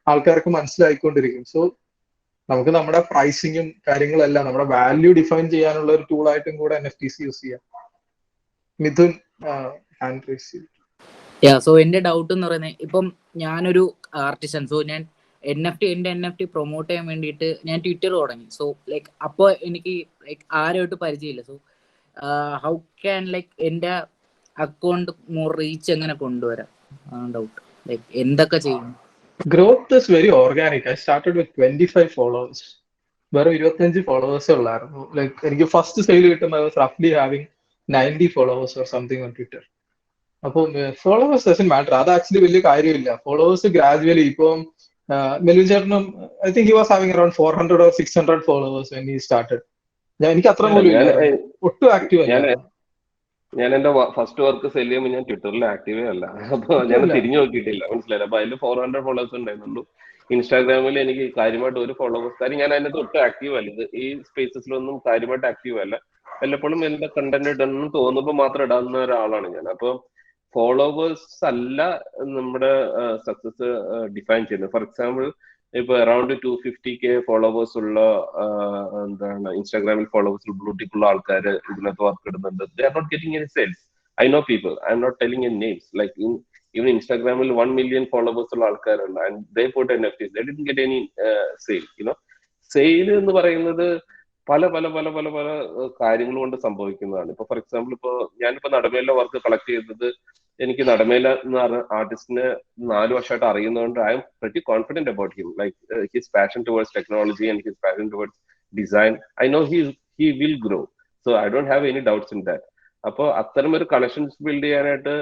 ആൾക്കാർക്ക് മനസ്സിലായിക്കൊണ്ടിരിക്കും. സോ നമുക്ക് നമ്മുടെ പ്രൈസിങ്ങും കാര്യങ്ങളെല്ലാം നമ്മുടെ വാല്യൂ ഡിഫൈൻ ചെയ്യാനുള്ള ഒരു ടൂൾ ആയിട്ടും കൂടെ NFTs യൂസ് ചെയ്യാം. മിഥുൻ ഹാൻഡ് റൈസ് ചെയ്തു. സോ എന്റെ ഡൗട്ട് എന്ന് പറയുന്നത്, ഇപ്പം ഞാനൊരു ആർട്ടിസ്റ്റ്, സോ ഞാൻ എന്റെ NFT പ്രൊമോട്ട് ചെയ്യാൻ വേണ്ടിയിട്ട് ഞാൻ ട്വിറ്റർ തുടങ്ങി. സോ ലൈക്ക് അപ്പോൾ എനിക്ക് ലൈക്ക് ആരുമായിട്ട് പരിചയമില്ല. സോ ഹൗ ക്യാൻ ലൈക്ക് എന്റെ അക്കൗണ്ട് മോർ റീച്ച് എങ്ങനെ കൊണ്ടുവരാം? ഡൗട്ട്, ലൈക്ക് എന്തൊക്കെ ചെയ്യും? Growth is very organic. I started with 25 followers. വെറും 25 ഫോളോവേഴ്സേ ഉള്ളായിരുന്നു. ലൈക്ക് എനിക്ക് ഫസ്റ്റ് സെയിൽ കിട്ടുമ്പോൾ റഫ്ലി having 90 followers or something on Twitter. അപ്പോൾ ഫോളോവേഴ്സ് ഡസന്റ് മാറ്റർ, അത് ആക്ച്വലി വലിയ കാര്യമില്ല. ഫോളോവേഴ്സ് ഗ്രാജുവലി ഇപ്പം മെൽവിൻ ചേട്ടനും I think he was having around 400 or 600 followers when he started. എനിക്ക് അത്ര പോലും ഇല്ലായിരുന്നു, ഒട്ടും ആക്റ്റീവ് അല്ല. ഞാൻ എന്റെ ഫസ്റ്റ് വർക്ക് സെല് ചെയ്യുമ്പോൾ ഞാൻ ട്വിറ്ററിൽ ആക്റ്റീവേ അല്ല, അപ്പൊ ഞാൻ തിരിഞ്ഞു നോക്കിയിട്ടില്ല, മനസ്സിലായില്ല. അപ്പൊ അതിൽ 400 followers ഉണ്ടായിരുന്നുള്ളൂ. ഇൻസ്റ്റാഗ്രാമിൽ എനിക്ക് കാര്യമായിട്ട് ഒരു ഫോളോവേഴ്സ്, കാര്യം ഞാൻ അതിനകത്ത് ഒട്ടും ആക്റ്റീവ് അല്ല. ഇത് ഈ സ്പേസസിലൊന്നും കാര്യമായിട്ട് ആക്റ്റീവ് അല്ല. വല്ലപ്പോഴും എന്താ കണ്ടന്റ് ഇടണമെന്ന് തോന്നുമ്പോൾ മാത്രം ഇടാവുന്ന ഒരാളാണ് ഞാൻ. അപ്പൊ ഫോളോവേഴ്സ് അല്ല നമ്മുടെ സക്സസ് ഡിഫൈൻ ചെയ്യുന്നത്. ഫോർ എക്സാമ്പിൾ, ഇപ്പൊ അറൌണ്ട് 250K ഫോളോവേഴ്സ് ഉള്ള എന്താണ് ഇൻസ്റ്റാഗ്രാമിൽ ഫോളോവേഴ്സ് ബ്ലൂടിക്കുള്ള ആൾക്കാർ ഇതിനകത്ത് വർക്ക് ഇടുന്നുണ്ട്. They are not getting any sales. I know people, I'm not telling any names. Like even ഇൻസ്റ്റാഗ്രാമിൽ 1 million ഫോളോവേഴ്സ് ഉള്ള ആൾക്കാരുണ്ട്, and they put NFTs. They didn't get any sale. You know, sale എന്ന് പറയുന്നത് പല പല പല പല പല കാര്യങ്ങൾ കൊണ്ട് സംഭവിക്കുന്നതാണ്. ഇപ്പൊ ഫോർ എക്സാമ്പിൾ, ഇപ്പൊ ഞാനിപ്പോ നടമേലിലെ വർക്ക് കളക്ട് ചെയ്തത്, എനിക്ക് നടമേല എന്ന് പറഞ്ഞ ആർട്ടിസ്റ്റിനെ 4 വർഷമായിട്ട് അറിയുന്നതുകൊണ്ട് I'm pretty confident about him. Like his passion towards technology and his passion towards design, I know he will grow. So I don't have any doubts in that. അപ്പോൾ അത്തരം ഒരു കണക്ഷൻസ് ബിൽഡ് ചെയ്യാനായിട്ട്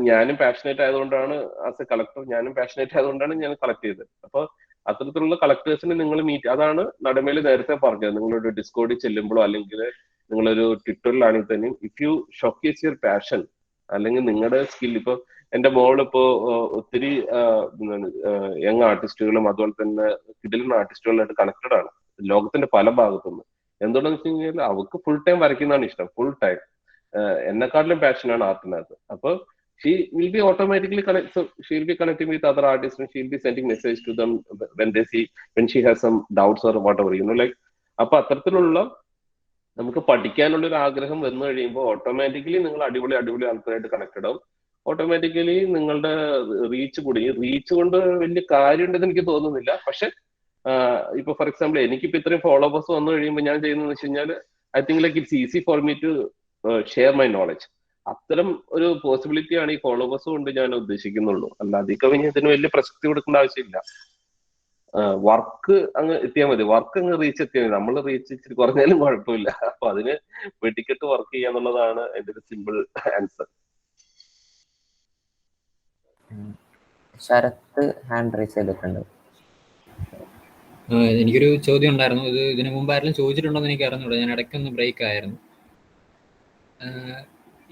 ഞാനും passionate ആയതുകൊണ്ടാണ്, as a collector ഞാനും passionate ആയതുകൊണ്ടാണ് ഞാൻ collect ചെയ്തത്. അപ്പോൾ അത്തരത്തിലുള്ള കളക്ടേഴ്സിനെ നിങ്ങൾ മീറ്റ്, അതാണ് നടമേൽ നേരത്തെ പറഞ്ഞത്. നിങ്ങളൊരു ഡിസ്കോഡിൽ ചെല്ലുമ്പോഴോ അല്ലെങ്കിൽ നിങ്ങളൊരു ട്വിറ്ററിലാണെങ്കിൽ തന്നെയും, if you showcase your passion അല്ലെങ്കിൽ നിങ്ങളുടെ സ്കിൽ. ഇപ്പൊ എന്റെ മോളിപ്പോ ഒത്തിരി യങ് ആർട്ടിസ്റ്റുകളും അതുപോലെ തന്നെ കിടിലൻ ആർട്ടിസ്റ്റുകളായിട്ട് കണക്റ്റഡ് ആണ് ലോകത്തിന്റെ പല ഭാഗത്തുനിന്ന്. എന്തുകൊണ്ടെന്ന് വെച്ച് കഴിഞ്ഞാൽ അവർക്ക് ഫുൾ ടൈം വരയ്ക്കുന്നതാണ് ഇഷ്ടം, ഫുൾ ടൈം. എന്നെക്കാട്ടിലും പാഷനാണ് ആർട്ടിനകത്ത്. അപ്പൊ she will be automatically connect. So she'll be connecting with other artists and she'll be sending message to them when she has some doubts or whatever, like അപ്പൊ അത്തരത്തിലുള്ള നമുക്ക് പഠിക്കാനുള്ള ഒരു ആഗ്രഹം വന്നു കഴിയുമ്പോൾ ഓട്ടോമാറ്റിക്കലി നിങ്ങൾ അടിപൊളി ആൾക്കാരായിട്ട് കണക്റ്റഡ് ആവും. ഓട്ടോമാറ്റിക്കലി നിങ്ങളുടെ റീച്ച് കൂടി. റീച്ച് കൊണ്ട് വലിയ കാര്യമുണ്ടെന്ന് എനിക്ക് തോന്നുന്നില്ല. പക്ഷെ ഇപ്പൊ ഫോർ എക്സാമ്പിൾ എനിക്കിപ്പോ ഇത്രയും ഫോളോവേഴ്സ് വന്നു കഴിയുമ്പോൾ ഞാൻ ചെയ്യുന്നതെന്ന് വെച്ച് കഴിഞ്ഞാൽ I think like it's easy for me to share my knowledge. അത്തരം ഒരു പോസിബിലിറ്റി ആണ് ഈ ഫോളോവേഴ്സ് കൊണ്ട് ഞാൻ ഉദ്ദേശിക്കുന്നുള്ളൂ. അല്ല അധികം ഇതിന് വലിയ പ്രസക്തി കൊടുക്കേണ്ട ആവശ്യമില്ല. വർക്ക് അങ്ങ് എത്തിയാൽ മതി. വർക്ക് അങ്ങ് റീച്ച് എത്തിയാൽ മതി. നമ്മൾ റീച്ച് ഇച്ചിരി കുറഞ്ഞാലും കുഴപ്പമില്ല. അപ്പൊ അതിന് വെട്ടിക്കെട്ട് വർക്ക് ചെയ്യാന്നുള്ളതാണ് എന്റെ ഒരു simple answer. Sarath hand raise ചെയ്തിട്ടുണ്ട്. എനിക്കൊരു ചോദ്യം ഉണ്ടായിരുന്നു. ഇത് ഇതിനു മുമ്പ് ആരെങ്കിലും ചോദിച്ചിട്ടുണ്ടോന്ന് എനിക്ക് അറിഞ്ഞൂടാ. ഞാൻ ഇടയ്ക്കൊന്ന് ബ്രേക്ക് ആയിരുന്നു.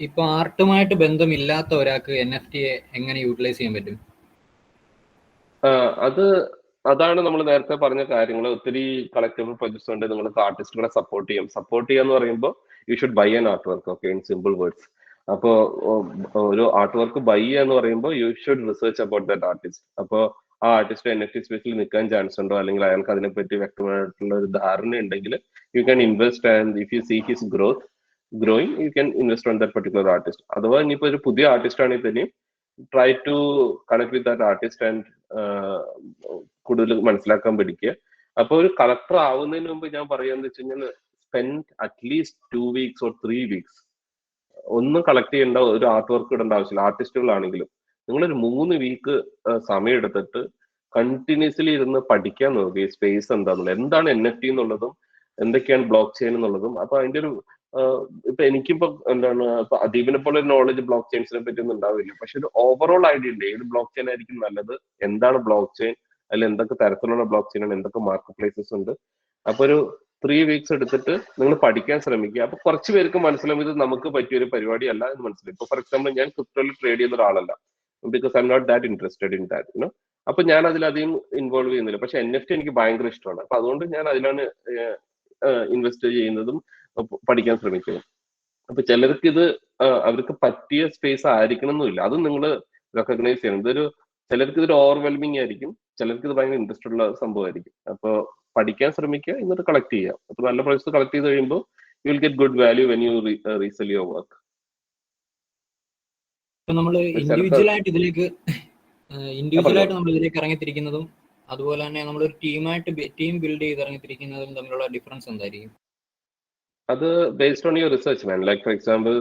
ഇപ്പൊ ആർട്ടുമായിട്ട് ബന്ധമില്ലാത്ത ഒരാൾക്ക് NFT എങ്ങനെ യൂട്ടിലൈസ് ചെയ്യാൻ പറ്റും? അതാണ് നമ്മൾ നേരത്തെ പറഞ്ഞ കാര്യങ്ങൾ. ഒത്തിരി കളക്റ്റബിൾ പ്രൊജക്ട്സ് ഉണ്ട്. നിങ്ങൾക്ക് ആർട്ടിസ്റ്റുകളെ സപ്പോർട്ട് ചെയ്യാന്ന് പറയുമ്പോൾ you should buy an art work. Okay, in simple words. അപ്പോൾ ഒരു ആർട്ട് വർക്ക് ബൈ എന്ന് പറയുമ്പോൾ you should research about that artist. അപ്പോൾ ആ ആർട്ടിസ്റ്റ് NFT സ്പേസിൽ നിൽക്കാൻ ചാൻസ് ഉണ്ടോ, അല്ലെങ്കിൽ അയാൾക്ക് അതിനെപ്പറ്റി വ്യക്തമായിട്ടുള്ള ഒരു ധാരണ ഉണ്ടെങ്കിൽ you can invest. And if you see his growing you can invest on that particular artist. അഥവാ ഇനിയിപ്പോൾ ഒരു പുതിയ ആർട്ടിസ്റ്റ് ആണെങ്കിൽ തന്നെയും try to connect with that artist and കൂടുതൽ മനസ്സിലാക്കാൻ പഠിക്കുക. അപ്പൊ ഒരു കളക്ടർ ആവുന്നതിന് മുമ്പ് ഞാൻ പറയാന്ന് വെച്ച് കഴിഞ്ഞാൽ spend at least 2 weeks or 3 weeks ഒന്നും കളക്ട് ചെയ്യേണ്ട, ഒരു ആർട്ട് വർക്ക് ഇടേണ്ട ആവശ്യമില്ല. ആർട്ടിസ്റ്റുകളാണെങ്കിലും നിങ്ങളൊരു 3 week സമയം എടുത്തിട്ട് കണ്ടിന്യൂസ്ലി ഇരുന്ന് പഠിക്കാൻ നോക്കി സ്പേസ് എന്താണെന്നുള്ളത്, എന്താണ് NFT എന്നുള്ളതും എന്തൊക്കെയാണ് ബ്ലോക്ക് ചെയിൻ എന്നുള്ളതും. അപ്പൊ അതിന്റെ ഒരു ഇപ്പൊ എനിക്കിപ്പോ എന്താണ് ഇപ്പൊ അദീബിനെ പോലെ ഒരു നോളജ് ബ്ലോക്ക് ചെയിൻസിനെ പറ്റി ഒന്നും ഉണ്ടാവില്ല. പക്ഷെ ഒരു ഓവറോൾ ഐഡിയ ഉണ്ട് ഏത് ബ്ലോക്ക് ചെയിൻ ആയിരിക്കും നല്ലത്, എന്താണ് ബ്ലോക്ക് ചെയിൻ, അതിൽ എന്തൊക്കെ തരത്തിലുള്ള ബ്ലോക്ക് ചെയിൻ ആണ്, എന്തൊക്കെ മാർക്കറ്റ് പ്ലേസസ് ഉണ്ട്. അപ്പൊ ഒരു 3 weeks എടുത്തിട്ട് നിങ്ങൾ പഠിക്കാൻ ശ്രമിക്കുക. അപ്പൊ കുറച്ച് പേർക്ക് മനസ്സിലാവും ഇത് നമുക്ക് പറ്റിയൊരു പരിപാടിയല്ല എന്ന് മനസ്സിലായി. ഇപ്പൊ ഫോർ എക്സാമ്പിൾ ഞാൻ ക്രിപ്റ്റോയിൽ ട്രേഡ് ചെയ്യുന്ന ഒരാളല്ല, because I'm not that interested in that. അപ്പൊ ഞാൻ അതിലധികം ഇൻവോൾവ് ചെയ്യുന്നില്ല. പക്ഷെ NFT എനിക്ക് ഭയങ്കര ഇഷ്ടമാണ്. അപ്പൊ അതുകൊണ്ട് ഞാൻ അതിലാണ് ഇൻവെസ്റ്റ് ചെയ്യുന്നതും പഠിക്കാൻ ശ്രമിക്കുന്നത്. അപ്പൊ ചിലർക്ക് ഇത് അവർക്ക് പറ്റിയ സ്പേസ് ആയിരിക്കണം എന്നില്ല. അതും നിങ്ങൾ റെക്കഗ്നൈസ് ചെയ്യണം. ചിലർക്ക് ഇതൊരു ഓവർവെൽമിങ് ആയിരിക്കും, ചിലർക്ക് ഇത് ഭയങ്കര ഇൻട്രസ്റ്റ് ഉള്ള സംഭവമായിരിക്കും. അപ്പോൾ പഠിക്കാൻ ശ്രമിക്കുക, എന്നിട്ട് കളക്ട് ചെയ്യുക. അപ്പൊ നല്ല പ്രൊജക്ട്സ് കളക്ട് ചെയ്ത് കഴിയുമ്പോൾ you will get good value when you resell your work. ഇപ്പൊ നമ്മൾ ഇൻഡിവിജ്വലായിട്ട് നമ്മൾ ഇതിലേക്ക് ഇറങ്ങിത്തിരിക്കുന്നതും അതുപോലെ തന്നെ നമ്മളൊരു ടീം ബിൽഡ് ചെയ്ത് ഇറങ്ങിത്തിരിക്കുന്നതും തമ്മിലുള്ള ഡിഫറൻസ് എന്തായിരിക്കും? അത് based on your research man. Like for example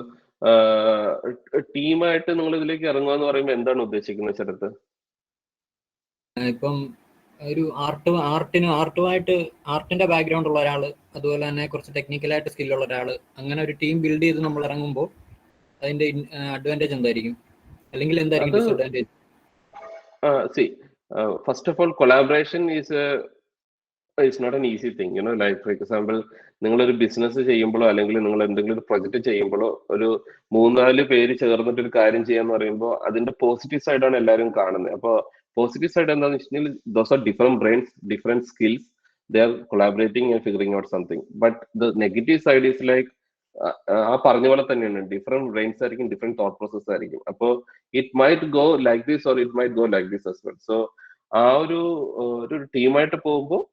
ടീമായിട്ട് നിങ്ങൾ ഇതിലേക്ക് ഇറങ്ങുക എന്ന് പറയുമ്പോൾ എന്താണ് ഉദ്ദേശിക്കുന്നത് ശരത്ത്? ഇപ്പം ഒരു ആർട്ടിന്റെ ബാക്ക്ഗ്രൗണ്ട് ഉള്ള ഒരാള്, അതുപോലെ തന്നെ കുറച്ച് ടെക്നിക്കലായിട്ട് സ്കില്ലുള്ള ഒരാള്, അങ്ങനെ ഒരു ടീം ബിൽഡ് ചെയ്ത് നമ്മൾ ഇറങ്ങുമ്പോൾ അതിന്റെ അഡ്വാൻറ്റേജ് എന്തായിരിക്കും, അല്ലെങ്കിൽ എന്തായിരിക്കും disadvantage? First of all collaboration it's not an easy thing. Like for example നിങ്ങളൊരു ബിസിനസ് ചെയ്യുമ്പോഴോ അല്ലെങ്കിൽ നിങ്ങൾ എന്തെങ്കിലും ഒരു പ്രൊജക്ട് ചെയ്യുമ്പോഴോ ഒരു 3-4 പേര് ചേർന്നിട്ട് ഒരു കാര്യം ചെയ്യാന്ന് പറയുമ്പോൾ അതിന്റെ പോസിറ്റീവ് സൈഡാണ് എല്ലാവരും കാണുന്നത്. അപ്പോൾ പോസിറ്റീവ് സൈഡ് എന്താണെന്ന് വെച്ച് കഴിഞ്ഞാൽ those are different brains, different skills, they are collaborating and figuring out something. But the negative side is like ആ പറഞ്ഞ പോലെ തന്നെയാണ്, ഡിഫറെന്റ് ബ്രെയിൻസ് ആയിരിക്കും, ഡിഫറെന്റ് തോട്ട് പ്രോസസ് ആയിരിക്കും. അപ്പോൾ it might go like this or it might go like this as well. So ആ ഒരു ടീമായിട്ട് പോകുമ്പോൾ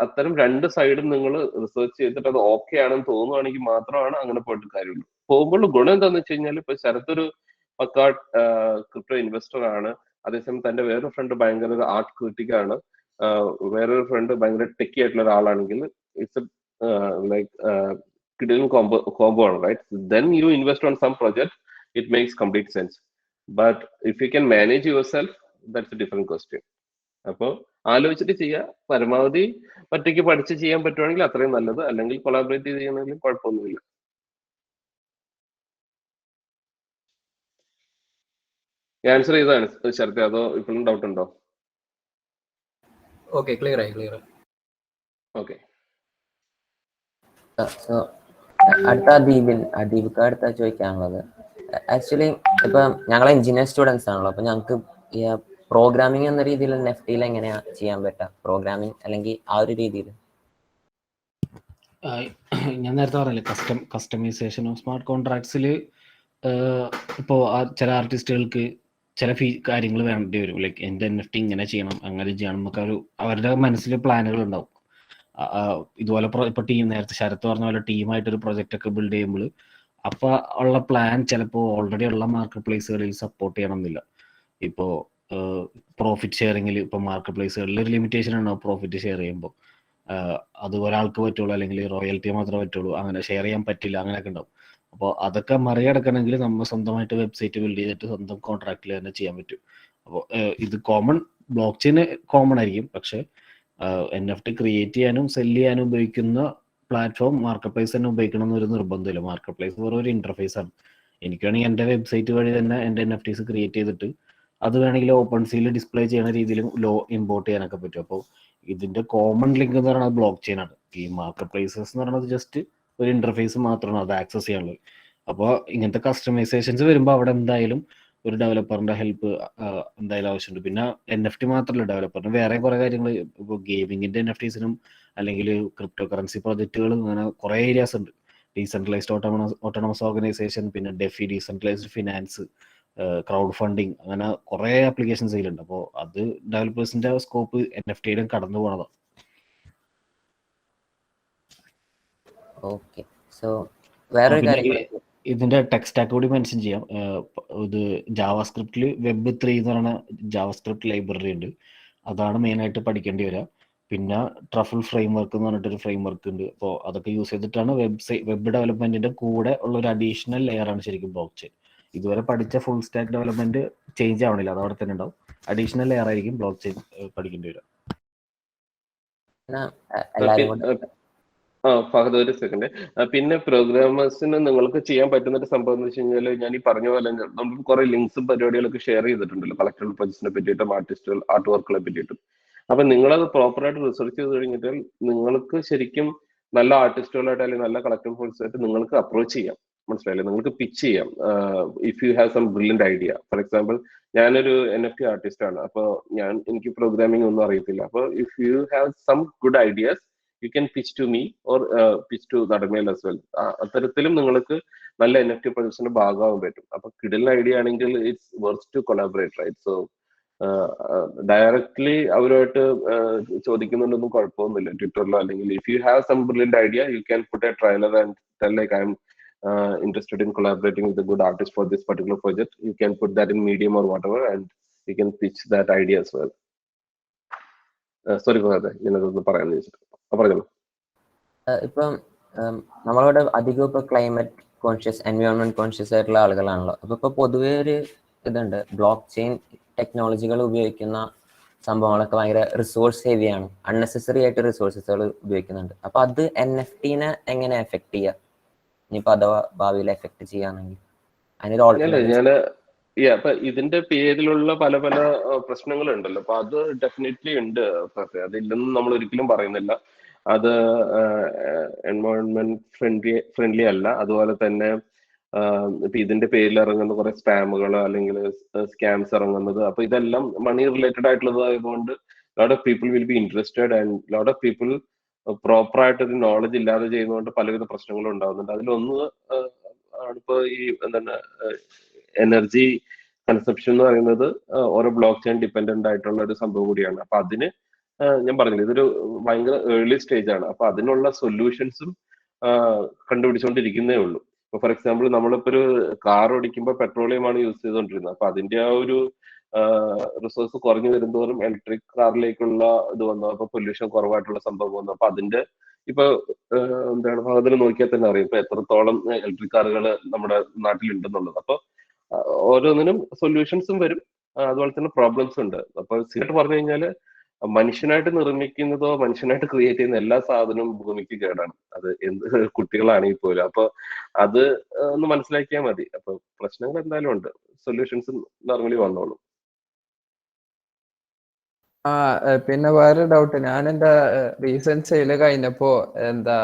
അത്തരം 2 സൈഡും നിങ്ങൾ റിസർച്ച് ചെയ്തിട്ട് അത് ഓക്കെ ആണെന്ന് തോന്നുവാണെങ്കിൽ മാത്രമാണ് അങ്ങനെ പോയിട്ട് കാര്യമുള്ളൂ. പോകുമ്പോൾ ഗുണം എന്താന്ന് വെച്ച് കഴിഞ്ഞാൽ ഇപ്പൊ ശരത്തൊരു പക്കാ ക്രിപ്റ്റോ ഇൻവെസ്റ്റർ ആണ്, അതേസമയം തന്റെ വേറൊരു ഫ്രണ്ട് ഭയങ്കര ഒരു ആർട്ട് ക്രിറ്റിക് ആണ്, വേറൊരു ഫ്രണ്ട് ഭയങ്കര ടെക്കി ആയിട്ടുള്ള ഒരാളാണെങ്കിൽ ഇറ്റ്സ് ലൈക്ക് കിടിലൻ കോംബോ ആണ്, right? Then you invest on some project, it makes complete sense. But if you can manage your self, that's a different question. അപ്പോൾ ആലോചിച്ചിട്ട് ചെയ്യുക. പരമാവധി ഒറ്റയ്ക്ക് പഠിച്ച് ചെയ്യാൻ പറ്റുവാണെങ്കിൽ അത്രയും നല്ലത്, അല്ലെങ്കിൽ കൊളാബറേറ്റ് ചെയ്ത് ചെയ്യണമെങ്കിൽ കുഴപ്പമൊന്നുമില്ല. ആൻസർ ചെയ്താണ് ശരത്തെ, അതോ ഇപ്പോഴും ഡൗട്ട് ഉണ്ടോ? ഓക്കെ, ക്ലിയർ ആയി. ഓക്കെ. സോ അടുത്ത അദീബിക്ക് അടുത്ത ചോദിക്കാനുള്ളത്, ആക്ച്വലി ഇപ്പൊ ഞങ്ങൾ എഞ്ചിനീയർ സ്റ്റുഡൻസ് ആണല്ലോ, അപ്പൊ ഞങ്ങൾക്ക് പ്രോഗ്രാമിംഗ് എന്ന രീതിയിൽ NFTയിൽ എങ്ങനെയാ ചെയ്യാൻ പറ്റുക? പ്രോഗ്രാമിംഗ് അല്ലെങ്കിൽ ആ ഒരു രീതിയിൽ ഞാൻ നേരത്തെ പറഞ്ഞില്ലേ, കസ്റ്റമൈസേഷൻ ഓഫ് സ്മാർട്ട് കോൺട്രാക്ട്സിൽ ഇപ്പോൾ ചില ആർട്ടിസ്റ്റുകൾക്ക് ചില കാര്യങ്ങൾ വേണ്ടി വരും. ലൈക്ക് എൻ്റെ NFT ഇങ്ങനെ ചെയ്യണം, അങ്ങനെ ചെയ്യണം എന്നൊക്കെ അവരുടെ മനസ്സിൽ പ്ലാനുകൾ ഉണ്ടാവും. ഇതുപോലെ ഇപ്പോൾ നേരത്തെ ശരത്ത് പറഞ്ഞ പോലെ ടീമായിട്ടൊരു പ്രൊജക്റ്റ് ഒക്കെ ബിൽഡ് ചെയ്യുമ്പോൾ അപ്പോൾ ഉള്ള പ്ലാൻ ചിലപ്പോൾ ഓൾറെഡി ഉള്ള മാർക്കറ്റ് പ്ലേസുകളിൽ സപ്പോർട്ട് ചെയ്യണമെന്നില്ല. ഇപ്പോൾ പ്രോഫിറ്റ് ഷെയറിങ്ങിൽ ഇപ്പോൾ മാർക്കറ്റ് പ്ലേസുകളിൽ ഒരു ലിമിറ്റേഷൻ ഉണ്ടാവും. പ്രോഫിറ്റ് ഷെയർ ചെയ്യുമ്പോൾ അത് ഒരാൾക്ക് പറ്റുള്ളൂ, അല്ലെങ്കിൽ റോയൽറ്റി മാത്രമേ പറ്റുള്ളൂ, അങ്ങനെ ഷെയർ ചെയ്യാൻ പറ്റില്ല, അങ്ങനെയൊക്കെ ഉണ്ടാവും. അപ്പോൾ അതൊക്കെ മറികടക്കണമെങ്കിൽ നമ്മൾ സ്വന്തമായിട്ട് വെബ്സൈറ്റ് ബിൽഡ് ചെയ്തിട്ട് സ്വന്തം കോൺട്രാക്റ്റിൽ തന്നെ ചെയ്യാൻ പറ്റും. അപ്പോൾ ഇത് ബ്ലോക്ക് ചെയിന് കോമൺ ആയിരിക്കും, പക്ഷേ NFT ക്രിയേറ്റ് ചെയ്യാനും സെല് ചെയ്യാനും ഉപയോഗിക്കുന്ന പ്ലാറ്റ്ഫോം മാർക്കറ്റ് പ്ലേസ് തന്നെ ഉപയോഗിക്കണം എന്നൊരു നിർബന്ധമില്ല. മാർക്കറ്റ് പ്ലേസ് വേറെ ഒരു ഇന്റർഫേസ് ആണ്. എനിക്ക് വേണമെങ്കിൽ എൻ്റെ വെബ്സൈറ്റ് വഴി തന്നെ എൻ്റെ NFTs ക്രിയേറ്റ് ചെയ്തിട്ട് അത് വേണമെങ്കിൽ ഓപ്പൺ സീയിൽ ഡിസ്പ്ലേ ചെയ്യുന്ന രീതിയിലും ഇമ്പോർട്ട് ചെയ്യാനൊക്കെ പറ്റും. അപ്പോൾ ഇതിന്റെ കോമൺ ലിങ്ക് എന്ന് പറയുന്നത് ബ്ലോക്ക് ചെയിൻ ആണ്. ഈ മാർക്കറ്റ് പ്ലേസസ് എന്ന് പറയുന്നത് ജസ്റ്റ് ഒരു ഇന്റർഫേസ് മാത്രമാണ് അത് ആക്സസ് ചെയ്യാനുള്ളത്. അപ്പോൾ ഇങ്ങനത്തെ കസ്റ്റമൈസേഷൻസ് വരുമ്പോൾ അവിടെ എന്തായാലും ഒരു ഡെവലപ്പറിന്റെ ഹെൽപ്പ് എന്തായാലും ആവശ്യമുണ്ട്. പിന്നെ NFT മാത്രമല്ല, ഡെവലപ്പറിന് വേറെ കുറെ കാര്യങ്ങൾ, ഇപ്പോൾ ഗെയിമിങ്ങിന്റെ NFTസിനും അല്ലെങ്കിൽ ക്രിപ്റ്റോ കറൻസി പ്രൊജക്റ്റുകളും അങ്ങനെ കുറെ ഏരിയാസ് ഉണ്ട്. ഡീസെൻട്രലൈസ്ഡ് ഓട്ടോണമസ് ഓർഗനൈസേഷൻ, പിന്നെ ഡെഫി ഡീസെൻട്രലൈസ്ഡ് ഫിനാൻസ്, ക്രൗഡ് ഫണ്ടിങ്, അങ്ങനെ കുറെ ആപ്ലിക്കേഷൻസ് ഇതിലുണ്ട്. അപ്പോൾ അത് ഡെവലപ്പേഴ്സിന്റെ സ്കോപ്പ് NFT കടന്നു പോണതാണ്. ഓക്കെ, സോ വേറൊരു കാര്യം ഇതിന്റെ ടെക്സ്റ്റാക്ക് കൂടി മെൻഷൻ ചെയ്യാം. ഇത് ജാവാസ്ക്രിപ്റ്റിൽ Web3 എന്ന് പറയുന്ന ജാവാസ്ക്രിപ്റ്റ് ലൈബ്രറി ഉണ്ട്, അതാണ് മെയിനായിട്ട് പഠിക്കേണ്ടി വരിക. പിന്നെ ട്രഫിൾ ഫ്രെയിംവർക്ക് എന്ന് പറഞ്ഞിട്ടൊരു ഫ്രെയിംവർക്ക് ഉണ്ട്. അപ്പോൾ അതൊക്കെ യൂസ് ചെയ്തിട്ടാണ് വെബ് ഡെവലപ്മെന്റിന്റെ കൂടെ ഉള്ള ഒരു അഡീഷണൽ ലെയർ ആണ് ശരിക്കും ബ്ലോക്ക് ചെയിൻ. ഇതുവരെ പഠിച്ച ഫുൾ സ്റ്റാക്ക് ഡെവലപ്മെന്റ് ചേഞ്ച് ആവണില്ല, അത് അവിടെ തന്നെ ഉണ്ടാവും. അഡീഷണൽ ലെയർ ആയിരിക്കും ബ്ലോക്ക് ചെയിൻ പഠിക്കേണ്ടി വരിക. ഫഹദ് ഒരു സെക്കൻഡ്. പിന്നെ പ്രോഗ്രാമേഴ്സിന് നിങ്ങൾക്ക് ചെയ്യാൻ പറ്റുന്ന ഒരു സംഭവം എന്ന് വെച്ച് കഴിഞ്ഞാൽ, ഞാൻ ഈ പറഞ്ഞ പോലെ നമ്മൾ കുറെ ലിങ്ക്സും പരിപാടികളൊക്കെ ഷെയർ ചെയ്തിട്ടുണ്ടല്ലോ കളക്ടറൽ പ്രൊജക്ട്സിനെ പറ്റിയിട്ടും ആർട്ട് വർക്കുകളെ പറ്റിയിട്ടും. അപ്പൊ നിങ്ങളത് പ്രോപ്പറായിട്ട് റിസർച്ച് ചെയ്ത് കഴിഞ്ഞിട്ട് നിങ്ങൾക്ക് ശരിക്കും നല്ല ആർട്ടിസ്റ്റുകളായിട്ട് അല്ലെങ്കിൽ നല്ല കളക്ടറൽ പ്രൊജക്ട്സ് ആയിട്ട് നിങ്ങൾക്ക് അപ്രോച്ച് ചെയ്യാം. മനസ്സിലായില്ലേ? നിങ്ങൾക്ക് പിച്ച് ചെയ്യാം. If you have some brilliant idea. For example, ഞാനൊരു NFT ആർട്ടിസ്റ്റ് ആണ്. അപ്പോൾ എനിക്ക് പ്രോഗ്രാമിംഗ് ഒന്നും അറിയത്തില്ല. അപ്പോൾ if you have some good ideas you can pitch to me or pitch to നടമേൽ ആസ് വെൽ. അത്തരത്തിലും നിങ്ങൾക്ക് നല്ല NFT പ്രൊജക്ട്സിന്റെ ഭാഗമാകാൻ പറ്റും. അപ്പൊ കിടൽ ഐഡിയ ആണെങ്കിൽ it's worth to collaborate, right? So directly അവരുമായിട്ട് ചോദിക്കുന്നുണ്ടൊന്നും കുഴപ്പമൊന്നുമില്ല ട്വിറ്ററിലോ, അല്ലെങ്കിൽ if you have some brilliant idea you can put a trailer and tell like I'm interested in collaborating with a good artist for this particular project. You can put that in Medium or whatever and you can pitch that idea as well. Sorry for that, ഞാനതൊന്ന് പറയാന്ന് വെച്ചിട്ട് പറഞ്ഞോളൂ. ഇപ്പം നമ്മളോട് അധികം ഇപ്പോൾ climate conscious, environment conscious ആയിട്ടുള്ള ആളുകളാണല്ലോ. അപ്പോൾ ഇപ്പോൾ പൊതുവേ ഒരു ഇതുണ്ട്, ബ്ലോക്ക് ചെയിൻ ടെക്നോളജികൾ ഉപയോഗിക്കുന്ന സംഭവങ്ങളൊക്കെ ഭയങ്കര റിസോഴ്സ് ഹെവിയാണ്, അൺനെസസറി ആയിട്ട് റിസോഴ്സസുകൾ ഉപയോഗിക്കുന്നുണ്ട്. അപ്പൊ അത് NFT-നെ എങ്ങനെ എഫക്ട് ചെയ്യുക, ഇനിയിപ്പോൾ അഥവാ ഭാവിയിൽ എഫക്ട് ചെയ്യാണെങ്കിൽ അപ്പൊ ഇതിന്റെ പേരിലുള്ള പല പല പ്രശ്നങ്ങളുണ്ടല്ലോ. അപ്പൊ അത് ഡെഫിനറ്റ്ലി ഉണ്ട്. അതില്ലെന്ന് നമ്മൾ ഒരിക്കലും പറയുന്നില്ല. അത് എൻവയോൺമെന്റ് ഫ്രണ്ട്ലി അല്ല. അതുപോലെ തന്നെ ഇപ്പൊ ഇതിന്റെ പേരിൽ ഇറങ്ങുന്ന കുറെ സ്പാമുകൾ അല്ലെങ്കിൽ സ്കാംസ് ഇറങ്ങുന്നത്, അപ്പൊ ഇതെല്ലാം മണി റിലേറ്റഡ് ആയിട്ടുള്ളതായതുകൊണ്ട് lot of people will be interested and lot of people proper ആയിട്ടൊരു നോളജ് ഇല്ലാതെ ചെയ്യുന്നതുകൊണ്ട് പലവിധ പ്രശ്നങ്ങളും ഉണ്ടാകുന്നുണ്ട്. അതിലൊന്ന് ആണിപ്പോ ഈ എന്താണ് എനർജി കൺസപ്ഷൻ എന്ന് പറയുന്നത് ഓരോ ബ്ലോക്ക് ചെയിൻ ഡിപ്പെൻഡന്റ് ആയിട്ടുള്ള ഒരു സംഭവം കൂടിയാണ്. അപ്പൊ അതിന് ഞാൻ പറഞ്ഞില്ല, ഇതൊരു ഭയങ്കര ഏർലി സ്റ്റേജ് ആണ്. അപ്പൊ അതിനുള്ള സൊല്യൂഷൻസും കണ്ടുപിടിച്ചുകൊണ്ടിരിക്കുന്നേ ഉള്ളൂ. ഇപ്പൊ ഫോർ എക്സാമ്പിൾ, നമ്മളിപ്പോ ഒരു കാർ ഓടിക്കുമ്പോൾ പെട്രോളിയം ആണ് യൂസ് ചെയ്തുകൊണ്ടിരുന്നത്. അപ്പൊ അതിന്റെ ആ ഒരു റിസോഴ്സ് കുറഞ്ഞു വരുന്നതോറും ഇലക്ട്രിക് കാറിലേക്കുള്ള ഇത് വന്നു, അപ്പൊ പൊല്യൂഷൻ കുറവായിട്ടുള്ള സംഭവം വന്നു. അപ്പൊ അതിന്റെ ഇപ്പൊ എന്താണ് ഭാഗത്തിൽ നോക്കിയാൽ തന്നെ അറിയാം ഇപ്പൊ എത്രത്തോളം ഇലക്ട്രിക് കാറുകൾ നമ്മുടെ നാട്ടിലുണ്ടെന്നുള്ളത്. അപ്പൊ ഓരോന്നിനും സൊല്യൂഷൻസും വരും, അതുപോലെ തന്നെ പ്രോബ്ലംസും ഉണ്ട്. അപ്പൊ സീരിയസ് പറഞ്ഞു കഴിഞ്ഞാല് മനുഷ്യനായിട്ട് നിർമ്മിക്കുന്നതോ മനുഷ്യനായിട്ട് ക്രിയേറ്റ് ചെയ്യുന്ന എല്ലാ സാധനവും ഭൂമിക്ക് കേടാണ്. അത് എന്ത് കുട്ടികളാണെങ്കിൽ പോലും. അപ്പൊ അത് ഒന്ന് മനസ്സിലാക്കിയാൽ മതി. അപ്പൊ പ്രശ്നങ്ങൾ എന്തായാലും ഉണ്ട്, സൊല്യൂഷൻസ് നോർമലി വന്നോളും. പിന്നെ വേറെ ഡൗട്ട്, ഞാൻ എന്താ റീസെന്റ് സെയില് കഴിഞ്ഞപ്പോ എന്താ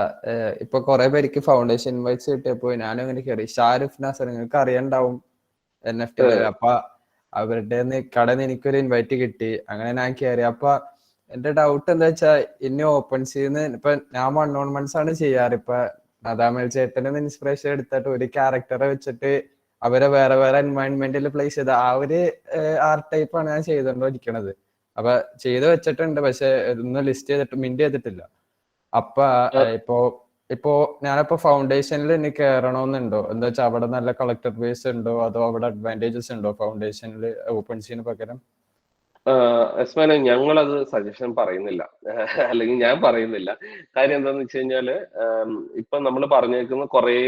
ഇപ്പൊ കുറെ പേർക്ക് ഫൗണ്ടേഷൻ ഇൻവൈറ്റ്സ് കിട്ടിയപ്പോ ഞാനും അങ്ങനെ കയറി. ഷാരിഫ് നാസർ നിങ്ങൾക്ക് അറിയണ്ടാവും NFT. അപ്പൊ അവരുടെ കടന്ന് എനിക്കൊരു ഇൻവൈറ്റ് കിട്ടി, അങ്ങനെ ഞാൻ കയറി. അപ്പൊ എന്റെ ഡൗട്ട് എന്താ വെച്ചാ, ഇനി ഓപ്പൺ സീന്ന് ഇപ്പൊ ഞാൻ 1-on-1s ആണ് ചെയ്യാറ്. ഇപ്പൊ നദാമൽ ചേട്ടന് ഇൻസ്പിറേഷൻ എടുത്തിട്ട് ഒരു ക്യാരക്ടറെ വെച്ചിട്ട് അവരെ വേറെ വേറെ എൻവയൺമെന്റിൽ പ്ലേസ് ചെയ്ത് ആ ഒരു ആർട്ട് ടൈപ്പാണ് ഞാൻ ചെയ്തുകൊണ്ടിരിക്കണത്. അപ്പൊ ചെയ്ത് വെച്ചിട്ടുണ്ട്, പക്ഷെ ഒന്നും ലിസ്റ്റ് ചെയ്തിട്ട് മിന്റ് ചെയ്തിട്ടില്ല. അപ്പൊ ഇപ്പോ ഞാനിപ്പോ ഫൗണ്ടേഷനിൽ ഇനി കയറണമെന്നുണ്ടോ? എന്താ വെച്ചാൽ അവിടെ നല്ല കളക്ടർ ബേസ് ഉണ്ടോ, അതോ അവിടെ അഡ്വാൻറ്റേജസ് ഉണ്ടോ ഫൗണ്ടേഷനിൽ ഓപ്പൺ സീന് പകരം? അസ്മാനെ, ഞങ്ങളത് സജഷൻ പറയുന്നില്ല, അല്ലെങ്കിൽ ഞാൻ പറയുന്നില്ല. കാര്യം എന്താന്ന് വെച്ച് കഴിഞ്ഞാല് ഇപ്പൊ നമ്മൾ പറഞ്ഞേക്കുന്ന കുറെ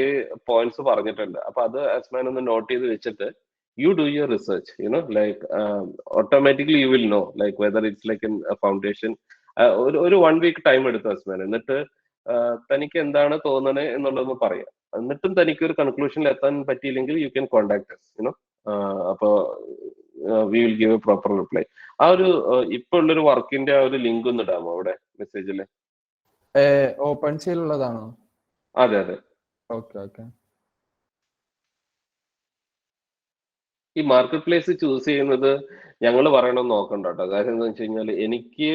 പോയിന്റ്സ് പറഞ്ഞിട്ടുണ്ട്. അപ്പൊ അത് അസ്മാൻ ഒന്ന് നോട്ട് ചെയ്ത് വെച്ചിട്ട് you do your research, like automatically you will know like whether it's like in a foundation. ഒരു 1 week ടൈം എടുത്തു അസ്മാൻ, എന്നിട്ട് തനിക്ക് എന്താണ് തോന്നണേ എന്നുള്ളതൊന്ന് പറയാം. എന്നിട്ടും തനിക്ക് ഒരു കൺക്ലൂഷനിൽ എത്താൻ പറ്റിയില്ലെങ്കിൽ യു ക്യാൻ കോണ്ടാക്ട് us. അപ്പോ we will give A proper reply. ആ ഒരു ഇപ്പൊ ഉള്ളൊരു വർക്കിന്റെ ആ ഒരു ലിങ്ക് ഒന്ന് ഇടാമോ അവിടെ മെസ്സേജില്? ഓപ്പൺ സീലുള്ളതാണോ? അതെ അതെ. Okay okay. ഈ മാർക്കറ്റ് പ്ലേസ് ചൂസ് ചെയ്യുന്നത് ഞങ്ങൾ പറയണമെന്ന് നോക്കണ്ട കേട്ടോ. കാര്യം എന്താ വെച്ച് കഴിഞ്ഞാൽ എനിക്ക്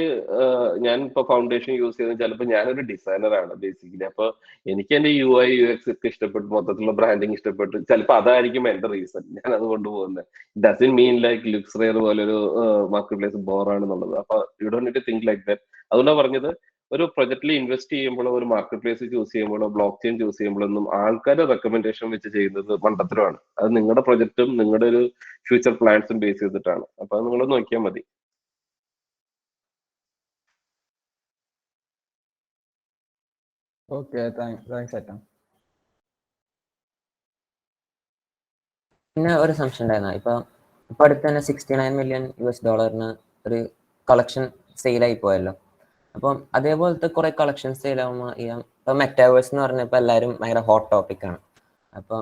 ഞാൻ ഇപ്പൊ ഫൗണ്ടേഷൻ യൂസ് ചെയ്യുന്നത് ചിലപ്പോൾ ഞാനൊരു ഡിസൈനറാണ് ബേസിക്കലി. അപ്പൊ എനിക്ക് എന്റെ UI UX ഒക്കെ ഇഷ്ടപ്പെട്ടു, മൊത്തത്തിലുള്ള ബ്രാൻഡിങ് ഇഷ്ടപ്പെട്ടു. ചിലപ്പോൾ അതായിരിക്കും എന്റെ റീസൺ, ഞാൻ അത് കൊണ്ടുപോകുന്നത്. Doesn't mean like looks rare പോലൊരു മാർക്കറ്റ് പ്ലേസ് ബോറാണെന്നുള്ളത്. അപ്പൊ you don't need to think like that. അതുകൊണ്ടാണ് പറഞ്ഞത്, ഒരു പ്രൊജക്റ്റിൽ ഇൻവെസ്റ്റ് ചെയ്യുമ്പോഴോ ഒരു മാർക്കറ്റ് പ്ലേസ് ചൂസ് ചെയ്യുമ്പോഴോ ബ്ലോക്ക് ചെയിൻ ചൂസ് ചെയ്യുമ്പോഴൊന്നും ആൾക്കാരുടെ റെക്കമെൻഡേഷൻ വെച്ച് ചെയ്യുന്നത് മണ്ടത്തരമാണ്. അത് നിങ്ങളുടെ പ്രൊജക്റ്റും നിങ്ങളുടെ ഒരു ഫ്യൂച്ചർ പ്ലാൻസും ബേസ് ചെയ്തിട്ടാണ്. അപ്പൊ അത് നിങ്ങൾ നോക്കിയാൽ മതി. ഓക്കെ, താങ്ക്സ് ഏട്ടാ. പിന്നെ ഒരു സംശയം ഉണ്ടായിരുന്നു. ഇപ്പൊ അടുത്ത് തന്നെ $69 million ഒരു കളക്ഷൻ സെയിലായി പോയല്ലോ. അപ്പം അതേപോലത്തെ കുറെ കളക്ഷൻ സെയിലാവുമ്പോൾ ഇപ്പൊ മെറ്റാവേഴ്സ് എന്ന് പറഞ്ഞപ്പോൾ എല്ലാവരും ഭയങ്കര ഹോട്ട് ടോപ്പിക്കാണ്. അപ്പം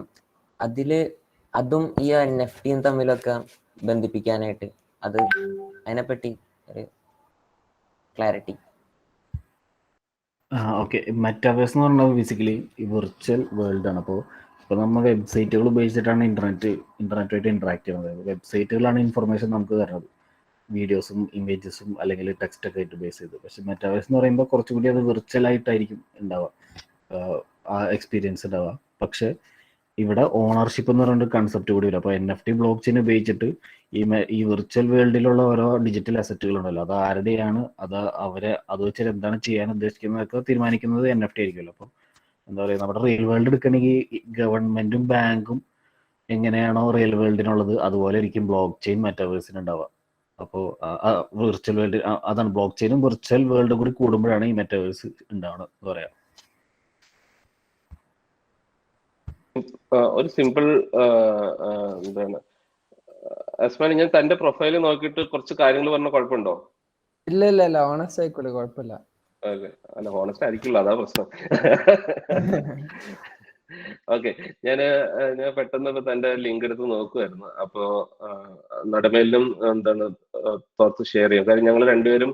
അതും ഈ NFT തമ്മിലൊക്കെ ബന്ധിപ്പിക്കാനായിട്ട് അതിനെപ്പറ്റി ഒരു ക്ലാരിറ്റി. ഓക്കെ, മെറ്റാവേഴ്സ് എന്ന് പറഞ്ഞാൽ ബേസിക്കലി ഈ വിർച്വൽ വേൾഡ് ആണ്. അപ്പോൾ ഇപ്പോൾ നമ്മൾ വെബ്സൈറ്റുകൾ ഉപയോഗിച്ചിട്ടാണ് ഇന്റർനെറ്റുമായിട്ട് ഇന്ററാക്ട് ചെയ്യുന്നത്. വെബ്സൈറ്റുകളാണ് ഇൻഫർമേഷൻ നമുക്ക് തരുന്നത്, വീഡിയോസും ഇമേജസും അല്ലെങ്കിൽ ടെക്സ്റ്റ് ഒക്കെ ആയിട്ട് ബേസ് ചെയ്ത്. പക്ഷെ മെറ്റാവേഴ്സ് എന്ന് പറയുമ്പോൾ കുറച്ചുകൂടി അത് വിർച്വൽ ആയിട്ടായിരിക്കും ഉണ്ടാവുക, ആ എക്സ്പീരിയൻസ് ഉണ്ടാവുക. പക്ഷെ ഇവിടെ ഓണർഷിപ്പ് എന്ന് പറയുന്ന കൺസെപ്റ്റ് കൂടി വരും. അപ്പോൾ NFT ബ്ലോക്ക് ചെയിൻ ഉപയോഗിച്ചിട്ട് ഈ വിർച്വൽ വേൾഡിലുള്ള ഓരോ ഡിജിറ്റൽ അസറ്റുകൾ ഉണ്ടല്ലോ, അത് ആരുടെയാണ്, അത് വെച്ചിട്ട് എന്താണ് ചെയ്യാൻ ഉദ്ദേശിക്കുന്നതൊക്കെ തീരുമാനിക്കുന്നത് NFT ആയിരിക്കുമല്ലോ. അപ്പോൾ എന്താ പറയുക, നമ്മുടെ റിയൽ വേൾഡ് എടുക്കണമെങ്കിൽ ഗവൺമെന്റും ബാങ്കും എങ്ങനെയാണോ റിയൽ വേൾഡിനുള്ളത് അതുപോലെ ആയിരിക്കും ബ്ലോക്ക് ചെയിൻ മെറ്റാവേഴ്സിന് ഉണ്ടാവുക. അപ്പോൾ വിർച്വൽ വേൾഡ് അതാണ്, ബ്ലോക്ക് ചെയിനും വിർച്വൽ വേൾഡും കൂടി കൂടുമ്പോഴാണ് ഈ മെറ്റാവേഴ്സ് ഉണ്ടാവണം എന്ന് പറയാം. ഒരു സിമ്പിൾ എന്താണ് അസ്മാൻ, ഞാൻ തന്റെ പ്രൊഫൈല് നോക്കിയിട്ട് കുറച്ച് കാര്യങ്ങൾ പറഞ്ഞ കുഴപ്പമുണ്ടോ? ഇല്ല, ഓണസ്റ്റ് ആയിക്കോട്ടെ, കുഴപ്പമില്ല. അല്ല, ഹോണസ്റ്റ് ആയിരിക്കില്ല, അതാ പ്രശ്നം. ഓക്കെ, ഞാൻ പെട്ടെന്ന് ഇപ്പൊ തന്റെ ലിങ്ക് എടുത്ത് നോക്കുമായിരുന്നു. അപ്പോ നടമേലിലും എന്താണ് തോട്ട്സ് ഷെയർ ചെയ്യും. കാര്യം ഞങ്ങൾ രണ്ടുപേരും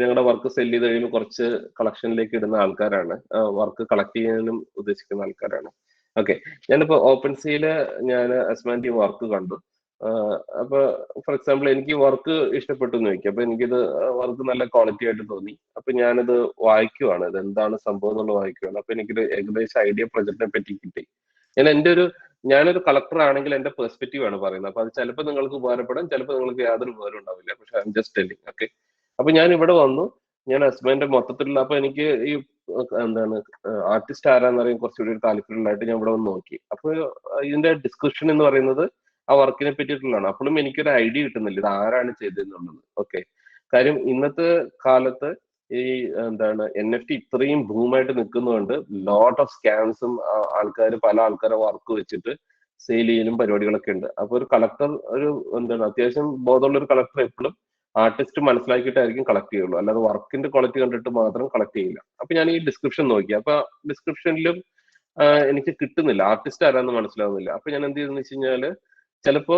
ഞങ്ങളുടെ വർക്ക് സെല് ചെയ്ത് കഴിയുമ്പോൾ കുറച്ച് കളക്ഷനിലേക്ക് ഇടുന്ന ആൾക്കാരാണ്, വർക്ക് കളക്ട് ചെയ്യാനും ഉദ്ദേശിക്കുന്ന ആൾക്കാരാണ്. ഓക്കെ, ഞാനിപ്പോ ഓപ്പൺ സീയില് ഞാൻ അസ്മാന്റെ വർക്ക് കണ്ടു. അപ്പൊ ഫോർ എക്സാമ്പിൾ എനിക്ക് വർക്ക് ഇഷ്ടപ്പെട്ടു എന്ന് വെക്കും. അപ്പൊ എനിക്കിത് വർക്ക് നല്ല ക്വാളിറ്റി ആയിട്ട് തോന്നി. അപ്പൊ ഞാനിത് വായിക്കുവാണ്, ഇത് എന്താണ് സംഭവം എന്നുള്ളത് വായിക്കുവാണ്. അപ്പൊ എനിക്കൊരു ഏകദേശം ഐഡിയ പ്രൊജക്റ്റിനെ പറ്റി കിട്ടി. ഞാനൊരു കളക്ടർ ആണെങ്കിൽ എന്റെ പെർസ്പെക്റ്റീവ് ആണ് പറയുന്നത്. അപ്പൊ അത് ചിലപ്പോൾ നിങ്ങൾക്ക് ഉപകാരപ്പെടും, ചിലപ്പോൾ നിങ്ങൾക്ക് യാതൊരു ഉപകാരം ഉണ്ടാവില്ല. പക്ഷെ I am just telling. Okay, അപ്പൊ ഞാൻ ഇവിടെ വന്നു, ഞാൻ ഹസ്ബൻഡിന്റെ മൊത്തത്തിലുള്ള, അപ്പൊ എനിക്ക് ഈ എന്താണ് ആർട്ടിസ്റ്റ് ആരാന്ന് അറിയാൻ കുറച്ചുകൂടി ഒരു താല്പര്യമുള്ളതായിട്ട് ഞാൻ ഇവിടെ വന്ന് നോക്കി. അപ്പൊ ഇതിന്റെ ഡിസ്ക്രിപ്ഷൻ എന്ന് പറയുന്നത് ആ വർക്കിനെ പറ്റിയിട്ടുള്ളതാണ്. അപ്പോഴും എനിക്കൊരു ഐഡിയ കിട്ടുന്നില്ല ഇത് ആരാണ് ചെയ്തതെന്നുള്ളത്. ഓക്കെ, കാര്യം ഇന്നത്തെ കാലത്ത് ഈ എന്താണ് NFT ഇത്രയും ഭൂമായിട്ട് നിൽക്കുന്നതുകൊണ്ട് ലോട്ട് ഓഫ് സ്കാംസും പല ആൾക്കാരെ വർക്ക് വെച്ചിട്ട് സെയിൽ ചെയ്യലും പരിപാടികളൊക്കെ ഉണ്ട്. അപ്പൊ ഒരു കളക്ടർ എന്താണ് അത്യാവശ്യം ബോധമുള്ള ഒരു കളക്ടർ എപ്പോഴും ആർട്ടിസ്റ്റ് മനസ്സിലാക്കിയിട്ടായിരിക്കും കളക്ട് ചെയ്യുള്ളൂ, അല്ലാതെ വർക്കിന്റെ ക്വാളിറ്റി കണ്ടിട്ട് മാത്രം കളക്ട് ചെയ്യില്ല. അപ്പൊ ഞാൻ ഈ ഡിസ്ക്രിപ്ഷൻ നോക്കി, അപ്പൊ ഡിസ്ക്രിപ്ഷനിലും എനിക്ക് കിട്ടുന്നില്ല, ആർട്ടിസ്റ്റ് ആരാന്ന് മനസ്സിലാവുന്നില്ല. അപ്പൊ ഞാൻ എന്ത് ചെയ്തെന്ന് വെച്ച് കഴിഞ്ഞാല്, ചിലപ്പോ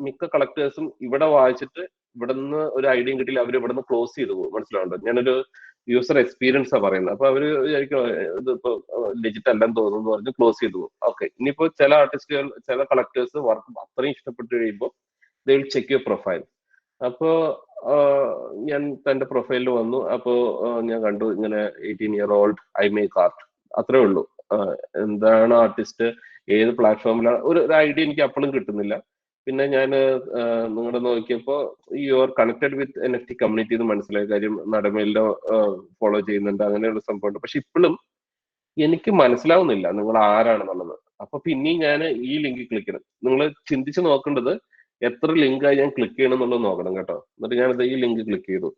മിക്ക കളക്ടേഴ്സും ഇവിടെ വായിച്ചിട്ട് ഇവിടെ നിന്ന് ഒരു ഐഡിയയും കിട്ടിയില്ല, അവർ ഇവിടെ നിന്ന് ക്ലോസ് ചെയ്തു പോകും. മനസ്സിലാവുന്നുണ്ടോ? ഞാനൊരു യൂസർ എക്സ്പീരിയൻസാണ് പറയുന്നത്. അപ്പൊ അവര് വിചാരിക്കും ഇതിപ്പോ ഡിജിറ്റൽ അല്ലെന്ന് തോന്നുന്നു പറഞ്ഞ് ക്ലോസ് ചെയ്തു പോകും. ഓക്കെ, ഇനിയിപ്പോ ചില ആർട്ടിസ്റ്റുകൾ, ചില കളക്ടേഴ്സ് വർക്ക് അത്രയും ഇഷ്ടപ്പെട്ട് കഴിയുമ്പോൾ they will check your profile. അപ്പോ ഞാൻ തന്റെ പ്രൊഫൈലിൽ വന്നു. അപ്പോ ഞാൻ കണ്ടു ഇങ്ങനെ 18 year old I make art, അത്രേ ഉള്ളൂ. എന്താണ് ആർട്ടിസ്റ്റ്, ഏത് പ്ലാറ്റ്ഫോമിലാണ് ഒരു ഐഡിയ എനിക്ക് അപ്പോഴും കിട്ടുന്നില്ല. പിന്നെ ഞാൻ നിങ്ങളുടെ നോക്കിയപ്പോൾ you are connected with NFT community എന്ന് മനസ്സിലായ കാര്യം. നടമേലിനെ ഫോളോ ചെയ്യുന്നുണ്ട്, അങ്ങനെയുള്ള സംഭവമുണ്ട്. പക്ഷെ ഇപ്പോഴും എനിക്ക് മനസ്സിലാവുന്നില്ല നിങ്ങൾ ആരാണെന്നുള്ളത്. അപ്പൊ പിന്നെയും ഞാൻ ഈ ലിങ്ക് ക്ലിക്ക് ചെയ്യണം. നിങ്ങൾ ചിന്തിച്ച് നോക്കേണ്ടത് എത്ര ലിങ്കായി ഞാൻ ക്ലിക്ക് ചെയ്യണം എന്നുള്ളത് നോക്കണം കേട്ടോ. എന്നിട്ട് ഞാനത് ഈ ലിങ്ക് ക്ലിക്ക് ചെയ്തു.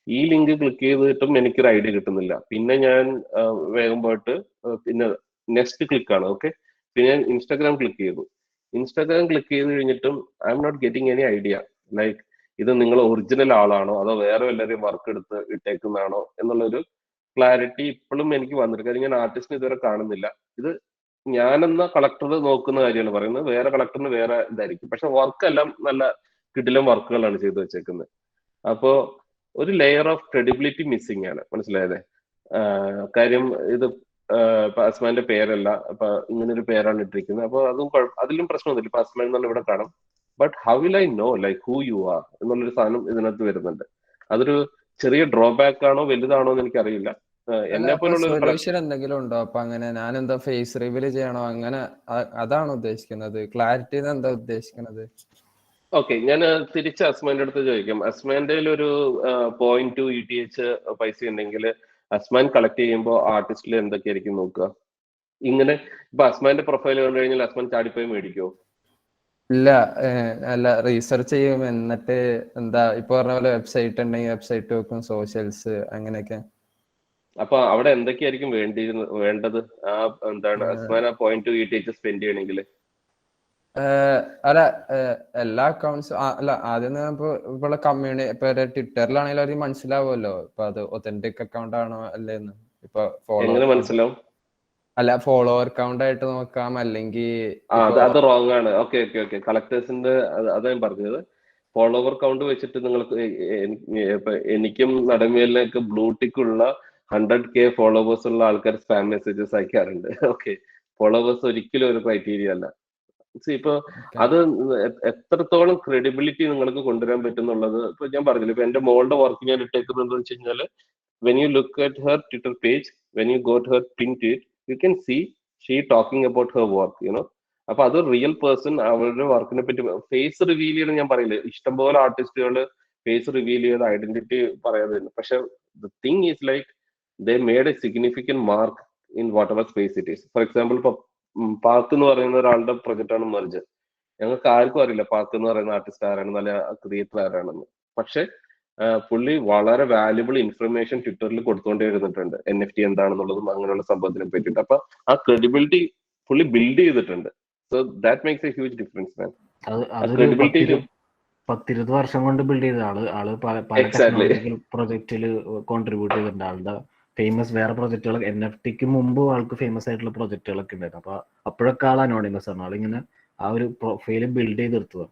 ഈ ലിങ്ക് ക്ലിക്ക് ചെയ്തിട്ടും എനിക്കൊരു ഐഡിയ കിട്ടുന്നില്ല. പിന്നെ ഞാൻ വേഗം പോയിട്ട് പിന്നെ നെക്സ്റ്റ് ക്ലിക്കാണ്. ഓക്കെ, പിന്നെ ഞാൻ ഇൻസ്റ്റാഗ്രാം ക്ലിക്ക് ചെയ്തു. ഇൻസ്റ്റാഗ്രാം ക്ലിക്ക് ചെയ്ത് കഴിഞ്ഞിട്ടും I'm not getting any idea. Like ഇത് നിങ്ങൾ ഒറിജിനൽ ആളാണോ അതോ വേറെ വല്ലവരെയും വർക്ക് എടുത്ത് ഇട്ടേക്കുന്നതാണോ എന്നുള്ളൊരു ക്ലാരിറ്റി ഇപ്പോഴും എനിക്ക് വന്നിട്ട്. കാര്യം ഞാൻ ആർട്ടിസ്റ്റിനെ ഇതുവരെ കാണുന്നില്ല. ഇത് ഞാനെന്ന കളക്ടർ നോക്കുന്ന കാര്യമാണ് പറയുന്നത്, വേറെ കളക്ടറിന് വേറെ ഇതായിരിക്കും. പക്ഷെ വർക്കെല്ലാം നല്ല കിടിലം വർക്കുകളാണ് ചെയ്തു വെച്ചേക്കുന്നത്. അപ്പോ ഒരു ലെയർ ഓഫ് ക്രെഡിബിലിറ്റി മിസ്സിംഗ് ആണ്, മനസ്സിലായതേ. കാര്യം ഇത് ഇപ്പൊ അസ്മാന്റെ പേരല്ല, അപ്പൊ ഇങ്ങനെ ഒരു പേരാണ് ഇട്ടിരിക്കുന്നത്. അപ്പൊ അതും അതിലും പ്രശ്നമൊന്നുമില്ല. ഇപ്പൊ അസ്മാൻ എന്നുള്ള ഇവിടെ കാണാം. But how will I know like who you are എന്നുള്ളൊരു സാധനം ഇതിനകത്ത് വരുന്നുണ്ട്. അതൊരു ചെറിയ ഡ്രോബാക്ക് ആണോ വലുതാണോ എന്ന് എനിക്കറിയില്ല. എന്നെ പോലുള്ള ഒരു സൊല്യൂഷൻ എന്തെങ്കിലും ഉണ്ടോ? അപ്പൊ അങ്ങനെ ഞാൻ എന്താ ഫേസ് റിവീൽ ചെയ്യണോ? അങ്ങനെ അതാണ് ഉദ്ദേശിക്കുന്നത്. ക്ലാരിറ്റി എന്താ ഉദ്ദേശിക്കുന്നത്? ഓക്കെ, ഞാൻ തിരിച്ച് അസ്മാന്റെ അടുത്ത് ചോദിക്കാം. അസ്മാന്റെ ഒരു 0.2 ETH പൈസ ഉണ്ടെങ്കിൽ അസ്മാൻ കളക്ട് ചെയ്യുമ്പോൾ ആർട്ടിസ്റ്റിൽ എന്തൊക്കെയായിരിക്കും നോക്കുക? ഇങ്ങനെ ഇപ്പൊ അസ്മാന്റെ പ്രൊഫൈൽ കണ്ടു കഴിഞ്ഞാൽ അസ്മാൻ ചാടിപ്പോയി മേടിക്കോ? ഇല്ല, അല്ല റീസെർച്ച് ചെയ്യും. എന്നിട്ട് എന്താ ഇപ്പൊ പറഞ്ഞ പോലെ വെബ്സൈറ്റ് ഉണ്ടെങ്കിൽ വെബ്സൈറ്റ് വെക്കും, സോഷ്യൽസ് അങ്ങനെയൊക്കെ. അപ്പൊ അവിടെ എന്തൊക്കെയായിരിക്കും വേണ്ടത്? ആ എന്താണ് അസ്മാൻ ആ 0.2 ETH സ്പെൻഡ് ചെയ്യണമെങ്കിൽ? അല്ല, എല്ലാ അക്കൗണ്ട്സും അല്ല, ആദ്യം ഇപ്പോൾ കമ്മ്യൂണിറ്റി ഇപ്പൊ ട്വിറ്ററിലാണെങ്കിലും അവർക്ക് മനസ്സിലാവുമല്ലോ ഇപ്പൊ അത് ഒതന്റിക് അക്കൗണ്ട് ആണോ അല്ലേന്ന്. ഇപ്പൊ എങ്ങനെ മനസ്സിലാവും? അല്ല, ഫോളോവർ അക്കൗണ്ട് ആയിട്ട് നോക്കാം, അല്ലെങ്കിൽ അത് റോങ് ആണ്. ഓക്കെ ഓക്കെ ഓക്കെ, കളക്ടേഴ്സിന്റെ അതാ ഞാൻ പറഞ്ഞത്. ഫോളോവർ കൗണ്ട് വെച്ചിട്ട് നിങ്ങൾക്ക് എനിക്കും നടമേലിനൊക്കെ ബ്ലൂടിക്ക് ഉള്ള 100K ഫോളോവേഴ്സ് ഉള്ള ആൾക്കാർ സ്പാം മെസ്സേജസ് അയക്കാറുണ്ട്. ഓക്കെ, ഫോളോവേഴ്സ് ഒരിക്കലും ഒരു ക്രൈറ്റീരിയ അല്ല. ഇപ്പൊ അത് എത്രത്തോളം ക്രെഡിബിലിറ്റി നിങ്ങൾക്ക് കൊണ്ടുവരാൻ പറ്റുന്നുള്ളത്. ഇപ്പൊ ഞാൻ പറഞ്ഞില്ല, ഇപ്പൊ എന്റെ മോളുടെ വർക്ക് ഞാൻ ഇട്ടേക്കുന്നത് എന്താണെന്ന് വെച്ച് കഴിഞ്ഞാല്, when you look at her Twitter page, when you go to her pin tweet, you can see she talking about her work, you know. അപ്പൊ അത് റിയൽ പേഴ്സൺ അവരുടെ വർക്കിനെ പറ്റി ഫേസ് റിവീൽ ചെയ്യണം. ഞാൻ പറയില്ല, ഇഷ്ടംപോലെ ആർട്ടിസ്റ്റുകൾ ഫേസ് റിവീൽ ചെയ്ത് ഐഡന്റിറ്റി പറയാതെ. പക്ഷെ the thing is like they made A significant mark in what ever space it is. Four example, ഇപ്പൊ പാക്ക് എന്ന് പറയുന്ന ഒരാളുടെ പ്രൊജക്റ്റാണ് മെർജ്. ഞങ്ങൾക്ക് ആർക്കും അറിയില്ല പാക്ക് എന്ന് പറയുന്ന ആർട്ടിസ്റ്റ് ആരാണ്, നല്ല ക്രിയേറ്റർ ആരാണെന്ന്. പക്ഷെ പുള്ളി വളരെ വാല്യുബിൾ ഇൻഫർമേഷൻ ട്വിറ്ററിൽ കൊടുത്തുകൊണ്ടേ ഇരുന്നിട്ടുണ്ട്, NFT എന്താണെന്നുള്ളതും അങ്ങനെയുള്ള സംഭവത്തിനെ പറ്റിയിട്ട്. അപ്പൊ ആ ക്രെഡിബിലിറ്റി പുള്ളി ബിൽഡ് ചെയ്തിട്ടുണ്ട്. So that makes A huge difference man. Credibility 10-20 വർഷം കൊണ്ട് ബിൽഡ് ചെയ്ത ആള് പല ടെക്നോളജിക്കൽ പ്രൊജക്റ്റിൽ കോൺട്രിബ്യൂട്ട് ചെയ്തിട്ടുണ്ട്. ആളുടെ ഫേമസ് വേറെ പ്രൊജക്റ്റുകൾ NFT മുമ്പ് ആൾക്ക് ഫേമസ് ആയിട്ടുള്ള പ്രൊജക്റ്റുകളൊക്കെ ഉണ്ടായിരുന്നു. അപ്പൊ അപ്പോഴൊക്കെ ആൾ അനോണിമസ് ആണ്. ആളിങ്ങനെ ആ ഒരു പ്രൊഫൈല് ബിൽഡ് ചെയ്തെടുത്തത്.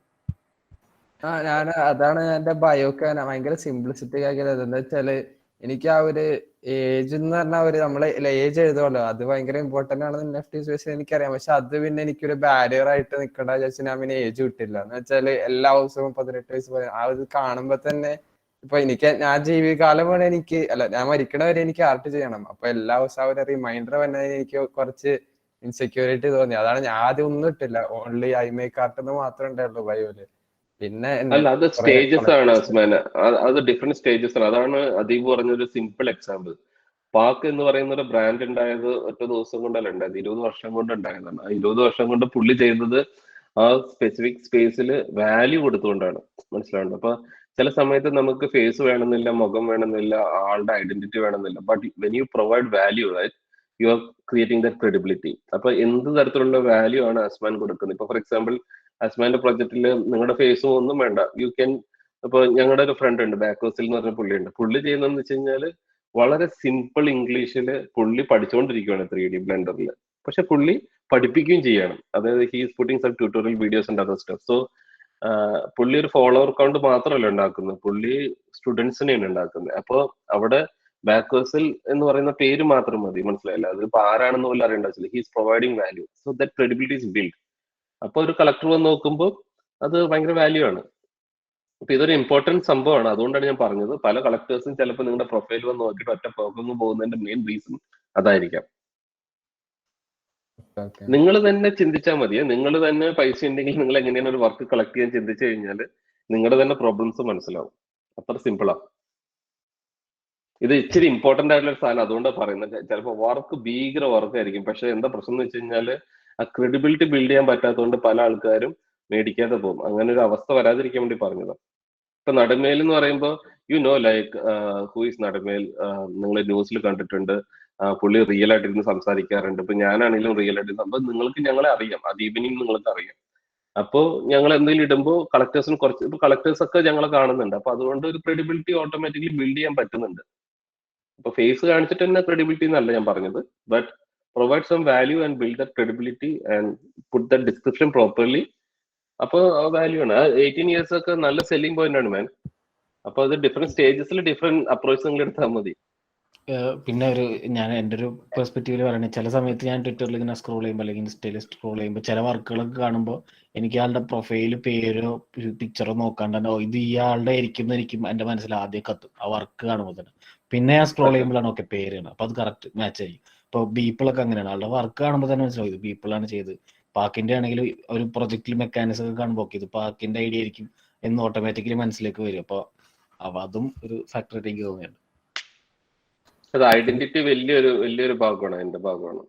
ഞാൻ അതാണ് എന്റെ ബയോക്ക് ഭയങ്കര സിംപ്ലിസിറ്റിക് ആക്കിയത്. എന്താ വെച്ചാല് എനിക്ക് ആ ഒരു ഏജ് എന്ന് പറഞ്ഞാൽ നമ്മളെ ഏജ് എഴുതുമല്ലോ, അത് ഭയങ്കര ഇമ്പോർട്ടന്റ് ആണെന്ന് NFT സ്പേസിൽ എനിക്കറിയാം. പക്ഷെ അത് പിന്നെ എനിക്കൊരു ബാരിയർ ആയിട്ട് നിൽക്കണ്ട വിചാരിച്ചു ഞാൻ പിന്നെ ഏജ് വിട്ടില്ല. എന്ന് വെച്ചാല് എല്ലാ ദിവസവും 18 വയസ്സ് ആ ഇത് കാണുമ്പോ തന്നെ ഇപ്പൊ ഞാൻ ജീവിതകാലം വേണേ എനിക്ക് ഞാൻ മരിക്കണ വരെ എനിക്ക് ആർട്ട് ചെയ്യണം. അപ്പൊ എല്ലാ ദിവസവും ഒരു റിമൈൻഡർ വന്നതിന് എനിക്ക് കുറച്ച് ഇൻസെക്യൂരിറ്റി തോന്നി. അതാണ് ഞാൻ ആദ്യം ഒന്നും ഇട്ടില്ല, ഓൺലി ഐ മേക്ക് ആർട്ട് എന്ന് മാത്രമേ ഉണ്ടായുള്ളൂ ബയോയില്. പിന്നെ അല്ല, അത് സ്റ്റേജസ് ആണ് അസ്മാന, അത് ഡിഫറെന്റ് സ്റ്റേജസ് ആണ്. അതാണ് അദീബ് പറഞ്ഞൊരു സിമ്പിൾ എക്സാമ്പിൾ. പാക്ക് എന്ന് പറയുന്ന ഒരു ബ്രാൻഡ് ഉണ്ടായത് ഒറ്റ ദിവസം കൊണ്ടല്ല ഉണ്ടായത്, 20 വർഷം കൊണ്ട് ഉണ്ടായതാണ്. ആ 20 വർഷം കൊണ്ട് പുള്ളി ചെയ്തത് ആ സ്പെസിഫിക് സ്പേസിൽ വാല്യൂ കൊടുത്തുകൊണ്ടാണ്, മനസ്സിലാവുന്നത്. അപ്പൊ ചില സമയത്ത് നമുക്ക് ഫേസ് വേണമെന്നില്ല, മുഖം വേണമെന്നില്ല, ആളുടെ ഐഡന്റിറ്റി വേണമെന്നില്ല. But when you provide value, right, you are creating the credibility. അപ്പൊ എന്ത് തരത്തിലുള്ള വാല്യൂ ആണ് അസ്മാൻ കൊടുക്കുന്നത്? ഇപ്പൊ ഫോർ എക്സാമ്പിൾ അസ്മാന്റെ പ്രൊജക്റ്റിൽ നിങ്ങളുടെ ഫേസും ഒന്നും വേണ്ട, യു ക്യാൻ. ഇപ്പൊ ഞങ്ങളുടെ ഒരു ഫ്രണ്ട് ഉണ്ട്, ബാക്കോസിൽ എന്ന് പറഞ്ഞ പുള്ളിയുണ്ട്. പുള്ളി ചെയ്യുന്നതെന്ന് വെച്ച് കഴിഞ്ഞാൽ വളരെ സിമ്പിൾ ഇംഗ്ലീഷിൽ പുള്ളി പഠിച്ചുകൊണ്ടിരിക്കുകയാണ് 3D ബ്ലെൻഡറിൽ. പക്ഷെ പുള്ളി പഠിപ്പിക്കുകയും ചെയ്യണം. അതായത് he's putting some tutorial videos and other stuff. So പുള്ളി ഒരു ഫോളോവർ അക്കൗണ്ട് മാത്രമല്ല ഉണ്ടാക്കുന്നത്, പുള്ളി സ്റ്റുഡൻസിനെയാണ് ഉണ്ടാക്കുന്നത്. അപ്പോൾ അവിടെ ബാക്കേഴ്സിൽ എന്ന് പറയുന്ന പേര് മാത്രം മതി, മനസ്സിലായില്ല, അതിപ്പോ ആരാണെന്ന് പോലും അറിയേണ്ട. He's providing value, so that credibility is build. അപ്പൊ ഒരു കളക്ടർ വന്ന് നോക്കുമ്പോൾ അത് ഭയങ്കര വാല്യൂ ആണ്. അപ്പൊ ഇതൊരു ഇമ്പോർട്ടന്റ് സംഭവമാണ്. അതുകൊണ്ടാണ് ഞാൻ പറഞ്ഞത്, പല കളക്ടേഴ്സും ചിലപ്പോൾ നിങ്ങളുടെ പ്രൊഫൈൽ വന്ന് നോക്കിയിട്ട് ഒറ്റ പോകുന്നതിന്റെ മെയിൻ റീസൺ അതായിരിക്കാം. Okay. നിങ്ങൾ തന്നെ ചിന്തിച്ചാൽ മതി. നിങ്ങൾ തന്നെ പൈസ ഉണ്ടെങ്കിൽ നിങ്ങൾ എങ്ങനെയാണ് ഒരു വർക്ക് കളക്ട് ചെയ്യാൻ ചിന്തിച്ചു കഴിഞ്ഞാൽ നിങ്ങളുടെ തന്നെ പ്രോബ്ലംസ് മനസ്സിലാവും. അത്ര സിമ്പിളാ. ഇത് ഇച്ചിരി ഇമ്പോർട്ടന്റ് ആയിട്ടുള്ള ഒരു സാധനം, അതുകൊണ്ടാണ് പറയുന്നത്. ചിലപ്പോൾ വർക്ക് ഭീകര വർക്കായിരിക്കും, പക്ഷെ എന്താ പ്രശ്നം എന്ന് വെച്ച് കഴിഞ്ഞാല് ആ ക്രെഡിബിലിറ്റി ബിൽഡ് ചെയ്യാൻ പറ്റാത്തതുകൊണ്ട് പല ആൾക്കാരും മേടിക്കാതെ പോകും. അങ്ങനെ ഒരു അവസ്ഥ വരാതിരിക്കാൻ വേണ്ടി പറഞ്ഞതാണ്. ഇപ്പൊ നടമേൽ എന്ന് പറയുമ്പോൾ ലൈക്ക് ഹൂ ഈസ് നടമേൽ, നിങ്ങൾ ന്യൂസിൽ കണ്ടിട്ടുണ്ട്. പുള്ളി റിയൽ ആയിട്ടിരുന്ന് സംസാരിക്കാറുണ്ട്. ഇപ്പൊ ഞാനാണെങ്കിലും റിയൽ ആയിട്ട് അപ്പൊ നിങ്ങൾക്ക് ഞങ്ങളെ അറിയാം, അദീബിനെയും നിങ്ങൾക്ക് അറിയാം. അപ്പോ ഞങ്ങൾ എന്തെങ്കിലും ഇടുമ്പോൾ കളക്ടേഴ്സിന് കുറച്ച്, ഇപ്പൊ കളക്ടേഴ്സ് ഒക്കെ ഞങ്ങളെ കാണുന്നുണ്ട്. അപ്പൊ അതുകൊണ്ട് ഒരു ക്രെഡിബിലിറ്റി ഓട്ടോമാറ്റിക്കലി ബിൽഡ് ചെയ്യാൻ പറ്റുന്നുണ്ട്. അപ്പൊ ഫേസ് കാണിച്ചിട്ട് തന്നെ ക്രെഡിബിലിറ്റി എന്നല്ല ഞാൻ പറഞ്ഞത്, but provide some value and build the credibility and put the description properly. അപ്പൊ വാല്യൂ ആണ്. 18 ഇയേഴ്സ് ഒക്കെ നല്ല സെല്ലിംഗ് പോയിന്റ് ആണ് മാൻ. അപ്പൊ അത് ഡിഫറെന്റ് സ്റ്റേജസിൽ ഡിഫറെന്റ് അപ്രോച്ച് നിങ്ങൾ എടുത്താൽ മതി. പിന്നെ ഞാൻ എൻ്റെ ഒരു പെർസ്പെക്റ്റീവിൽ പറയുന്നത്, ചില സമയത്ത് ഞാൻ ട്വിറ്ററിൽ ഇങ്ങനെ സ്ക്രോൾ ചെയ്യുമ്പോൾ അല്ലെങ്കിൽ ഇൻസ്റ്റയിൽ സ്ക്രോൾ ചെയ്യുമ്പോൾ ചില വർക്കുകളൊക്കെ കാണുമ്പോൾ എനിക്ക് ആളുടെ പ്രൊഫൈല്, പേരോ പിക്ചറോ നോക്കാണ്ട് തന്നെ ഇത് ഇയാളുടെ ആയിരിക്കും എന്ന് എൻ്റെ മനസ്സിൽ ആദ്യം കത്തും ആ വർക്ക് കാണുമ്പോൾ തന്നെ. പിന്നെ ഞാൻ സ്ക്രോൾ ചെയ്യുമ്പോഴാണ് ഓക്കെ പേരാണ്, അപ്പൊ അത് കറക്റ്റ് മാച്ച് ആയി. ഇപ്പൊ ബീപ്പിളൊക്കെ അങ്ങനെയാണ്, ആളുടെ വർക്ക് കാണുമ്പോൾ തന്നെ മനസ്സിലാവും ഇത് ബീപ്പിളാണ് ചെയ്ത്. പാക്കിന്റെ ആണെങ്കിൽ ഒരു പ്രൊജക്റ്റിൽ മെക്കാനിസം ഒക്കെ കാണുമ്പോൾ ഓക്കെ ഇത് പാക്കിന്റെ ഐഡിയ ആയിരിക്കും എന്ന് ഓട്ടോമാറ്റിക്കലി മനസ്സിലേക്ക് വരും. അപ്പൊ അതും ഒരു ഫാക്ടർ എനിക്ക് തോന്നിയാണ്. അത് ഐഡന്റിറ്റി വലിയൊരു ഭാഗമാണ്, എന്റെ ഭാഗമാണ്.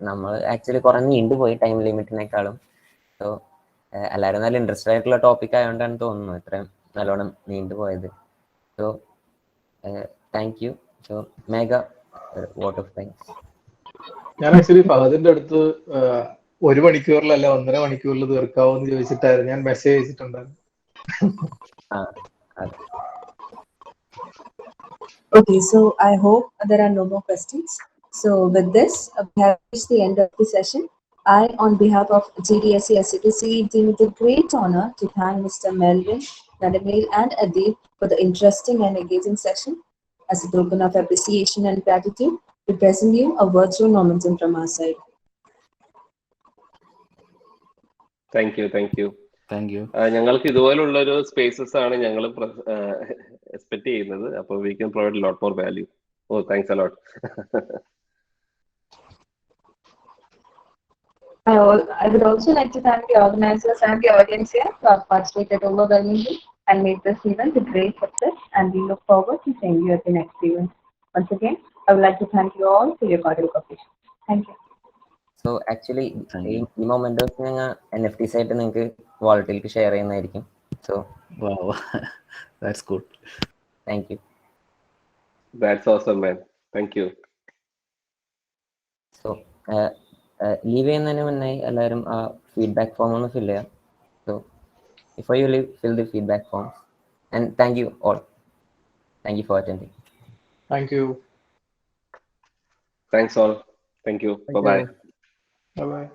നമ്മൾ ആക്ച്വലി കുറെ നീണ്ടുപോയി ടൈം ലിമിറ്റിനേക്കാളും. സോ എല്ലാവരും നല്ല ഇൻട്രസ്റ്റഡ് ആയിട്ടുള്ള ടോപ്പിക് ആയതുകൊണ്ടാണ് തോന്നുന്നു ഇത്രയും നല്ലോണം നീണ്ടുപോയത്. So thank you. So Megha, vote of thanks. ഞാൻ ആക്ച്വലി ഫഹദിന്റെ അടുത്ത് 1 മണിക്കൂറിലല്ല 1.5 മണിക്കൂറിൽ തീർക്കാവോ എന്ന് ചോദിച്ചിട്ടായിരുന്നു ഞാൻ മെസ്സേജ് അയച്ചിട്ടുണ്ടായിരുന്നു. Okay, so I hope there are no more questions. So with this, we have reached the end of the session. I, on behalf of GDSC SCTCE, deem it a great honor to thank Mr. Melvin Thampi and Adeeb for the interesting and engaging session. As a token of appreciation and gratitude, we present you a virtual momentum from our side. Thank you. Thank you. ഞങ്ങൾക്ക് ഇതുപോലുള്ള ഒരു spaces ആണ് ഞങ്ങൾ expect ചെയ്യുന്നത്. അപ്പോൾ we can provide lot more value. Oh, thanks a lot. I would also like to thank the organizers and the audience here who have participated overwhelmingly and made this event a great success, and we look forward to seeing you at the next event. Once again, I would like to thank you all for your participation. Thank you. So actually ഈ mementos ഞങ്ങൾ NFTs ആയിട്ട് നിങ്ങൾക്ക് വാളറ്റിലേക്ക് share ചെയ്യുന്നതായിരിക്കും. So that's good. Thank you. That's awesome man. Thank you. So leave ചെയ്യുന്നതിന് മുന്നേ എല്ലാവരും ആ ഫീഡ്ബാക്ക് ഫോം ഒന്ന് ഫിൽ ചെയ്യാം. So before you leave, fill the feedback forms. And thank you all. Thank you for attending. Thank you. Thanks all. Thank you. Bye bye. Bye bye.